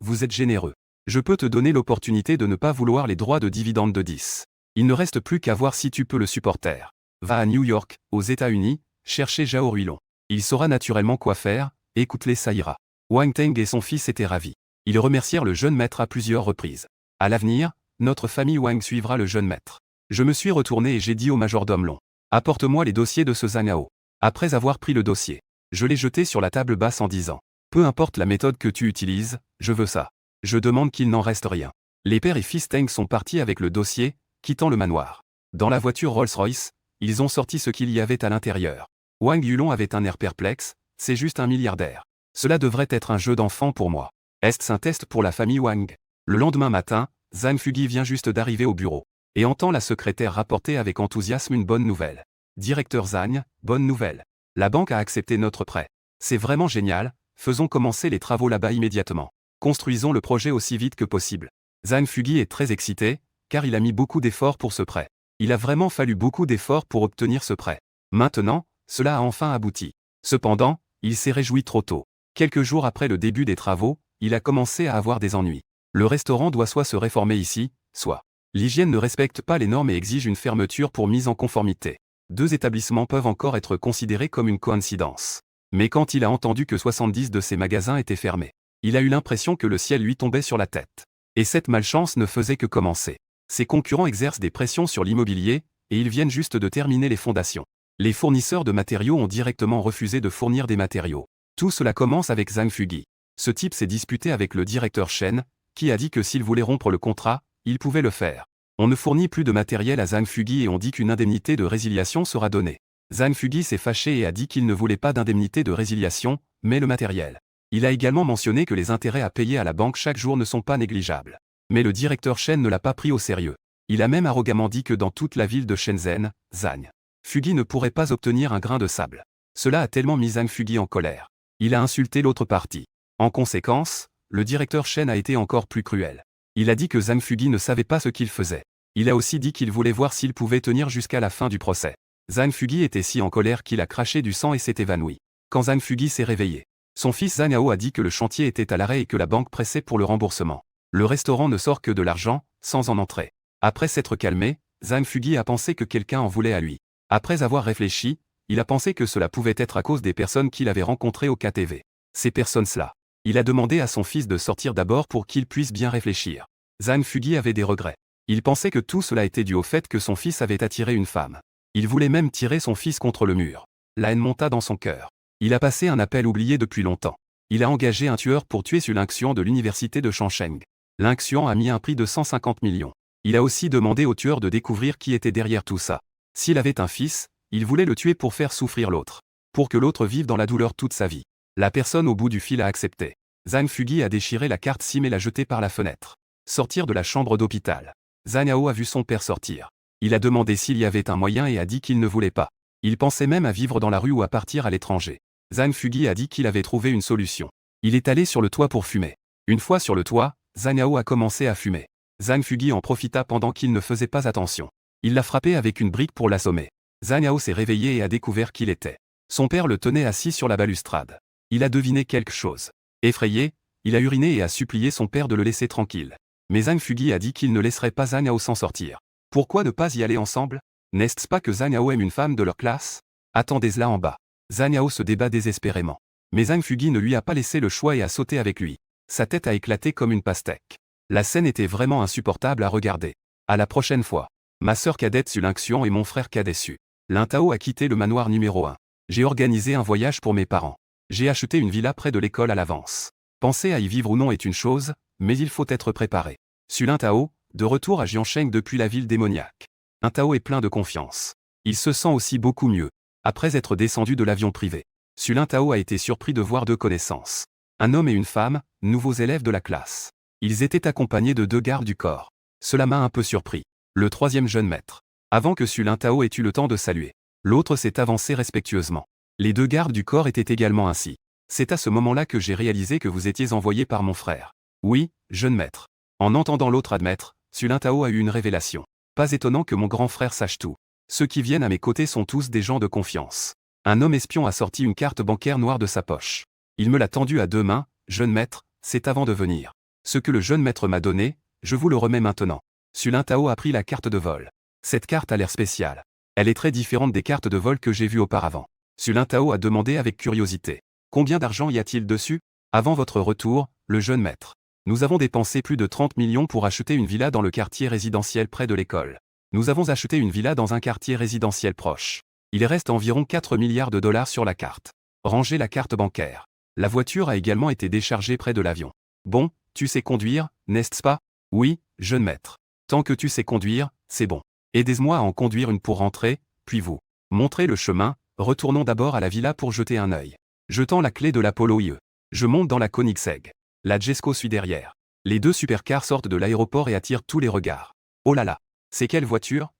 Vous êtes généreux. Je peux te donner l'opportunité de ne pas vouloir les droits de dividende de 10. Il ne reste plus qu'à voir si tu peux le supporter. Va à New York, aux États-Unis, chercher Zhao Ruilong. Il saura naturellement quoi faire, écoute-les, ça ira. Wang Teng et son fils étaient ravis. Ils remercièrent le jeune maître à plusieurs reprises. À l'avenir, notre famille Wang suivra le jeune maître. Je me suis retourné et j'ai dit au majordome Long. Apporte-moi les dossiers de ce Zhao. Après avoir pris le dossier, je l'ai jeté sur la table basse en disant. Peu importe la méthode que tu utilises, je veux ça. Je demande qu'il n'en reste rien. Les père et fils Teng sont partis avec le dossier, quittant le manoir. Dans la voiture Rolls-Royce, ils ont sorti ce qu'il y avait à l'intérieur. Wang Yulong avait un air perplexe, c'est juste un milliardaire. Cela devrait être un jeu d'enfant pour moi. Est-ce un test pour la famille Wang? Le lendemain matin, Zhang Fugi vient juste d'arriver au bureau et entend la secrétaire rapporter avec enthousiasme une bonne nouvelle. Directeur Zhang, bonne nouvelle. La banque a accepté notre prêt. C'est vraiment génial, faisons commencer les travaux là-bas immédiatement. Construisons le projet aussi vite que possible. Zhang Fugi est très excité, car il a mis beaucoup d'efforts pour ce prêt. Il a vraiment fallu beaucoup d'efforts pour obtenir ce prêt. Maintenant, cela a enfin abouti. Cependant, il s'est réjoui trop tôt. Quelques jours après le début des travaux, il a commencé à avoir des ennuis. Le restaurant doit soit se réformer ici, soit l'hygiène ne respecte pas les normes et exige une fermeture pour mise en conformité. Deux établissements peuvent encore être considérés comme une coïncidence. Mais quand il a entendu que 70 de ses magasins étaient fermés, il a eu l'impression que le ciel lui tombait sur la tête. Et cette malchance ne faisait que commencer. Ses concurrents exercent des pressions sur l'immobilier, et ils viennent juste de terminer les fondations. Les fournisseurs de matériaux ont directement refusé de fournir des matériaux. Tout cela commence avec Zhang Fugi. Ce type s'est disputé avec le directeur Shen, qui a dit que s'il voulait rompre le contrat, il pouvait le faire. On ne fournit plus de matériel à Zhang Fugi et on dit qu'une indemnité de résiliation sera donnée. Zhang Fugi s'est fâché et a dit qu'il ne voulait pas d'indemnité de résiliation, mais le matériel. Il a également mentionné que les intérêts à payer à la banque chaque jour ne sont pas négligeables. Mais le directeur Shen ne l'a pas pris au sérieux. Il a même arrogamment dit que dans toute la ville de Shenzhen, Zhang Fugi ne pourrait pas obtenir un grain de sable. Cela a tellement mis Zhang Fugi en colère. Il a insulté l'autre partie. En conséquence, le directeur Shen a été encore plus cruel. Il a dit que Zhang Fugi ne savait pas ce qu'il faisait. Il a aussi dit qu'il voulait voir s'il pouvait tenir jusqu'à la fin du procès. Zhang Fugi était si en colère qu'il a craché du sang et s'est évanoui. Quand Zhang Fugi s'est réveillé, son fils Zhao a dit que le chantier était à l'arrêt et que la banque pressait pour le remboursement. Le restaurant ne sort que de l'argent, sans en entrer. Après s'être calmé, Zhang Fugi a pensé que quelqu'un en voulait à lui. Après avoir réfléchi, il a pensé que cela pouvait être à cause des personnes qu'il avait rencontrées au KTV. Ces personnes-là. Il a demandé à son fils de sortir d'abord pour qu'il puisse bien réfléchir. Zhang Fugi avait des regrets. Il pensait que tout cela était dû au fait que son fils avait attiré une femme. Il voulait même tirer son fils contre le mur. La haine monta dans son cœur. Il a passé un appel oublié depuis longtemps. Il a engagé un tueur pour tuer Su Lingxian de l'université de Changcheng. Lingxian a mis un prix de 150 millions. Il a aussi demandé au tueur de découvrir qui était derrière tout ça. S'il avait un fils, il voulait le tuer pour faire souffrir l'autre. Pour que l'autre vive dans la douleur toute sa vie. La personne au bout du fil a accepté. Zhang Fugi a déchiré la carte SIM et l'a jetée par la fenêtre. Sortir de la chambre d'hôpital. Zhao a vu son père sortir. Il a demandé s'il y avait un moyen et a dit qu'il ne voulait pas. Il pensait même à vivre dans la rue ou à partir à l'étranger. Zhang Fugi a dit qu'il avait trouvé une solution. Il est allé sur le toit pour fumer. Une fois sur le toit, Zhao a commencé à fumer. Zhang Fugi en profita pendant qu'il ne faisait pas attention. Il l'a frappé avec une brique pour l'assommer. Zhao s'est réveillé et a découvert qu'il était. Son père le tenait assis sur la balustrade. Il a deviné quelque chose. Effrayé, il a uriné et a supplié son père de le laisser tranquille. Mais Zhang Fugi a dit qu'il ne laisserait pas Zhao s'en sortir. Pourquoi ne pas y aller ensemble? N'est-ce pas que Zhao aime une femme de leur classe? Attendez-la en bas. Zhao se débat désespérément. Mais Zhang Fugi ne lui a pas laissé le choix et a sauté avec lui. Sa tête a éclaté comme une pastèque. La scène était vraiment insupportable à regarder. À la prochaine fois. Ma sœur cadette Su Lingxian et mon frère cadet Su Lintao a quitté le manoir numéro 1. J'ai organisé un voyage pour mes parents. J'ai acheté une villa près de l'école à l'avance. Penser à y vivre ou non est une chose, mais il faut être préparé. Su Lintao, de retour à Jiangsheng depuis la ville démoniaque. Lintao est plein de confiance. Il se sent aussi beaucoup mieux. Après être descendu de l'avion privé, Su Lintao a été surpris de voir deux connaissances. Un homme et une femme, nouveaux élèves de la classe. Ils étaient accompagnés de deux gardes du corps. Cela m'a un peu surpris. Le troisième jeune maître. Avant que Su Lintao ait eu le temps de saluer, l'autre s'est avancé respectueusement. Les 2 gardes du corps étaient également ainsi. C'est à ce moment-là que j'ai réalisé que vous étiez envoyé par mon frère. Oui, jeune maître. En entendant l'autre admettre, Sulin Tao a eu une révélation. Pas étonnant que mon grand frère sache tout. Ceux qui viennent à mes côtés sont tous des gens de confiance. Un homme espion a sorti une carte bancaire noire de sa poche. Il me l'a tendue à 2 mains, jeune maître, c'est avant de venir. Ce que le jeune maître m'a donné, je vous le remets maintenant. Sulin Tao a pris la carte de vol. Cette carte a l'air spéciale. Elle est très différente des cartes de vol que j'ai vues auparavant. Sulin Tao a demandé avec curiosité. Combien d'argent y a-t-il dessus? Avant votre retour, le jeune maître. Nous avons dépensé plus de 30 millions pour acheter une villa dans le quartier résidentiel près de l'école. Nous avons acheté une villa dans un quartier résidentiel proche. Il reste environ 4 milliards de dollars sur la carte. Rangez la carte bancaire. La voiture a également été déchargée près de l'avion. Bon, tu sais conduire, n'est-ce pas? Oui, jeune maître. Tant que tu sais conduire, c'est bon. Aidez-moi à en conduire une pour rentrer, puis vous. Montrez le chemin, retournons d'abord à la villa pour jeter un œil. Jetant la clé de l'Apollo IE. Je monte dans la Koenigsegg. La Jesco suit derrière. Les 2 supercars sortent de l'aéroport et attirent tous les regards. Oh là là, c'est quelle voiture?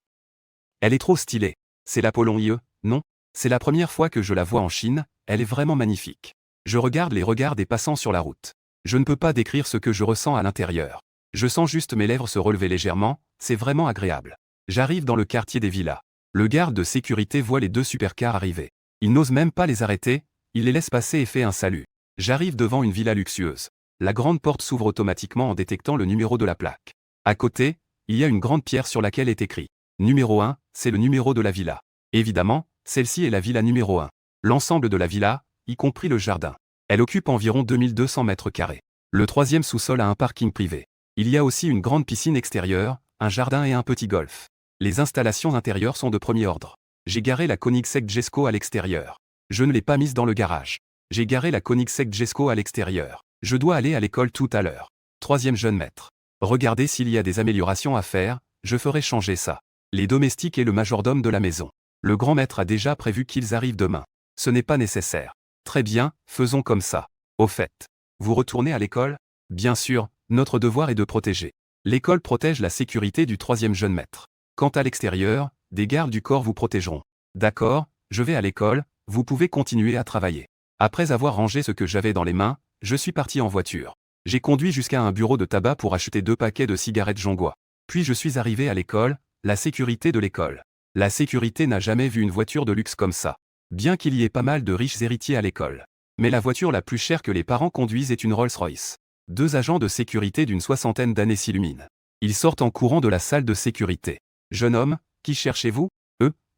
Elle est trop stylée. C'est l'Apollon IE, non? C'est la première fois que je la vois en Chine, elle est vraiment magnifique. Je regarde les regards des passants sur la route. Je ne peux pas décrire ce que je ressens à l'intérieur. Je sens juste mes lèvres se relever légèrement, c'est vraiment agréable. J'arrive dans le quartier des villas. Le garde de sécurité voit les 2 supercars arriver. Il n'ose même pas les arrêter, il les laisse passer et fait un salut. J'arrive devant une villa luxueuse. La grande porte s'ouvre automatiquement en détectant le numéro de la plaque. À côté, il y a une grande pierre sur laquelle est écrit « Numéro 1 », c'est le numéro de la villa. Évidemment, celle-ci est la villa numéro 1. L'ensemble de la villa, y compris le jardin. Elle occupe environ 2200 mètres carrés. Le 3e sous-sol a un parking privé. Il y a aussi une grande piscine extérieure, un jardin et un petit golf. Les installations intérieures sont de premier ordre. J'ai garé la Koenigsegg Jesco à l'extérieur. Je ne l'ai pas mise dans le garage. J'ai garé la Koenigsegg Jesco à l'extérieur. Je dois aller à l'école tout à l'heure. 3e jeune maître. Regardez s'il y a des améliorations à faire, je ferai changer ça. Les domestiques et le majordome de la maison. Le grand maître a déjà prévu qu'ils arrivent demain. Ce n'est pas nécessaire. Très bien, faisons comme ça. Au fait, vous retournez à l'école? Bien sûr, notre devoir est de protéger. L'école protège la sécurité du 3e jeune maître. Quant à l'extérieur, des gardes du corps vous protégeront. D'accord, je vais à l'école, vous pouvez continuer à travailler. Après avoir rangé ce que j'avais dans les mains, je suis parti en voiture. J'ai conduit jusqu'à un bureau de tabac pour acheter 2 paquets de cigarettes Jongois. Puis je suis arrivé à l'école, la sécurité de l'école. La sécurité n'a jamais vu une voiture de luxe comme ça. Bien qu'il y ait pas mal de riches héritiers à l'école. Mais la voiture la plus chère que les parents conduisent est une Rolls-Royce. 2 agents de sécurité d'une 60aine d'années s'illuminent. Ils sortent en courant de la salle de sécurité. Jeune homme, qui cherchez-vous?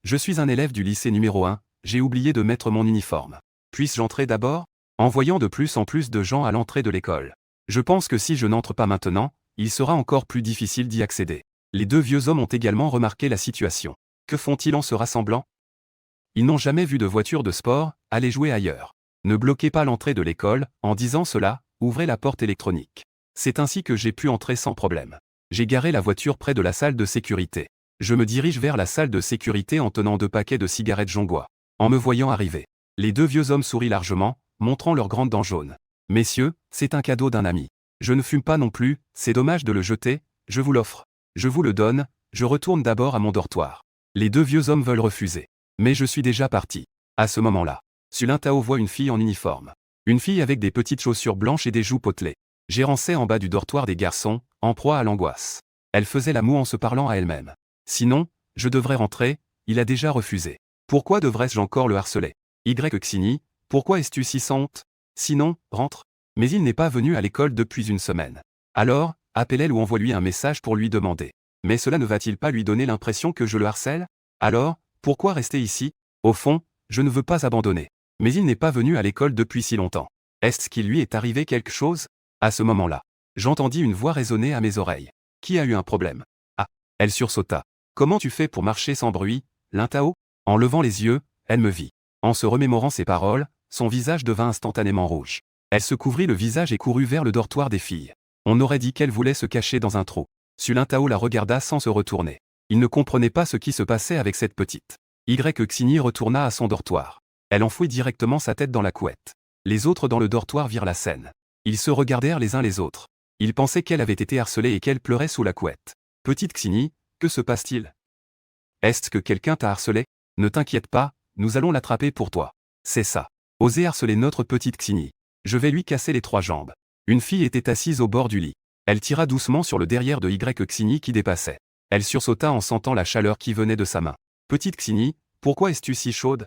Je suis un élève du lycée numéro 1, j'ai oublié de mettre mon uniforme. Puis-je entrer d'abord? En voyant de plus en plus de gens à l'entrée de l'école. Je pense que si je n'entre pas maintenant, il sera encore plus difficile d'y accéder. Les 2 vieux hommes ont également remarqué la situation. Que font-ils en se rassemblant? Ils n'ont jamais vu de voiture de sport, allez jouer ailleurs. Ne bloquez pas l'entrée de l'école, en disant cela, ouvrez la porte électronique. C'est ainsi que j'ai pu entrer sans problème. J'ai garé la voiture près de la salle de sécurité. Je me dirige vers la salle de sécurité en tenant 2 paquets de cigarettes Jongois. En me voyant arriver, les 2 vieux hommes sourient largement, montrant leurs grandes dents jaunes. Messieurs, c'est un cadeau d'un ami. Je ne fume pas non plus, c'est dommage de le jeter, je vous l'offre. Je vous le donne, je retourne d'abord à mon dortoir. Les 2 vieux hommes veulent refuser. Mais je suis déjà parti. À ce moment-là, Sulin Tao voit une fille en uniforme. Une fille avec des petites chaussures blanches et des joues potelées. Gérançait en bas du dortoir des garçons, en proie à l'angoisse. Elle faisait la moue en se parlant à elle-même. Sinon, je devrais rentrer, il a déjà refusé. Pourquoi devrais-je encore le harceler? Xini, pourquoi es-tu si sans honte? Sinon, rentre. Mais il n'est pas venu à l'école depuis une semaine. Alors, appelle-elle ou envoie-lui un message pour lui demander. Mais cela ne va-t-il pas lui donner l'impression que je le harcèle? Alors, pourquoi rester ici? Au fond, je ne veux pas abandonner. Mais il n'est pas venu à l'école depuis si longtemps. Est-ce qu'il lui est arrivé quelque chose? À ce moment-là, j'entendis une voix résonner à mes oreilles. Qui a eu un problème? Ah, elle sursauta. Comment tu fais pour marcher sans bruit, Lin Tao? En levant les yeux, elle me vit. En se remémorant ses paroles, son visage devint instantanément rouge. Elle se couvrit le visage et courut vers le dortoir des filles. On aurait dit qu'elle voulait se cacher dans un trou. Sulin Tao la regarda sans se retourner. Il ne comprenait pas ce qui se passait avec cette petite. Xini retourna à son dortoir. Elle enfouit directement sa tête dans la couette. Les autres dans le dortoir virent la scène. Ils se regardèrent les uns les autres. Ils pensaient qu'elle avait été harcelée et qu'elle pleurait sous la couette. Petite Xini, que se passe-t-il? Est-ce que quelqu'un t'a harcelé? Ne t'inquiète pas, nous allons l'attraper pour toi. C'est ça. Oser harceler notre petite Xini. Je vais lui casser les 3 jambes. Une fille était assise au bord du lit. Elle tira doucement sur le derrière de Xini qui dépassait. Elle sursauta en sentant la chaleur qui venait de sa main. Petite Xini, pourquoi es-tu si chaude?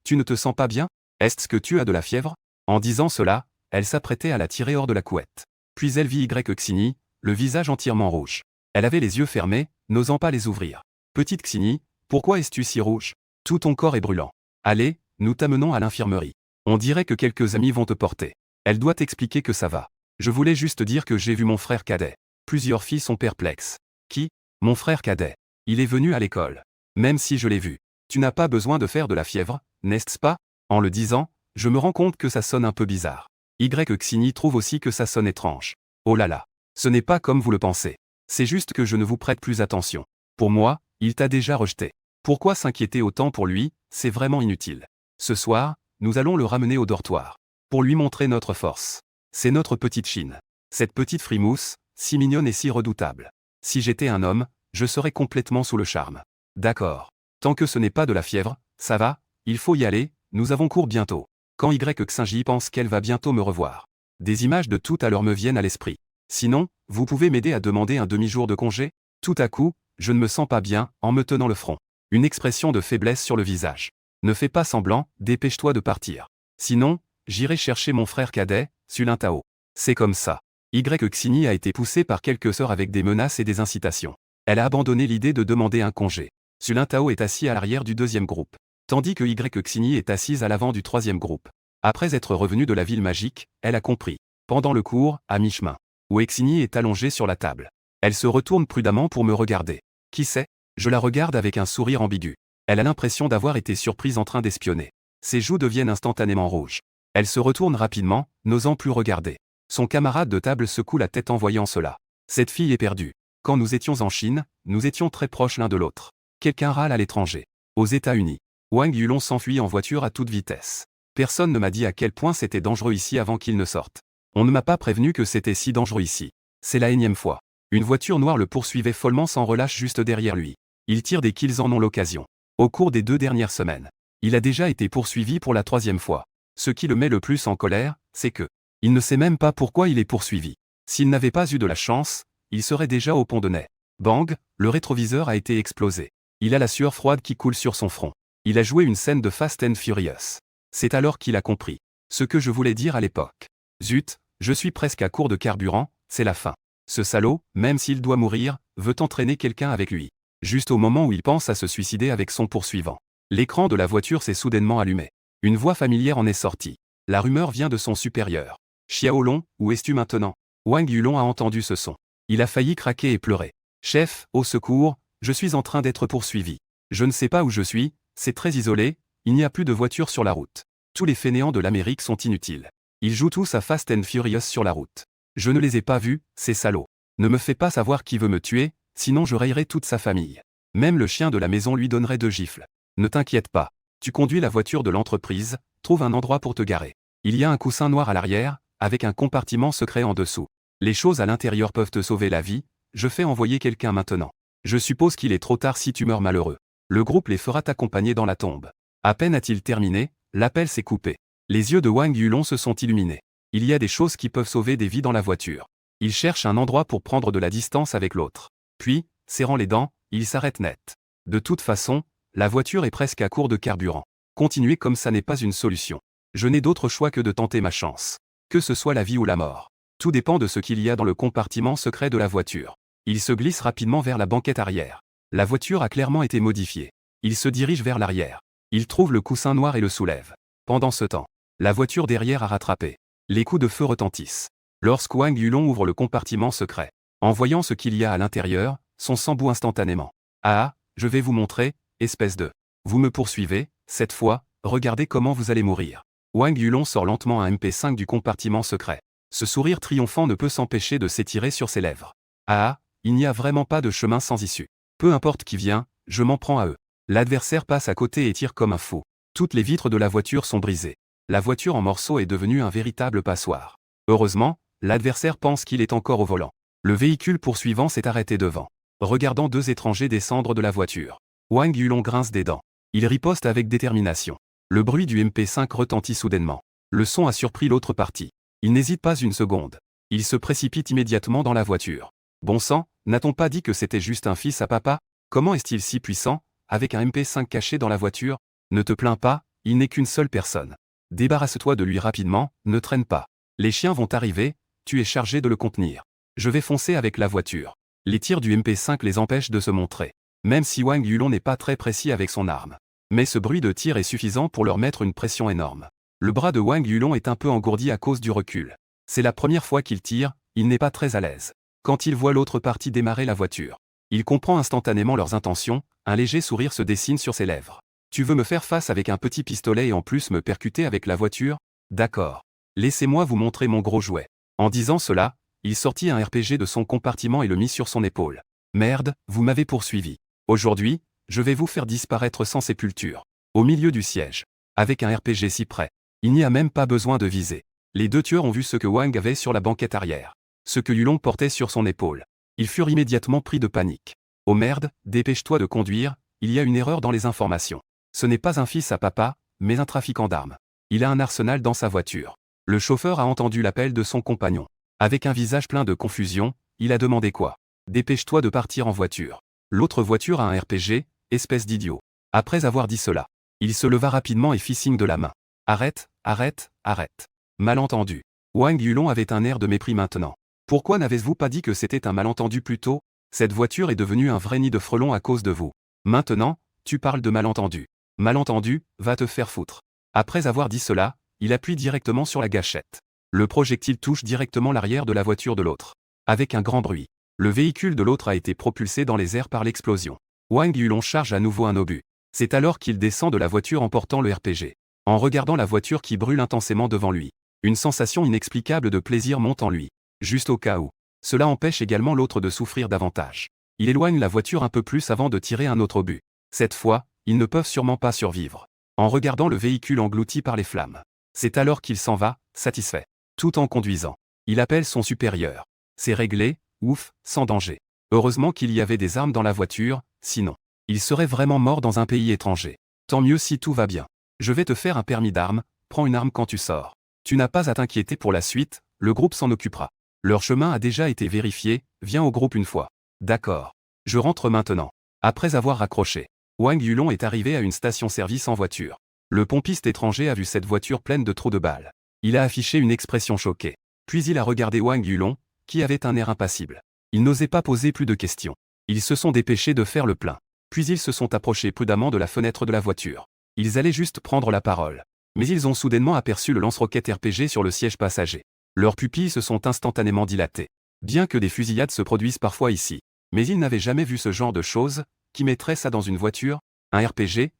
Tu ne te sens pas bien? Est-ce que tu as de la fièvre? En disant cela, elle s'apprêtait à la tirer hors de la couette. Puis elle vit Xini, le visage entièrement rouge. Elle avait les yeux fermés, n'osant pas les ouvrir. Petite Xini, pourquoi es-tu si rouge? Tout ton corps est brûlant. Allez, nous t'amenons à l'infirmerie. On dirait que quelques amis vont te porter. Elle doit t'expliquer que ça va. Je voulais juste dire que j'ai vu mon frère cadet. Plusieurs filles sont perplexes. Qui? Mon frère cadet. Il est venu à l'école. Même si je l'ai vu. Tu n'as pas besoin de faire de la fièvre, n'est-ce pas? En le disant, je me rends compte que ça sonne un peu bizarre. Xini trouve aussi que ça sonne étrange. Oh là là. Ce n'est pas comme vous le pensez. C'est juste que je ne vous prête plus attention. Pour moi, il t'a déjà rejeté. Pourquoi s'inquiéter autant pour lui? C'est vraiment inutile. Ce soir, nous allons le ramener au dortoir. Pour lui montrer notre force. C'est notre petite Chine. Cette petite frimousse, si mignonne et si redoutable. Si j'étais un homme, je serais complètement sous le charme. D'accord. Tant que ce n'est pas de la fièvre, ça va, il faut y aller, nous avons cours bientôt. Quand Xinji pense qu'elle va bientôt me revoir. Des images de tout à l'heure me viennent à l'esprit. Sinon, vous pouvez m'aider à demander un demi-jour de congé? Tout à coup, je ne me sens pas bien, en me tenant le front. Une expression de faiblesse sur le visage. Ne fais pas semblant, dépêche-toi de partir. Sinon, j'irai chercher mon frère cadet, Sulintao. C'est comme ça. Xini a été poussée par quelques sœurs avec des menaces et des incitations. Elle a abandonné l'idée de demander un congé. Sulintao est assis à l'arrière du 2e groupe. Tandis que Xini est assise à l'avant du 3e groupe. Après être revenue de la ville magique, elle a compris. Pendant le cours, à mi-chemin. Où Xini est allongée sur la table. Elle se retourne prudemment pour me regarder. Qui c'est? Je la regarde avec un sourire ambigu. Elle a l'impression d'avoir été surprise en train d'espionner. Ses joues deviennent instantanément rouges. Elle se retourne rapidement, n'osant plus regarder. Son camarade de table secoue la tête en voyant cela. Cette fille est perdue. Quand nous étions en Chine, nous étions très proches l'un de l'autre. Quelqu'un râle à l'étranger. Aux États-Unis. Wang Yulong s'enfuit en voiture à toute vitesse. Personne ne m'a dit à quel point c'était dangereux ici avant qu'il ne sorte. On ne m'a pas prévenu que c'était si dangereux ici. C'est la énième fois. Une voiture noire le poursuivait follement sans relâche juste derrière lui. Il tire dès qu'ils en ont l'occasion. Au cours des 2 dernières semaines. Il a déjà été poursuivi pour la 3e fois. Ce qui le met le plus en colère, c'est que il ne sait même pas pourquoi il est poursuivi. S'il n'avait pas eu de la chance, il serait déjà au pont de nez. Bang, le rétroviseur a été explosé. Il a la sueur froide qui coule sur son front. Il a joué une scène de Fast and Furious. C'est alors qu'il a compris. Ce que je voulais dire à l'époque. Zut, je suis presque à court de carburant, c'est la fin. Ce salaud, même s'il doit mourir, veut entraîner quelqu'un avec lui. Juste au moment où il pense à se suicider avec son poursuivant. L'écran de la voiture s'est soudainement allumé. Une voix familière en est sortie. La rumeur vient de son supérieur. Xiaolong, où es-tu maintenant? Wang Yulong a entendu ce son. Il a failli craquer et pleurer. Chef, au secours, je suis en train d'être poursuivi. Je ne sais pas où je suis, c'est très isolé, il n'y a plus de voitures sur la route. Tous les fainéants de l'Amérique sont inutiles. Ils jouent tous à Fast and Furious sur la route. Je ne les ai pas vus, ces salauds. Ne me fais pas savoir qui veut me tuer, sinon je rayerai toute sa famille. Même le chien de la maison lui donnerait 2 gifles. Ne t'inquiète pas. Tu conduis la voiture de l'entreprise, trouve un endroit pour te garer. Il y a un coussin noir à l'arrière, avec un compartiment secret en dessous. Les choses à l'intérieur peuvent te sauver la vie, je fais envoyer quelqu'un maintenant. Je suppose qu'il est trop tard si tu meurs malheureux. Le groupe les fera t'accompagner dans la tombe. À peine a-t-il terminé, l'appel s'est coupé. Les yeux de Wang Yulong se sont illuminés. Il y a des choses qui peuvent sauver des vies dans la voiture. Il cherche un endroit pour prendre de la distance avec l'autre. Puis, serrant les dents, il s'arrête net. De toute façon, la voiture est presque à court de carburant. Continuer comme ça n'est pas une solution. Je n'ai d'autre choix que de tenter ma chance. Que ce soit la vie ou la mort. Tout dépend de ce qu'il y a dans le compartiment secret de la voiture. Il se glisse rapidement vers la banquette arrière. La voiture a clairement été modifiée. Il se dirige vers l'arrière. Il trouve le coussin noir et le soulève. Pendant ce temps, la voiture derrière a rattrapé. Les coups de feu retentissent. Lorsque Wang Yulong ouvre le compartiment secret, en voyant ce qu'il y a à l'intérieur, son sang bout instantanément. Ah, je vais vous montrer, espèce de... Vous me poursuivez, cette fois, regardez comment vous allez mourir. Wang Yulong sort lentement un MP5 du compartiment secret. Ce sourire triomphant ne peut s'empêcher de s'étirer sur ses lèvres. Ah, il n'y a vraiment pas de chemin sans issue. Peu importe qui vient, je m'en prends à eux. L'adversaire passe à côté et tire comme un fou. Toutes les vitres de la voiture sont brisées. La voiture en morceaux est devenue un véritable passoire. Heureusement, l'adversaire pense qu'il est encore au volant. Le véhicule poursuivant s'est arrêté devant. Regardant 2 étrangers descendre de la voiture. Wang Yulong grince des dents. Il riposte avec détermination. Le bruit du MP5 retentit soudainement. Le son a surpris l'autre partie. Il n'hésite pas une seconde. Il se précipite immédiatement dans la voiture. Bon sang, n'a-t-on pas dit que c'était juste un fils à papa? Comment est-il si puissant, avec un MP5 caché dans la voiture? Ne te plains pas, il n'est qu'une seule personne. Débarrasse-toi de lui rapidement, ne traîne pas. Les chiens vont arriver, tu es chargé de le contenir. Je vais foncer avec la voiture. Les tirs du MP5 les empêchent de se montrer. Même si Wang Yulong n'est pas très précis avec son arme. Mais ce bruit de tir est suffisant pour leur mettre une pression énorme. Le bras de Wang Yulong est un peu engourdi à cause du recul. C'est la première fois qu'il tire, il n'est pas très à l'aise. Quand il voit l'autre partie démarrer la voiture, il comprend instantanément leurs intentions, un léger sourire se dessine sur ses lèvres. Tu veux me faire face avec un petit pistolet et en plus me percuter avec la voiture? D'accord. Laissez-moi vous montrer mon gros jouet. En disant cela, il sortit un RPG de son compartiment et le mit sur son épaule. Merde, vous m'avez poursuivi. Aujourd'hui, je vais vous faire disparaître sans sépulture. Au milieu du siège. Avec un RPG si près. Il n'y a même pas besoin de viser. Les deux tueurs ont vu ce que Wang avait sur la banquette arrière. Ce que Yulong portait sur son épaule. Ils furent immédiatement pris de panique. Oh merde, dépêche-toi de conduire, il y a une erreur dans les informations. Ce n'est pas un fils à papa, mais un trafiquant d'armes. Il a un arsenal dans sa voiture. Le chauffeur a entendu l'appel de son compagnon. Avec un visage plein de confusion, il a demandé quoi? Dépêche-toi de partir en voiture. L'autre voiture a un RPG, espèce d'idiot. Après avoir dit cela, il se leva rapidement et fit signe de la main. Arrête, arrête, arrête. Malentendu. Wang Yulong avait un air de mépris maintenant. Pourquoi n'avez-vous pas dit que c'était un malentendu plus tôt? Cette voiture est devenue un vrai nid de frelons à cause de vous. Maintenant, tu parles de malentendu. Malentendu, va te faire foutre. Après avoir dit cela, il appuie directement sur la gâchette. Le projectile touche directement l'arrière de la voiture de l'autre. Avec un grand bruit. Le véhicule de l'autre a été propulsé dans les airs par l'explosion. Wang Yulong charge à nouveau un obus. C'est alors qu'il descend de la voiture en portant le RPG. En regardant la voiture qui brûle intensément devant lui. Une sensation inexplicable de plaisir monte en lui. Juste au cas où. Cela empêche également l'autre de souffrir davantage. Il éloigne la voiture un peu plus avant de tirer un autre obus. Cette fois, ils ne peuvent sûrement pas survivre. En regardant le véhicule englouti par les flammes. C'est alors qu'il s'en va, satisfait. Tout en conduisant. Il appelle son supérieur. C'est réglé, ouf, sans danger. Heureusement qu'il y avait des armes dans la voiture, sinon, il serait vraiment mort dans un pays étranger. Tant mieux si tout va bien. Je vais te faire un permis d'armes, prends une arme quand tu sors. Tu n'as pas à t'inquiéter pour la suite, le groupe s'en occupera. Leur chemin a déjà été vérifié, viens au groupe une fois. D'accord. Je rentre maintenant. Après avoir raccroché, Wang Yulong est arrivé à une station-service en voiture. Le pompiste étranger a vu cette voiture pleine de trous de balles. Il a affiché une expression choquée. Puis il a regardé Wang Yulong, qui avait un air impassible. Il n'osait pas poser plus de questions. Ils se sont dépêchés de faire le plein. Puis ils se sont approchés prudemment de la fenêtre de la voiture. Ils allaient juste prendre la parole. Mais ils ont soudainement aperçu le lance-roquettes RPG sur le siège passager. Leurs pupilles se sont instantanément dilatées. Bien que des fusillades se produisent parfois ici. Mais ils n'avaient jamais vu ce genre de choses, qui mettrait ça dans une voiture, un RPG,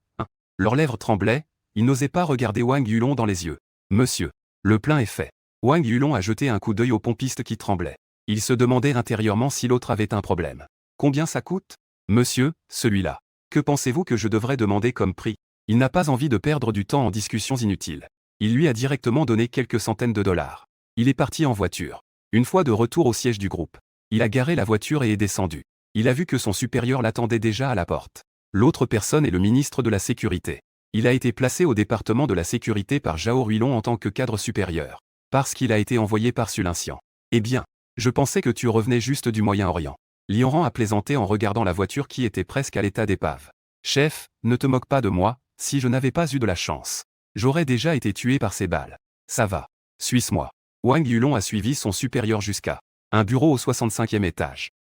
Leurs lèvres tremblaient, ils n'osaient pas regarder Wang Yulong dans les yeux. Monsieur. Le plein est fait. Wang Yulong a jeté un coup d'œil au pompiste qui tremblait. Il se demandait intérieurement si l'autre avait un problème. Combien ça coûte? Monsieur, celui-là. Que pensez-vous que je devrais demander comme prix? Il n'a pas envie de perdre du temps en discussions inutiles. Il lui a directement donné quelques centaines de dollars. Il est parti en voiture. Une fois de retour au siège du groupe, il a garé la voiture et est descendu. Il a vu que son supérieur l'attendait déjà à la porte. L'autre personne est le ministre de la Sécurité. Il a été placé au département de la Sécurité par Zhao Ruilong en tant que cadre supérieur. Parce qu'il a été envoyé par Sulancian. Eh bien, je pensais que tu revenais juste du Moyen-Orient. Lianran a plaisanté en regardant la voiture qui était presque à l'état d'épave. Chef, ne te moque pas de moi, si je n'avais pas eu de la chance. J'aurais déjà été tué par ces balles. Ça va. Suis-moi. Wang Yulong a suivi son supérieur jusqu'à un bureau au 65e étage.